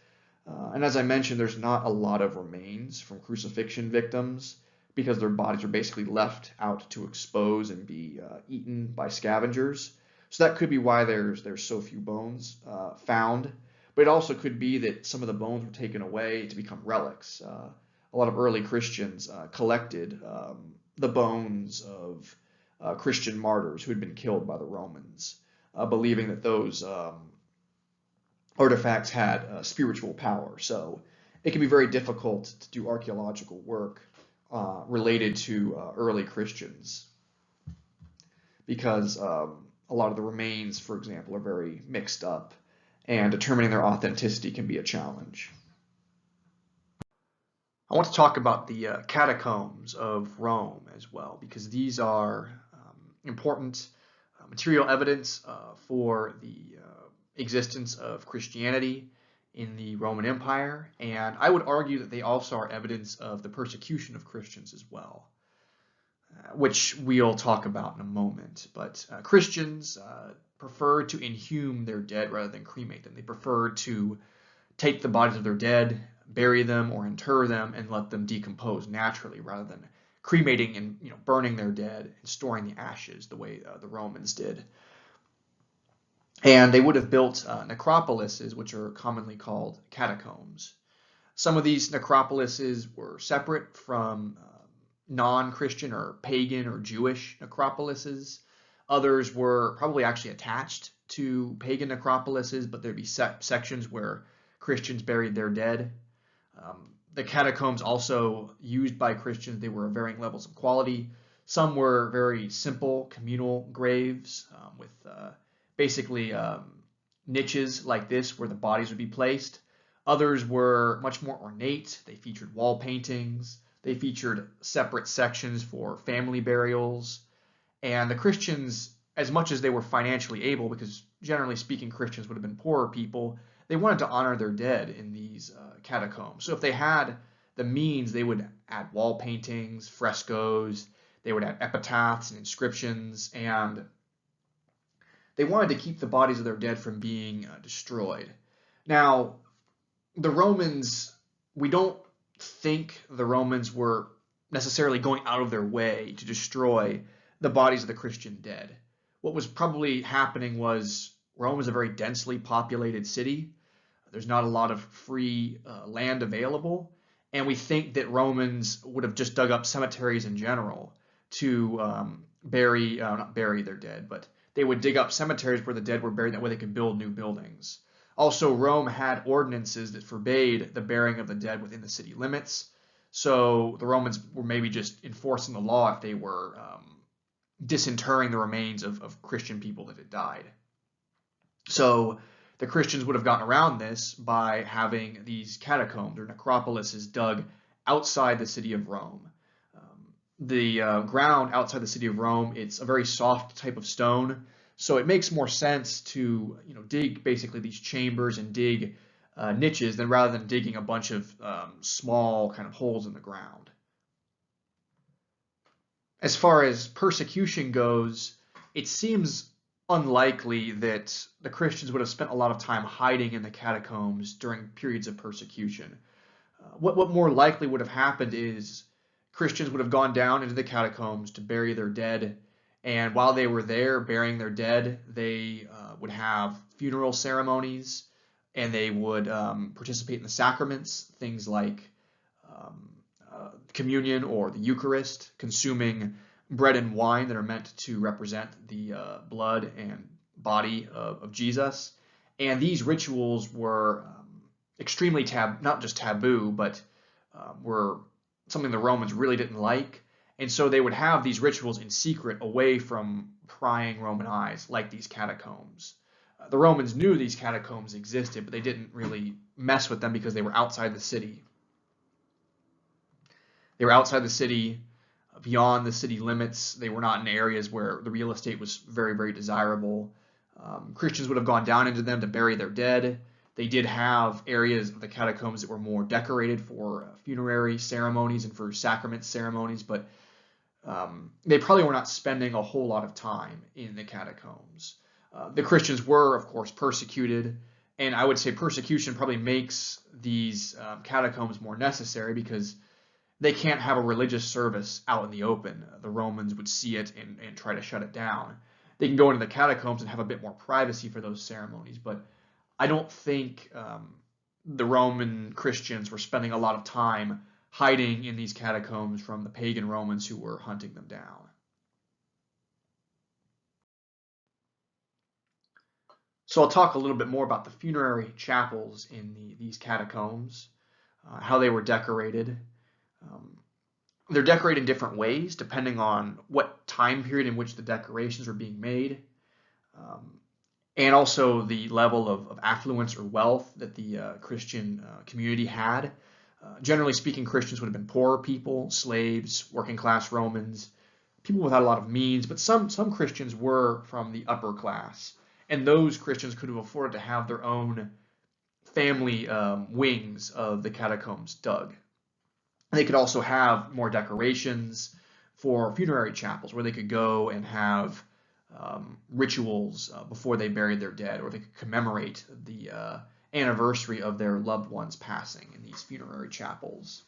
And as I mentioned, there's not a lot of remains from crucifixion victims because their bodies are basically left out to expose and be eaten by scavengers. So that could be why there's so few bones found. But it also could be that some of the bones were taken away to become relics. A lot of early Christians collected the bones of Christian martyrs who had been killed by the Romans, believing that those artifacts had spiritual power. So it can be very difficult to do archaeological work related to early Christians because a lot of the remains, for example, are very mixed up, and determining their authenticity can be a challenge. I want to talk about the catacombs of Rome as well, because these are important material evidence for the existence of Christianity in the Roman Empire, and I would argue that they also are evidence of the persecution of Christians as well, which we'll talk about in a moment. But Christians preferred to inhume their dead rather than cremate them. They preferred to take the bodies of their dead, bury them or inter them, and let them decompose naturally rather than cremating and burning their dead and storing the ashes the way the Romans did. And they would have built necropolises, which are commonly called catacombs. Some of these necropolises were separate from non-Christian or pagan or Jewish necropolises. Others were probably actually attached to pagan necropolises, but there'd be sections where Christians buried their dead. The catacombs also used by Christians, they were of varying levels of quality. Some were very simple communal graves with basically niches like this where the bodies would be placed. Others were much more ornate. They featured wall paintings. They featured separate sections for family burials. And the Christians, as much as they were financially able, because generally speaking, Christians would have been poorer people, they wanted to honor their dead in these catacombs. So if they had the means, they would add wall paintings, frescoes, they would add epitaphs and inscriptions, and they wanted to keep the bodies of their dead from being destroyed. Now, the Romans, we don't think the Romans were necessarily going out of their way to destroy the bodies of the Christian dead. What was probably happening was Rome is a very densely populated city. There's not a lot of free land available, and we think that Romans would have just dug up cemeteries in general to not bury their dead, but they would dig up cemeteries where the dead were buried. That way they could build new buildings. Also, Rome had ordinances that forbade the burying of the dead within the city limits. So the Romans were maybe just enforcing the law if they were disinterring the remains of Christian people that had died. So the Christians would have gotten around this by having these catacombs or necropolises dug outside the city of Rome. The ground outside the city of Rome, it's a very soft type of stone, so it makes more sense to dig basically these chambers and dig niches than rather than digging a bunch of small kind of holes in the ground. As far as persecution goes, it seems unlikely that the Christians would have spent a lot of time hiding in the catacombs during periods of persecution. What more likely would have happened is Christians would have gone down into the catacombs to bury their dead, and while they were there burying their dead, they would have funeral ceremonies, and they would participate in the sacraments, things like communion or the Eucharist, consuming bread and wine that are meant to represent the blood and body of Jesus. And these rituals were extremely not just taboo, but were something the Romans really didn't like. And so they would have these rituals in secret away from prying Roman eyes, like these catacombs. The Romans knew these catacombs existed, but they didn't really mess with them because they were outside the city. They were outside the city, beyond the city limits. They were not in areas where the real estate was very, very desirable. Christians would have gone down into them to bury their dead. They did have areas of the catacombs that were more decorated for funerary ceremonies and for sacrament ceremonies, but they probably were not spending a whole lot of time in the catacombs. The Christians were, of course, persecuted, and I would say persecution probably makes these catacombs more necessary because they can't have a religious service out in the open. The Romans would see it and try to shut it down. They can go into the catacombs and have a bit more privacy for those ceremonies, but I don't think the Roman Christians were spending a lot of time hiding in these catacombs from the pagan Romans who were hunting them down. So I'll talk a little bit more about the funerary chapels in these catacombs, how they were decorated. They're decorated in different ways depending on what time period in which the decorations were being made, and also the level of affluence or wealth that the Christian community had. Generally speaking, Christians would have been poorer people, slaves, working class Romans, people without a lot of means, but some Christians were from the upper class, and those Christians could have afforded to have their own family wings of the catacombs dug. They could also have more decorations for funerary chapels where they could go and have rituals before they buried their dead, or they could commemorate the anniversary of their loved ones passing in these funerary chapels.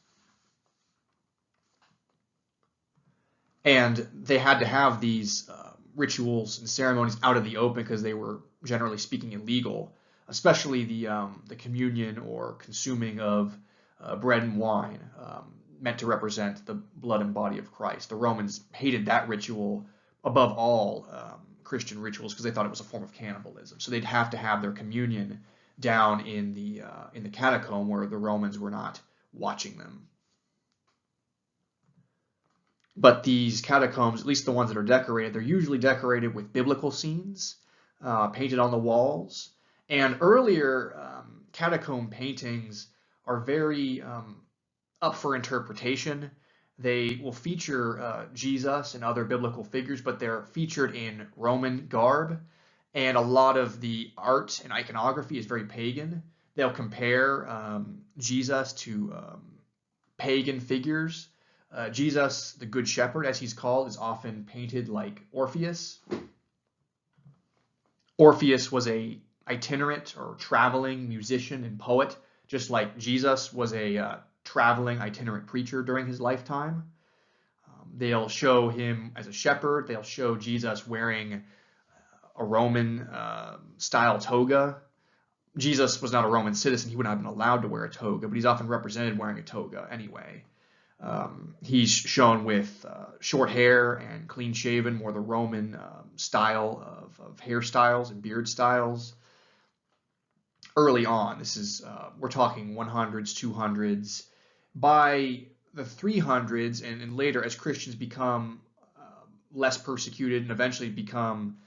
And they had to have these rituals and ceremonies out of the open because they were, generally speaking, illegal, especially the communion or consuming of bread and wine, meant to represent the blood and body of Christ. The Romans hated that ritual above all Christian rituals because they thought it was a form of cannibalism. So they'd have to have their communion down in the catacomb where the Romans were not watching them. But these catacombs, at least the ones that are decorated, they're usually decorated with biblical scenes painted on the walls. And earlier catacomb paintings are very up for interpretation. They will feature Jesus and other biblical figures, but they're featured in Roman garb. And a lot of the art and iconography is very pagan. They'll compare Jesus to pagan figures. Jesus, the Good Shepherd, as he's called, is often painted like Orpheus. Orpheus was a itinerant or traveling musician and poet, just like Jesus was a traveling itinerant preacher during his lifetime. They'll show him as a shepherd. They'll show Jesus wearing a Roman style toga. Jesus was not a Roman citizen. He would not have been allowed to wear a toga, but he's often represented wearing a toga anyway. He's shown with short hair and clean shaven, more the Roman style of hairstyles and beard styles. Early on, this is we're talking 100s, 200s. By the 300s and later, as Christians become less persecuted and eventually become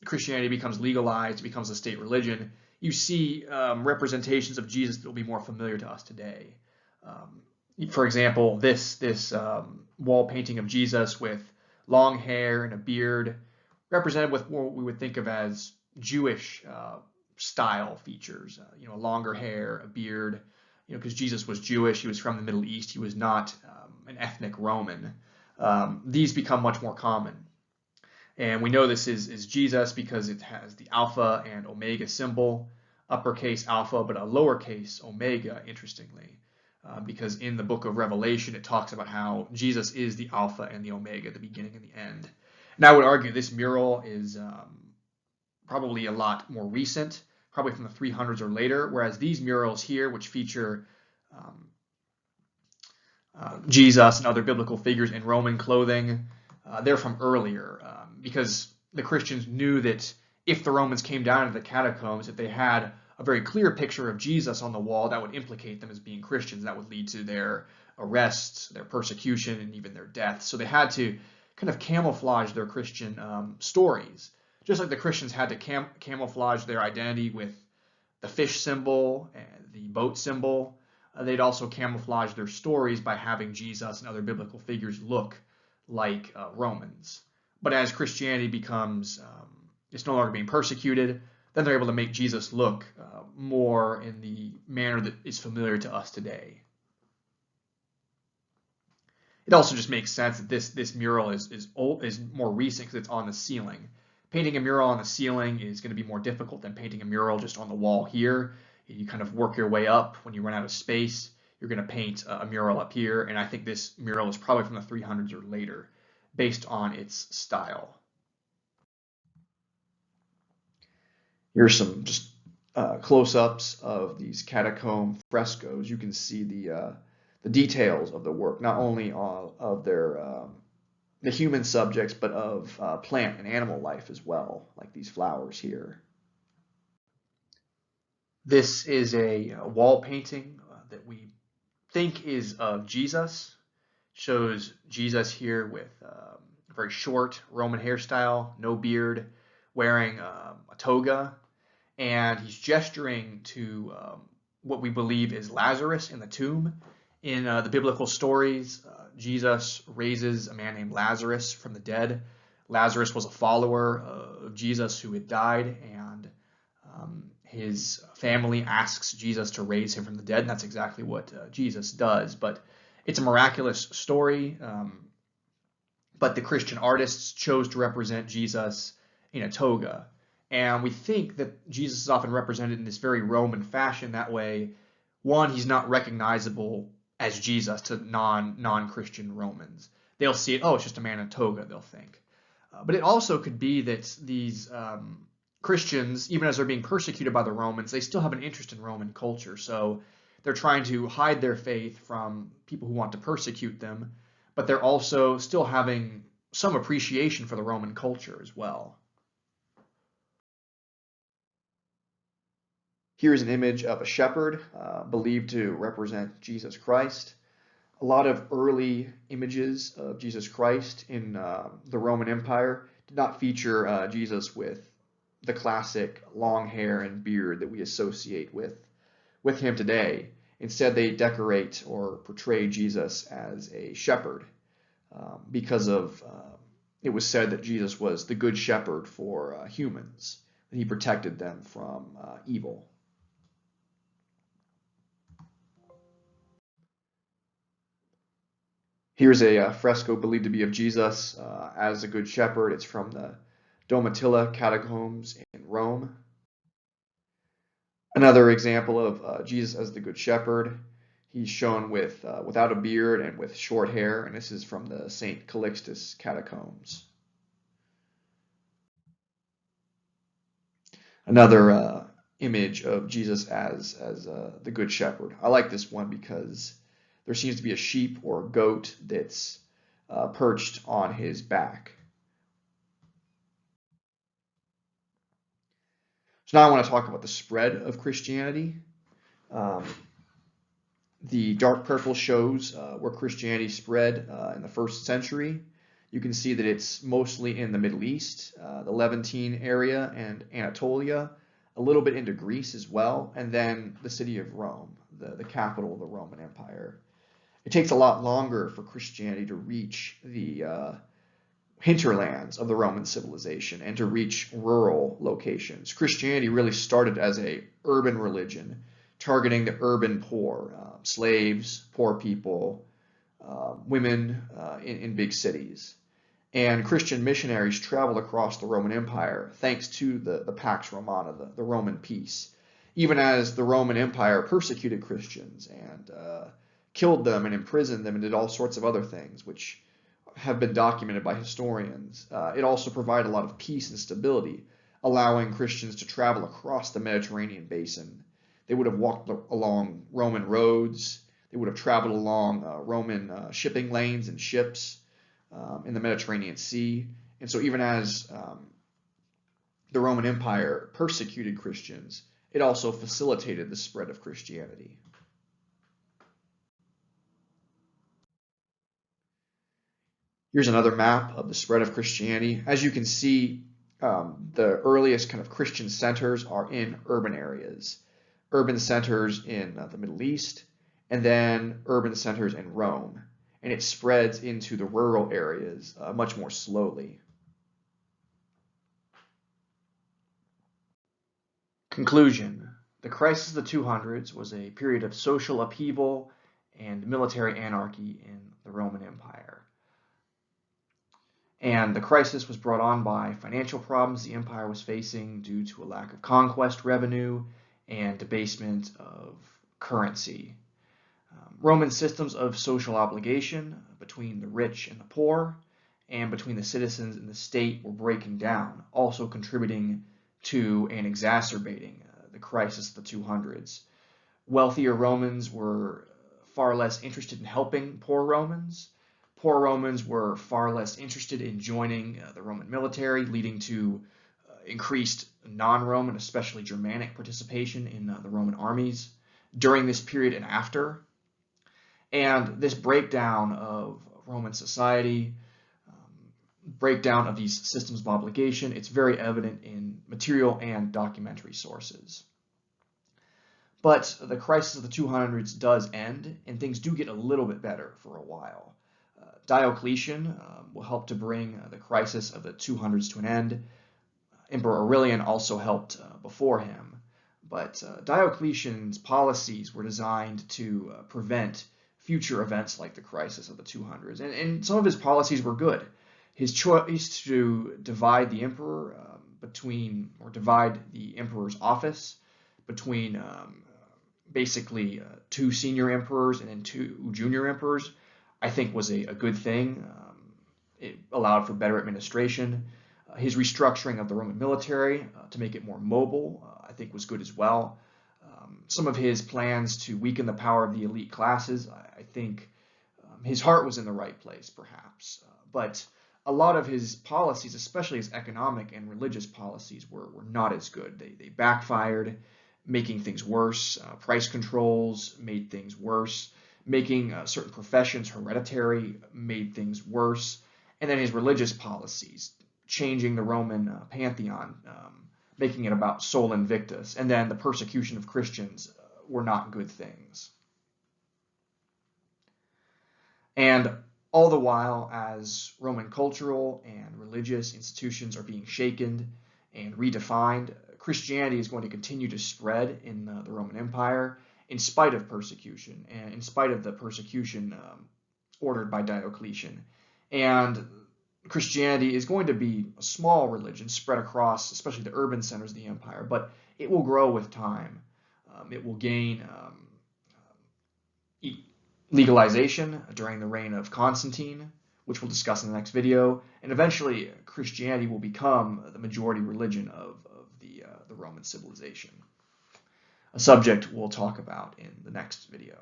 Christianity becomes legalized, it becomes a state religion, you see representations of Jesus that will be more familiar to us today. For example, this wall painting of Jesus with long hair and a beard, represented with what we would think of as Jewish style features, a longer hair, a beard, because Jesus was Jewish, he was from the Middle East, he was not an ethnic Roman. These become much more common. And we know this is Jesus because it has the alpha and omega symbol, uppercase alpha, but a lowercase omega, interestingly, because in the book of Revelation, it talks about how Jesus is the alpha and the omega, the beginning and the end. And I would argue this mural is probably a lot more recent, probably from the 300s or later, whereas these murals here, which feature Jesus and other biblical figures in Roman clothing, they're from earlier, because the Christians knew that if the Romans came down into the catacombs, if they had a very clear picture of Jesus on the wall, that would implicate them as being Christians. That would lead to their arrests, their persecution, and even their death. So they had to kind of camouflage their Christian stories, just like the Christians had to camouflage their identity with the fish symbol and the boat symbol. They'd also camouflage their stories by having Jesus and other biblical figures look like Romans. But as Christianity becomes, it's no longer being persecuted, then they're able to make Jesus look more in the manner that is familiar to us today. It also just makes sense that this mural is more recent because it's on the ceiling. Painting a mural on the ceiling is going to be more difficult than painting a mural just on the wall here. You kind of work your way up. When you run out of space, you're going to paint a mural up here, and I think this mural is probably from the 300s or later, based on its style. Here's some just close-ups of these catacomb frescoes. You can see the details of the work, not only of the human subjects, but of plant and animal life as well, like these flowers here. This is a wall painting that we think is of Jesus. Shows Jesus here with a very short Roman hairstyle, no beard, wearing a toga, and he's gesturing to what we believe is Lazarus in the tomb. In the biblical stories, Jesus raises a man named Lazarus from the dead. Lazarus was a follower of Jesus who had died, and his family asks Jesus to raise him from the dead, and that's exactly what Jesus does. But it's a miraculous story, but the Christian artists chose to represent Jesus in a toga. And we think that Jesus is often represented in this very Roman fashion. That way, one, he's not recognizable as Jesus to non-Christian Romans. They'll see it, oh, it's just a man in a toga, they'll think. But it also could be that these Christians, even as they're being persecuted by the Romans, they still have an interest in Roman culture. So they're trying to hide their faith from people who want to persecute them, but they're also still having some appreciation for the Roman culture as well. Here's an image of a shepherd, believed to represent Jesus Christ. A lot of early images of Jesus Christ in the Roman Empire did not feature Jesus with the classic long hair and beard that we associate with him today. Instead, they decorate or portray Jesus as a shepherd because of it was said that Jesus was the good shepherd for humans, that he protected them from evil. Here's a fresco believed to be of Jesus as a good shepherd. It's from the Domitilla catacombs in Rome. Another example of Jesus as the good shepherd. He's shown with without a beard and with short hair, and this is from the St. Calixtus catacombs. Another image of Jesus as the good shepherd. I like this one because there seems to be a sheep or a goat that's perched on his back. So now I want to talk about the spread of Christianity. The dark purple shows where Christianity spread in the 1st century. You can see that it's mostly in the Middle East, the Levantine area and Anatolia, a little bit into Greece as well, and then the city of Rome, the capital of the Roman Empire. It takes a lot longer for Christianity to reach the hinterlands of the Roman civilization and to reach rural locations. Christianity really started as an urban religion, targeting the urban poor, slaves, poor people, women in big cities. And Christian missionaries traveled across the Roman Empire thanks to the Pax Romana, the Roman peace, even as the Roman Empire persecuted Christians and killed them and imprisoned them and did all sorts of other things, which have been documented by historians. It also provided a lot of peace and stability, allowing Christians to travel across the Mediterranean basin. They would have walked along Roman roads. They would have traveled along Roman shipping lanes and ships in the Mediterranean Sea. And so even as the Roman Empire persecuted Christians, it also facilitated the spread of Christianity. Here's another map of the spread of Christianity. As you can see, the earliest kind of Christian centers are in urban areas. Urban centers in the Middle East, and then urban centers in Rome. And it spreads into the rural areas much more slowly. Conclusion. The crisis of the 200s was a period of social upheaval and military anarchy in the Roman Empire. And the crisis was brought on by financial problems the empire was facing due to a lack of conquest revenue and debasement of currency. Roman systems of social obligation between the rich and the poor and between the citizens and the state were breaking down, also contributing to and exacerbating the crisis of the 200s. Wealthier Romans were far less interested in helping poor Romans. Poor Romans were far less interested in joining the Roman military, leading to increased non-Roman, especially Germanic participation in the Roman armies during this period and after. And this breakdown of Roman society, breakdown of these systems of obligation, it's very evident in material and documentary sources. But the crisis of the 200s does end, and things do get a little bit better for a while. Diocletian will help to bring the crisis of the 200s to an end. Emperor Aurelian also helped before him. But Diocletian's policies were designed to prevent future events like the crisis of the 200s. And some of his policies were good. His choice to divide the emperor divide the emperor's office between basically two senior emperors and then two junior emperors, I think was a good thing. It allowed for better administration. His restructuring of the Roman military to make it more mobile, I think was good as well. Some of his plans to weaken the power of the elite classes, I think his heart was in the right place, perhaps. But a lot of his policies, especially his economic and religious policies, were not as good. They backfired, making things worse. Price controls made things worse. Making certain professions hereditary made things worse. And then his religious policies, changing the Roman pantheon, making it about Sol Invictus, and then the persecution of Christians were not good things. And all the while, as Roman cultural and religious institutions are being shaken and redefined, Christianity is going to continue to spread in the Roman Empire in spite of persecution, and in spite of the persecution ordered by Diocletian. And Christianity is going to be a small religion spread across, especially the urban centers of the empire, but it will grow with time. It will gain legalization during the reign of Constantine, which we'll discuss in the next video, and eventually Christianity will become the majority religion of the Roman civilization, a subject we'll talk about in the next video.